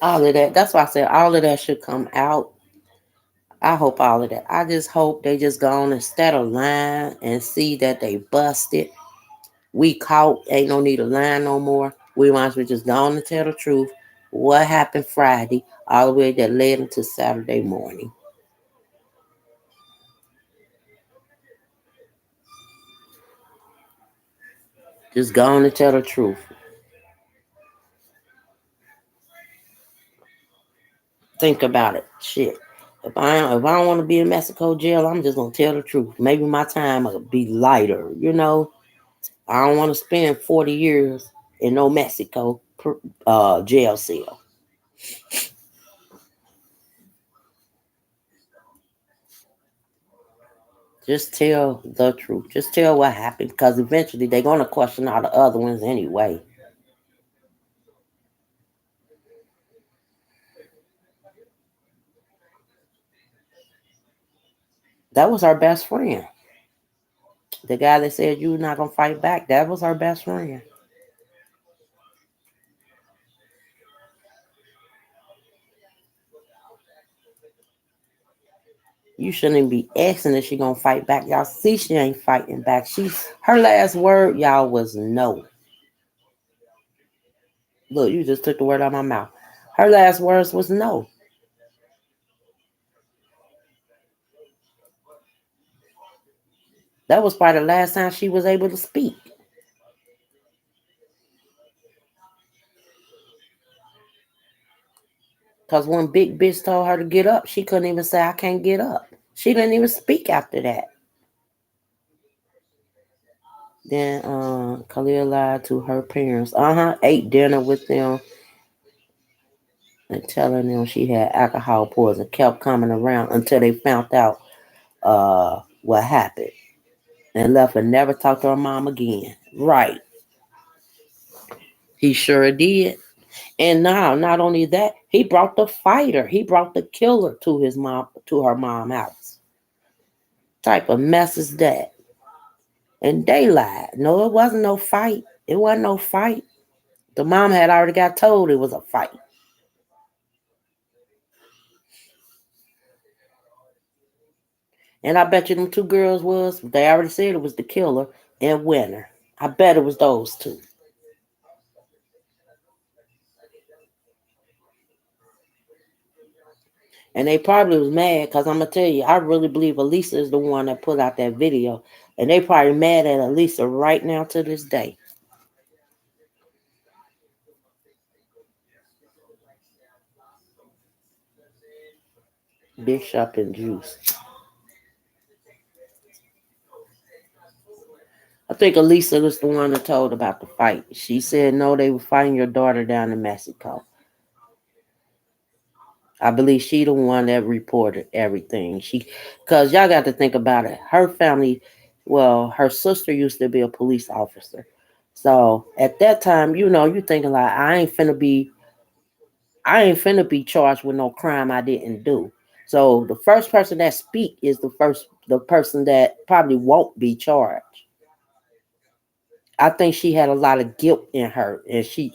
S1: All of that, that's why I said all of that should come out. I hope all of that. I just hope they just go on instead of lying and see that they busted. We caught, ain't no need to lie no more. We might as well just go on and tell the truth. What happened Friday, all the way that led into Saturday morning. Just go on and tell the truth. Think about it. Shit. If I don't want to be in Mexico jail, I'm just gonna tell the truth. Maybe my time will be lighter. I don't want to spend 40 years in no Mexico jail cell. Just tell the truth. Just tell what happened because eventually they're going to question all the other ones anyway. That was our best friend. The guy that said you were not going to fight back, that was our best friend. You shouldn't be asking if she going to fight back. Y'all see she ain't fighting back. Her last word, y'all, was no. Look, you just took the word out of my mouth. Her last words was no. That was probably the last time she was able to speak. Because when Big Bitch told her to get up, she couldn't even say, I can't get up. She didn't even speak after that. Then Khalil lied to her parents. Ate dinner with them and telling them she had alcohol poison. Kept coming around until they found out what happened. And left and never talked to her mom again. Right. He sure did. And now, not only that, he brought the fighter. He brought the killer to her mom house. Type of mess is that? And they lied. No, it wasn't no fight. It wasn't no fight. The mom had already got told it was a fight. And I bet you them two girls they already said it was the killer and Winner. I bet it was those two. And they probably was mad because I'm going to tell you, I really believe Elisa is the one that put out that video. And they probably mad at Elisa right now to this day. Bishop and Juice. I think Elisa was the one that told about the fight. She said, no, they were fighting your daughter down in Mexico. I believe she the one that reported everything. Cause y'all got to think about it. Her family, well, her sister used to be a police officer. So at that time, you thinking like, I ain't finna be charged with no crime I didn't do. So the first person that speak is the person that probably won't be charged. I think she had a lot of guilt in her, and she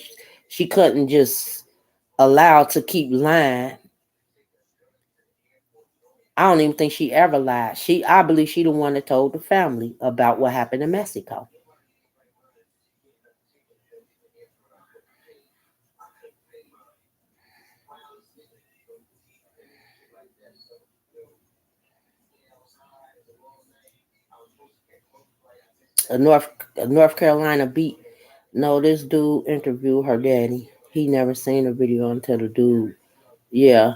S1: couldn't just allow to keep lying. I don't even think she ever lied. I believe she the one that told the family about what happened in Mexico. A North Carolina beat. No, this dude interviewed her daddy. He never seen the video until the dude. Yeah.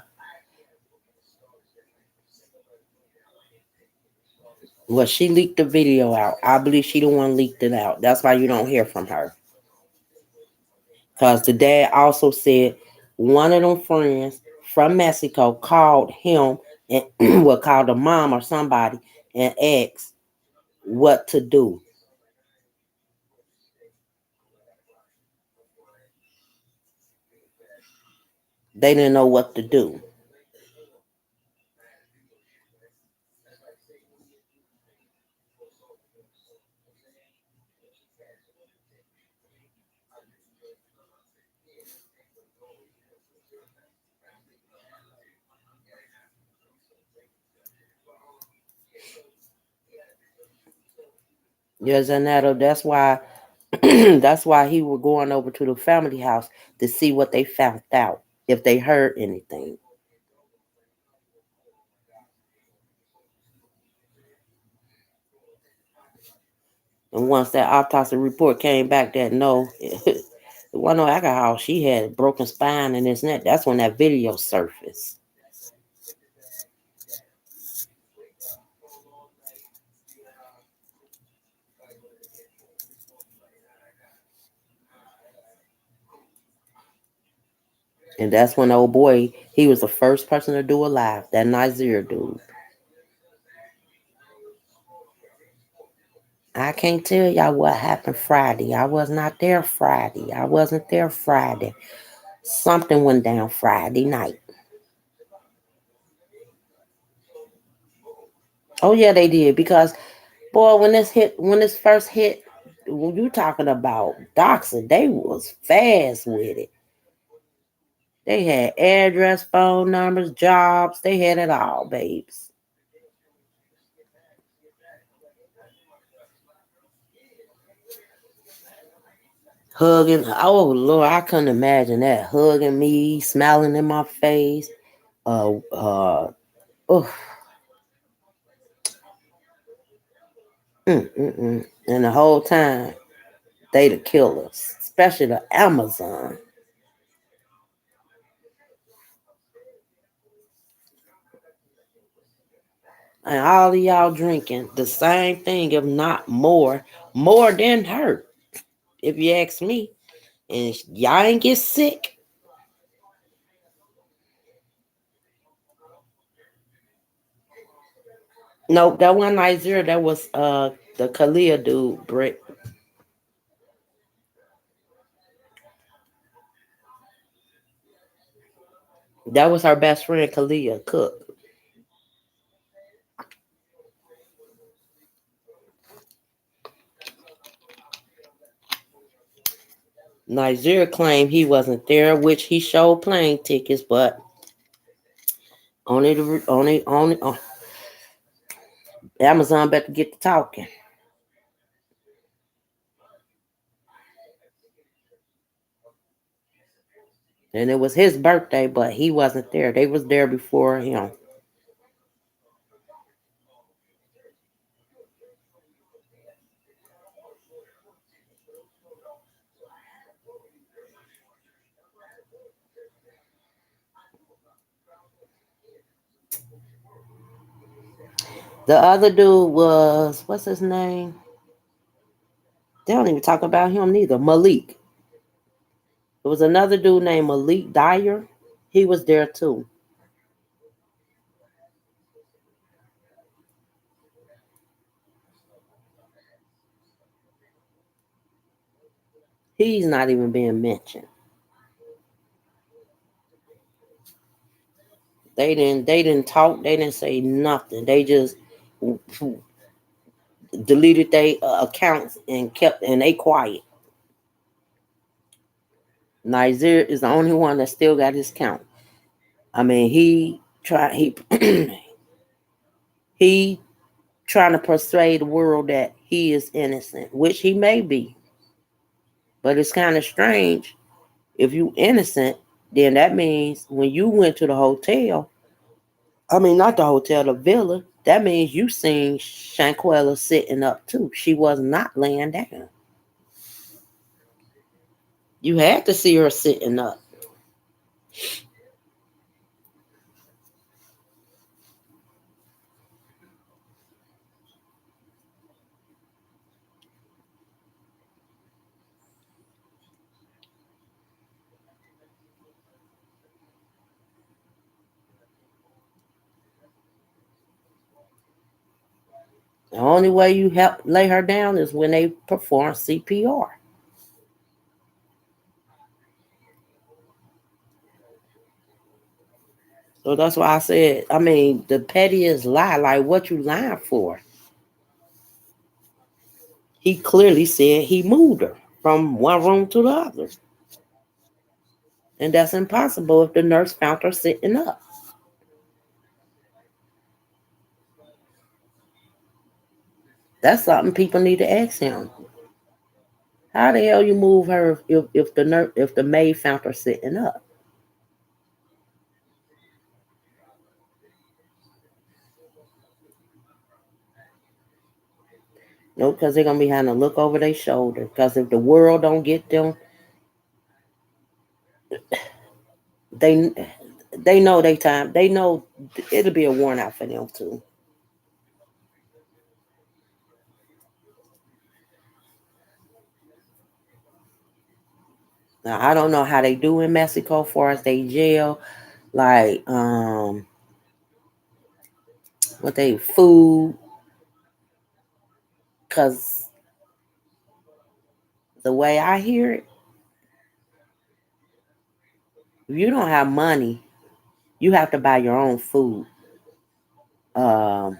S1: Well, she leaked the video out. I believe she the one leaked it out. That's why you don't hear from her. Because the dad also said one of them friends from Mexico called him and called the mom or somebody and asked what to do. They didn't know what to do. Yes, and that's why that's why he was going over to the family house to see what they found out, if they heard anything. And once that autopsy report came back that no, it wasn't no alcohol, she had a broken spine and this and that. That's when that video surfaced. And that's when old boy, he was the first person to do it live. That Nizer dude. I can't tell y'all what happened Friday. I was not there Friday. I wasn't there Friday. Something went down Friday night. Oh yeah, they did. Because boy, when this first hit, when you talking about Doxer, they was fast with it. They had address, phone numbers, jobs. They had it all, babes. Hugging. Oh Lord, I couldn't imagine that. Hugging me, smiling in my face. Uh, uh, oh, and the whole time they the killers, especially the Amazon. And all of y'all drinking the same thing, if not more than her, if you ask me. And y'all ain't get sick. Nope, that one night zero, that was the Kalia dude, Brick. That was her best friend, Kalia Cook. Nigeria claimed he wasn't there, which he showed plane tickets, but only Amazon better get to talking. And it was his birthday, but he wasn't there. They was there before him. The other dude was, what's his name? They don't even talk about him neither. Malik. There was another dude named Malik Dyer. He was there too. He's not even being mentioned. They didn't talk. They didn't say nothing. They just deleted their accounts and kept and they quiet. Nizer is the only one that still got his count. I mean, he trying to persuade the world that he is innocent, which he may be. But it's kind of strange. If you innocent, then that means when you went to the hotel, I mean not the hotel, the villa, that means you seen Shanquella sitting up too. She was not laying down. You had to see her sitting up. The only way you help lay her down is when they perform CPR. So that's why I said, I mean, the pettiest lie, like what you lying for? He clearly said he moved her from one room to the other. And that's impossible if the nurse found her sitting up. That's something people need to ask him. How the hell you move her if the maid found her sitting up? No, because they're gonna be having to look over their shoulder. Because if the world don't get them, they they know they time. They know it'll be a warning out for them too. Now I don't know how they do in Mexico far as they jail, like what they food, because the way I hear it, if you don't have money, you have to buy your own food. Um,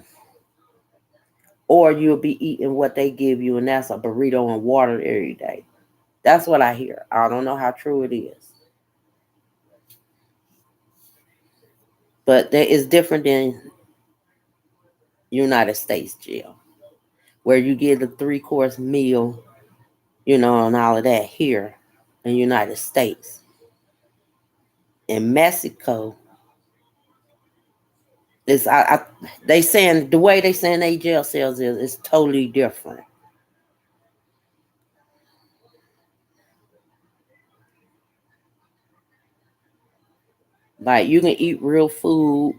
S1: or you'll be eating what they give you, and that's a burrito and water every day. That's what I hear. I don't know how true it is, but that is different than United States jail, where you get a 3-course meal, and all of that here in United States. In Mexico, it's they saying the way they saying they jail cells is totally different. Like you can eat real food,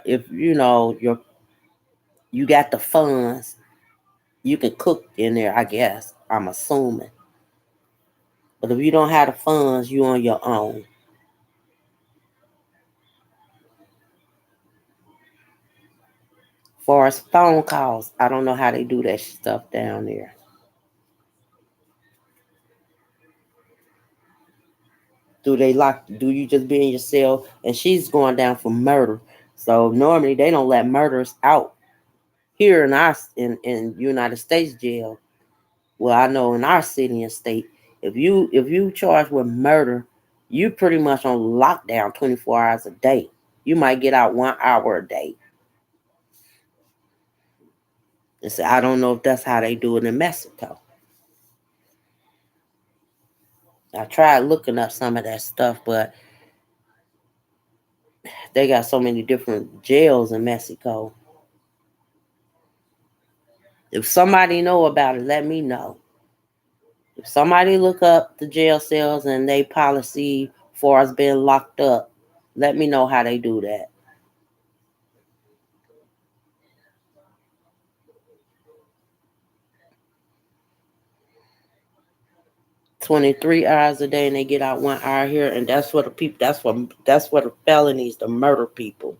S1: if you got the funds, you can cook in there. I guess I'm assuming, but if you don't have the funds, you on your own. Far as phone calls, I don't know how they do that stuff down there. Do they lock? Do you just be in your cell? And she's going down for murder. So normally they don't let murders out here in our in United States jail. Well, I know in our city and state, if you charged with murder, you pretty much on lockdown 24 hours a day. You might get out 1 hour a day. And so I don't know if that's how they do it in Mexico. I tried looking up some of that stuff, but they got so many different jails in Mexico. If somebody know about it, let me know. If somebody look up the jail cells and they policy for us being locked up, let me know how they do that. 23 hours a day and they get out 1 hour here, and that's what the people that's what the felonies, the murder people.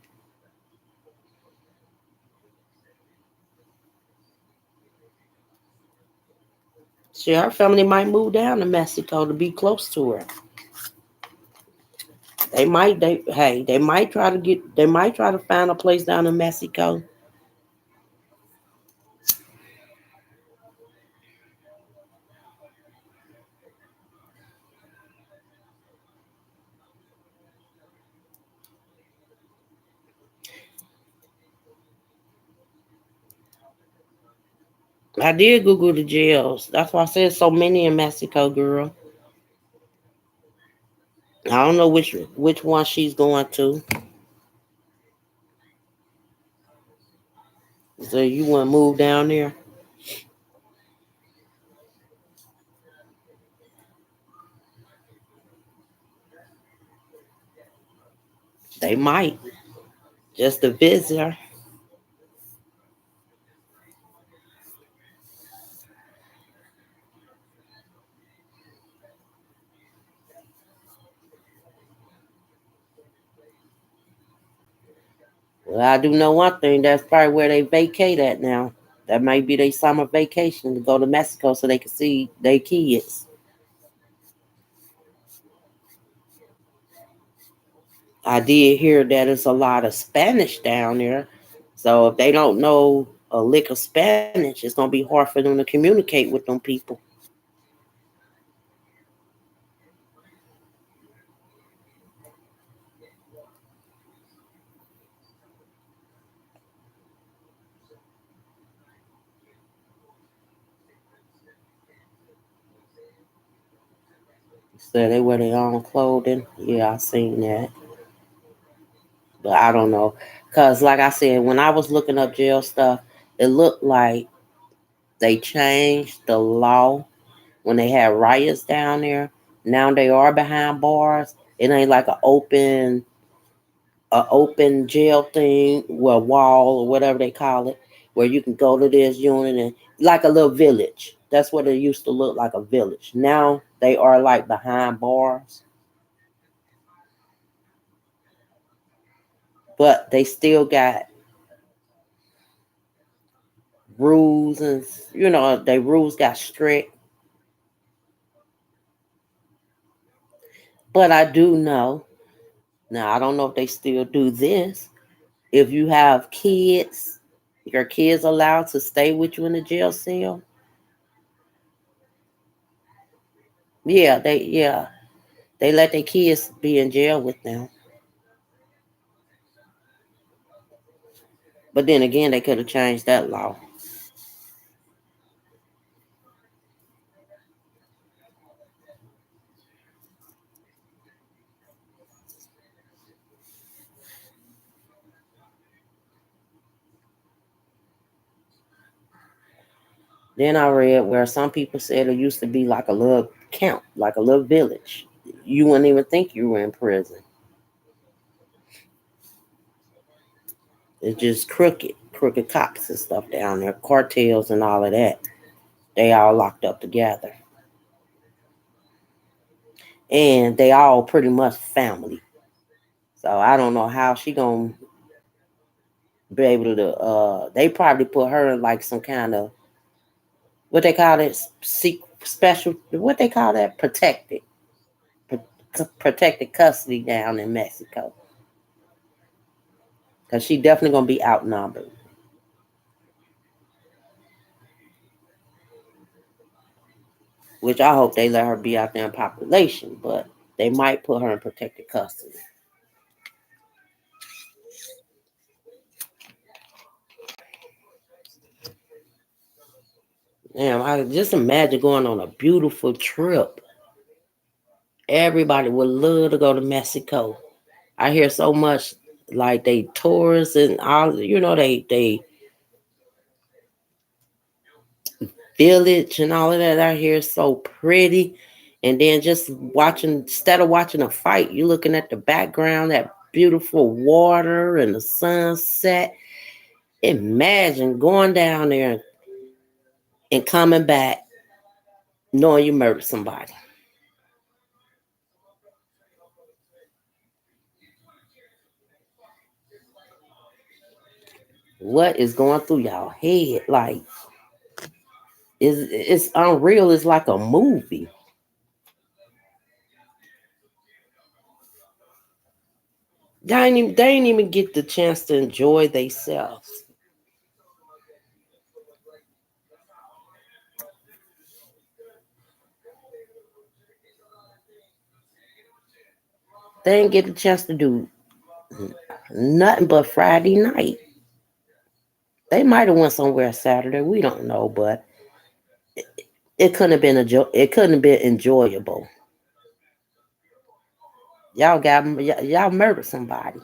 S1: See, her family might move down to Mexico to be close to her. They might try to find a place down in Mexico. I did Google the jails. That's why I said so many in Mexico, girl. I don't know which one she's going to. So you want to move down there? They might just to visit her. Well, I do know one thing. That's probably where they vacate at now. That might be their summer vacation to go to Mexico so they can see their kids. I did hear that it's a lot of Spanish down there. So if they don't know a lick of Spanish, it's gonna be hard for them to communicate with them people. So they wear their own clothing. Yeah, I seen that. But I don't know. Cause like I said, when I was looking up jail stuff, it looked like they changed the law when they had riots down there. Now they are behind bars. It ain't like a open jail thing, well, wall or whatever they call it, where you can go to this unit and like a little village. That's what it used to look like, a village. Now they are like behind bars, but they still got rules, and they rules got strict. But I do know now. I don't know if they still do this. If you have kids, your kids allowed to stay with you in the jail cell. Yeah, they let their kids be in jail with them. But then again, they could have changed that law. Then I read where some people said it used to be like a little camp, like a little village. You wouldn't even think you were in prison. It's just crooked cops and stuff down there, cartels and all of that. They all locked up together, and they all pretty much family. So I don't know how she gonna be able to. They probably put her in like some kind of, what they call it, special. What they call that, protected custody down in Mexico, because she definitely gonna be outnumbered. Which I hope they let her be out there in population, but they might put her in protected custody. Damn, I just imagine going on a beautiful trip. Everybody would love to go to Mexico. I hear so much, like they tourists and all, they village and all of that out here is so pretty. And then just watching, instead of watching a fight, you're looking at the background, that beautiful water and the sunset. Imagine going down there and coming back knowing you murdered somebody. What is going through y'all head? Like, it's unreal. It's like a movie. They ain't even get the chance to enjoy themselves. They didn't get the chance to do nothing but Friday night. They might have went somewhere Saturday. We don't know, but it couldn't have been it couldn't have been enjoyable. Y'all murdered somebody.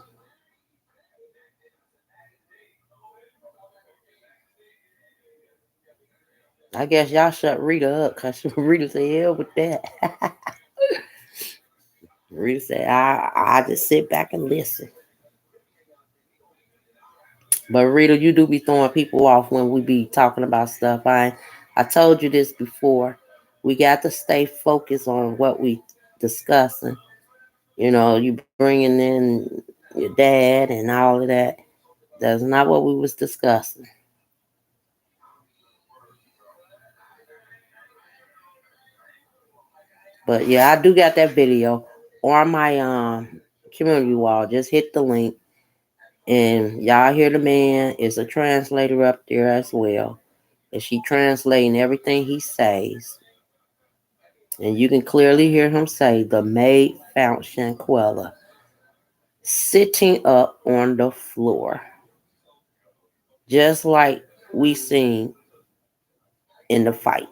S1: I guess y'all shut Rita up, because Rita said, hell with that. Rita said, I just sit back and listen. But Rita, you do be throwing people off when we be talking about stuff. I told you this before. We got to stay focused on what we discussing. You bringing in your dad and all of that. That's not what we was discussing. But yeah, I do got that video on my community wall. Just hit the link, and y'all hear the man is a translator up there as well. And she translating everything he says. And you can clearly hear him say the maid found Shanquella sitting up on the floor, just like we seen in the fight.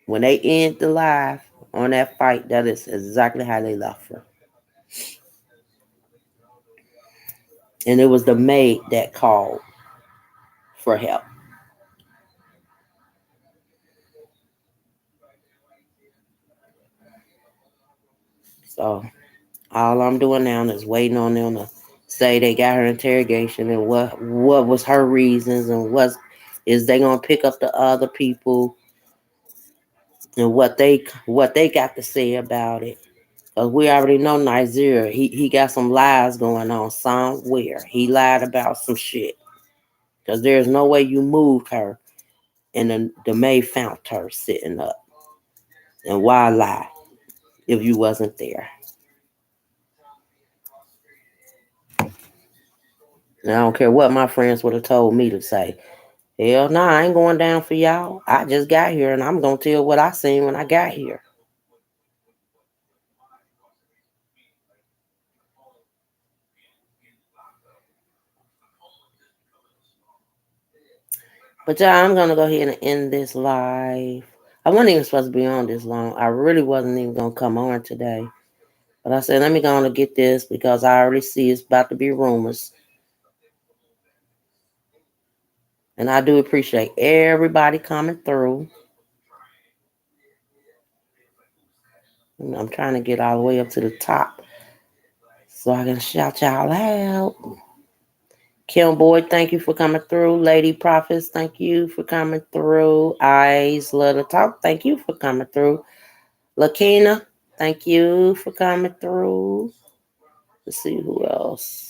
S1: When they end the live, on that fight, that is exactly how they left her. And it was the maid that called for help. So all I'm doing now is waiting on them to say they got her interrogation and what was her reasons and is they gonna pick up the other people and what they got to say about it. Cause we already know Nigeria, he got some lies going on somewhere. He lied about some shit. Cause there's no way you moved her and the maid found her sitting up. And why lie if you wasn't there? And I don't care what my friends would have told me to say. Hell nah, I ain't going down for y'all. I just got here and I'm gonna tell what I seen when I got here. But y'all, I'm gonna go ahead and end this live. I wasn't even supposed to be on this long. I really wasn't even gonna come on today. But I said, let me go on and get this because I already see it's about to be rumors. And I do appreciate everybody coming through. I'm trying to get all the way up to the top so I can shout y'all out. Kim Boyd, thank you for coming through. Lady Prophets, thank you for coming through. Eyes Love to Talk, thank you for coming through. Lakina, thank you for coming through. Let's see who else.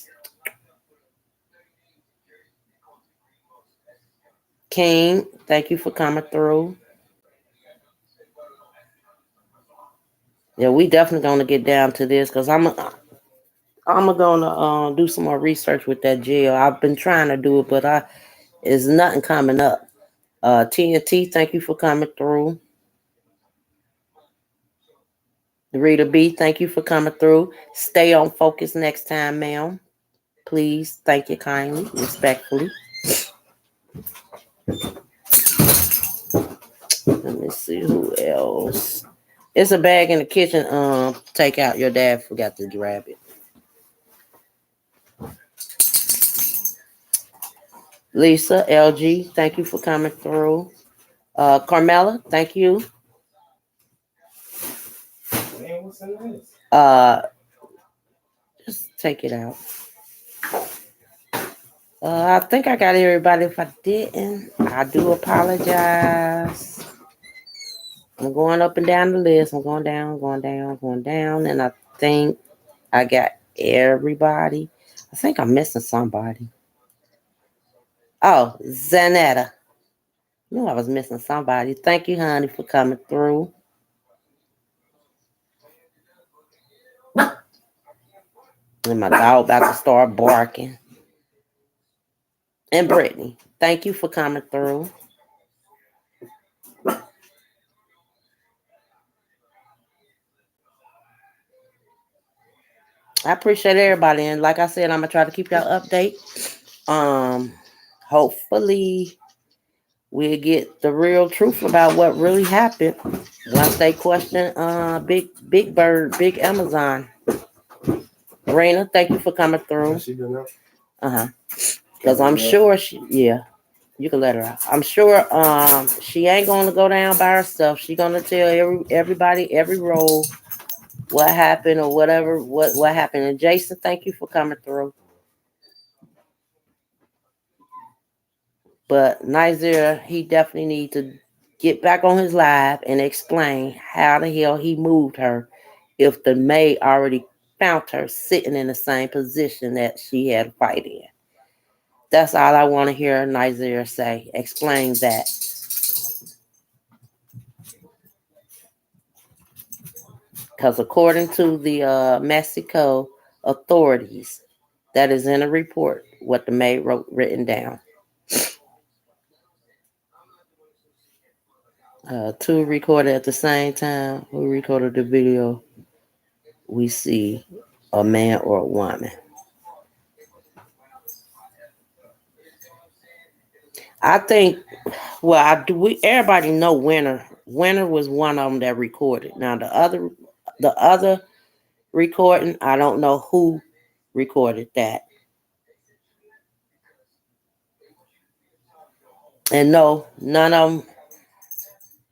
S1: King, thank you for coming through. Yeah, we definitely gonna get down to this because I'm gonna do some more research with that jail. I've been trying to do it, but there's nothing coming up. TNT, thank you for coming through. Rita B, thank you for coming through. Stay on focus next time, ma'am. Please, thank you kindly, respectfully. Let me see who else. It's a bag in the kitchen. Take out. Your dad forgot to grab it. Lisa, LG, thank you for coming through. Carmela, thank you.
S2: Man, what's in this?
S1: Just take it out. I think I got everybody. If I didn't, I do apologize. I'm going up and down the list. I'm going down, and I think I got everybody. I think I'm missing somebody. Oh, Zanetta. Knew I was missing somebody. Thank you, honey, for coming through. And my dog about to start barking. And Brittany, thank you for coming through. I appreciate everybody. And like I said, I'm gonna try to keep y'all update. Hopefully we'll get the real truth about what really happened once they question Big Bird, Big Amazon. Raina, thank you for coming through. Because I'm sure you can let her out. I'm sure she ain't gonna go down by herself. She gonna tell everybody, every role, what happened or whatever, what happened. And Jason, thank you for coming through. But Nizer, he definitely needs to get back on his live and explain how the hell he moved her if the maid already found her sitting in the same position that she had a fight in. That's all I want to hear Nizer say. Explain that. Because according to the Mexico authorities, that is in a report, what the maid written down. Two recorded at the same time. Who recorded the video? We see a man or a woman. I think, well, everybody know winner Winter was one of them that recorded. Now the other recording, I don't know who recorded that. And no, none of them.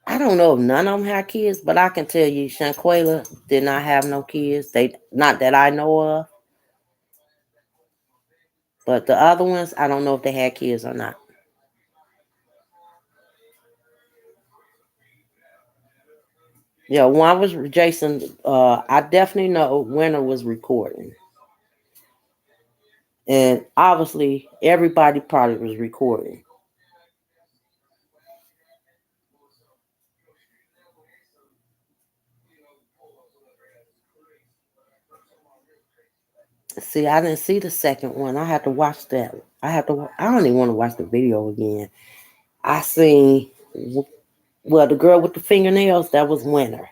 S1: I don't know if none of them had kids, but I can tell you, Shanquela did not have no kids. They not that I know of. But the other ones, I don't know if they had kids or not. Yeah, one was Jason. I definitely know Winter was recording, and obviously everybody probably was recording. See, I didn't see the second one. I had to watch that. I have to. I don't even want to watch the video again. I seen well the girl with the fingernails. That was Winter.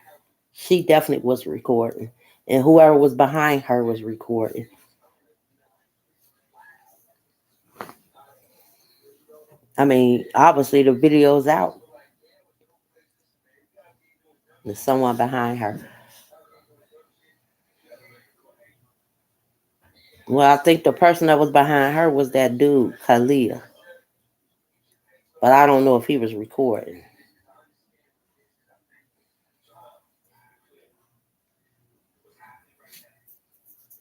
S1: She definitely was recording, and whoever was behind her was recording. I mean, obviously the video's out. There's someone behind her. Well, I think the person that was behind her was that dude, Khalil. But I don't know if he was recording.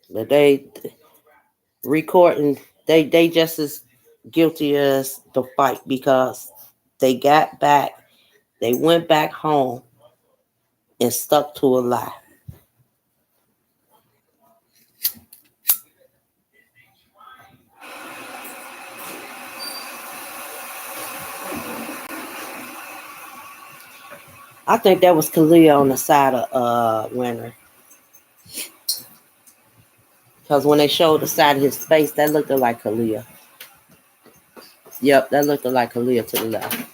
S1: But they recording, they just as guilty as the fight because they got back, they went back home and stuck to a lie. I think that was Khalil on the side of Winter. Because when they showed the side of his face, that looked like Khalil. Yep, that looked like Khalil to the left.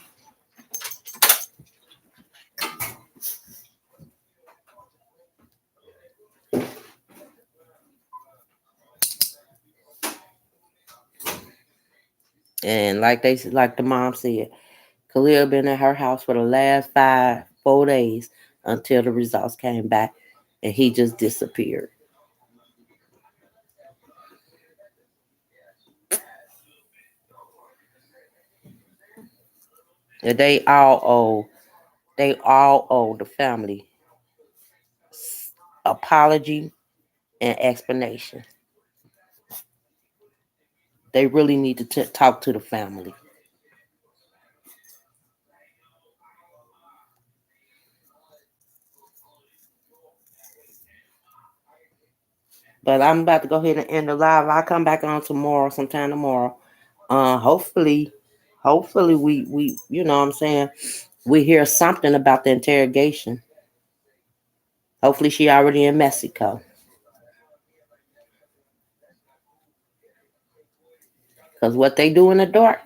S1: And like the mom said, Khalil been at her house for the last 4 days until the results came back, and he just disappeared. And they all owe the family apology and explanation. They really need to talk to the family. But I'm about to go ahead and end the live. I'll come back on tomorrow, sometime tomorrow. Hopefully we you know what I'm saying, we hear something about the interrogation. Hopefully she already in Mexico. Because what they do in the dark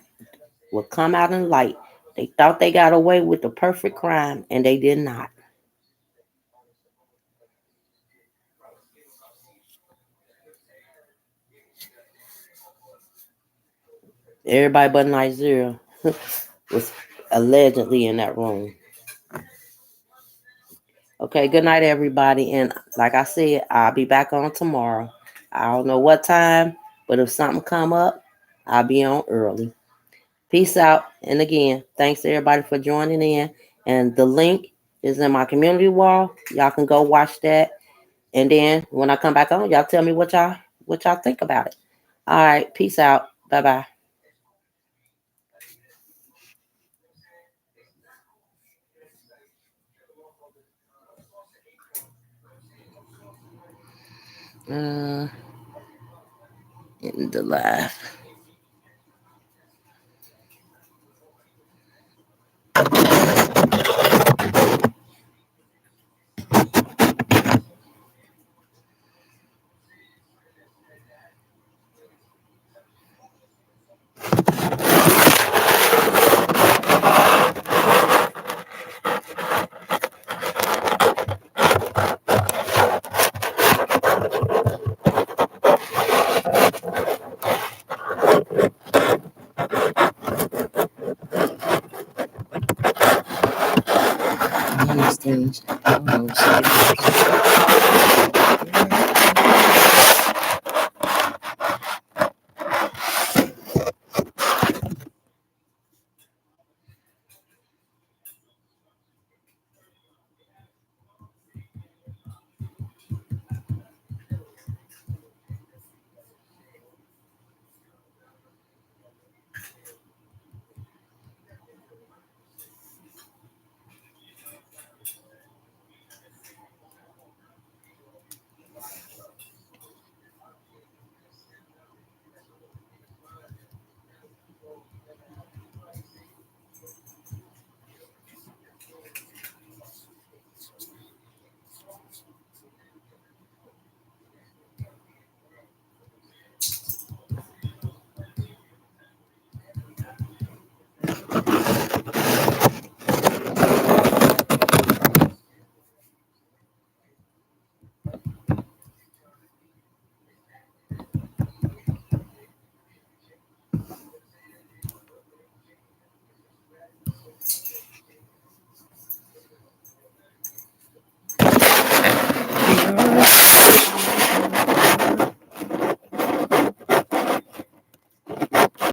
S1: will come out in light. They thought they got away with the perfect crime, and they did not. Everybody but Nigeria was allegedly in that room. Okay, good night, everybody. And like I said, I'll be back on tomorrow. I don't know what time, but if something come up, I'll be on early. Peace out. And again, thanks to everybody for joining in. And the link is in my community wall. Y'all can go watch that. And then when I come back on, y'all tell me what y'all think about it. All right, peace out. Bye bye. In the live. And, oh,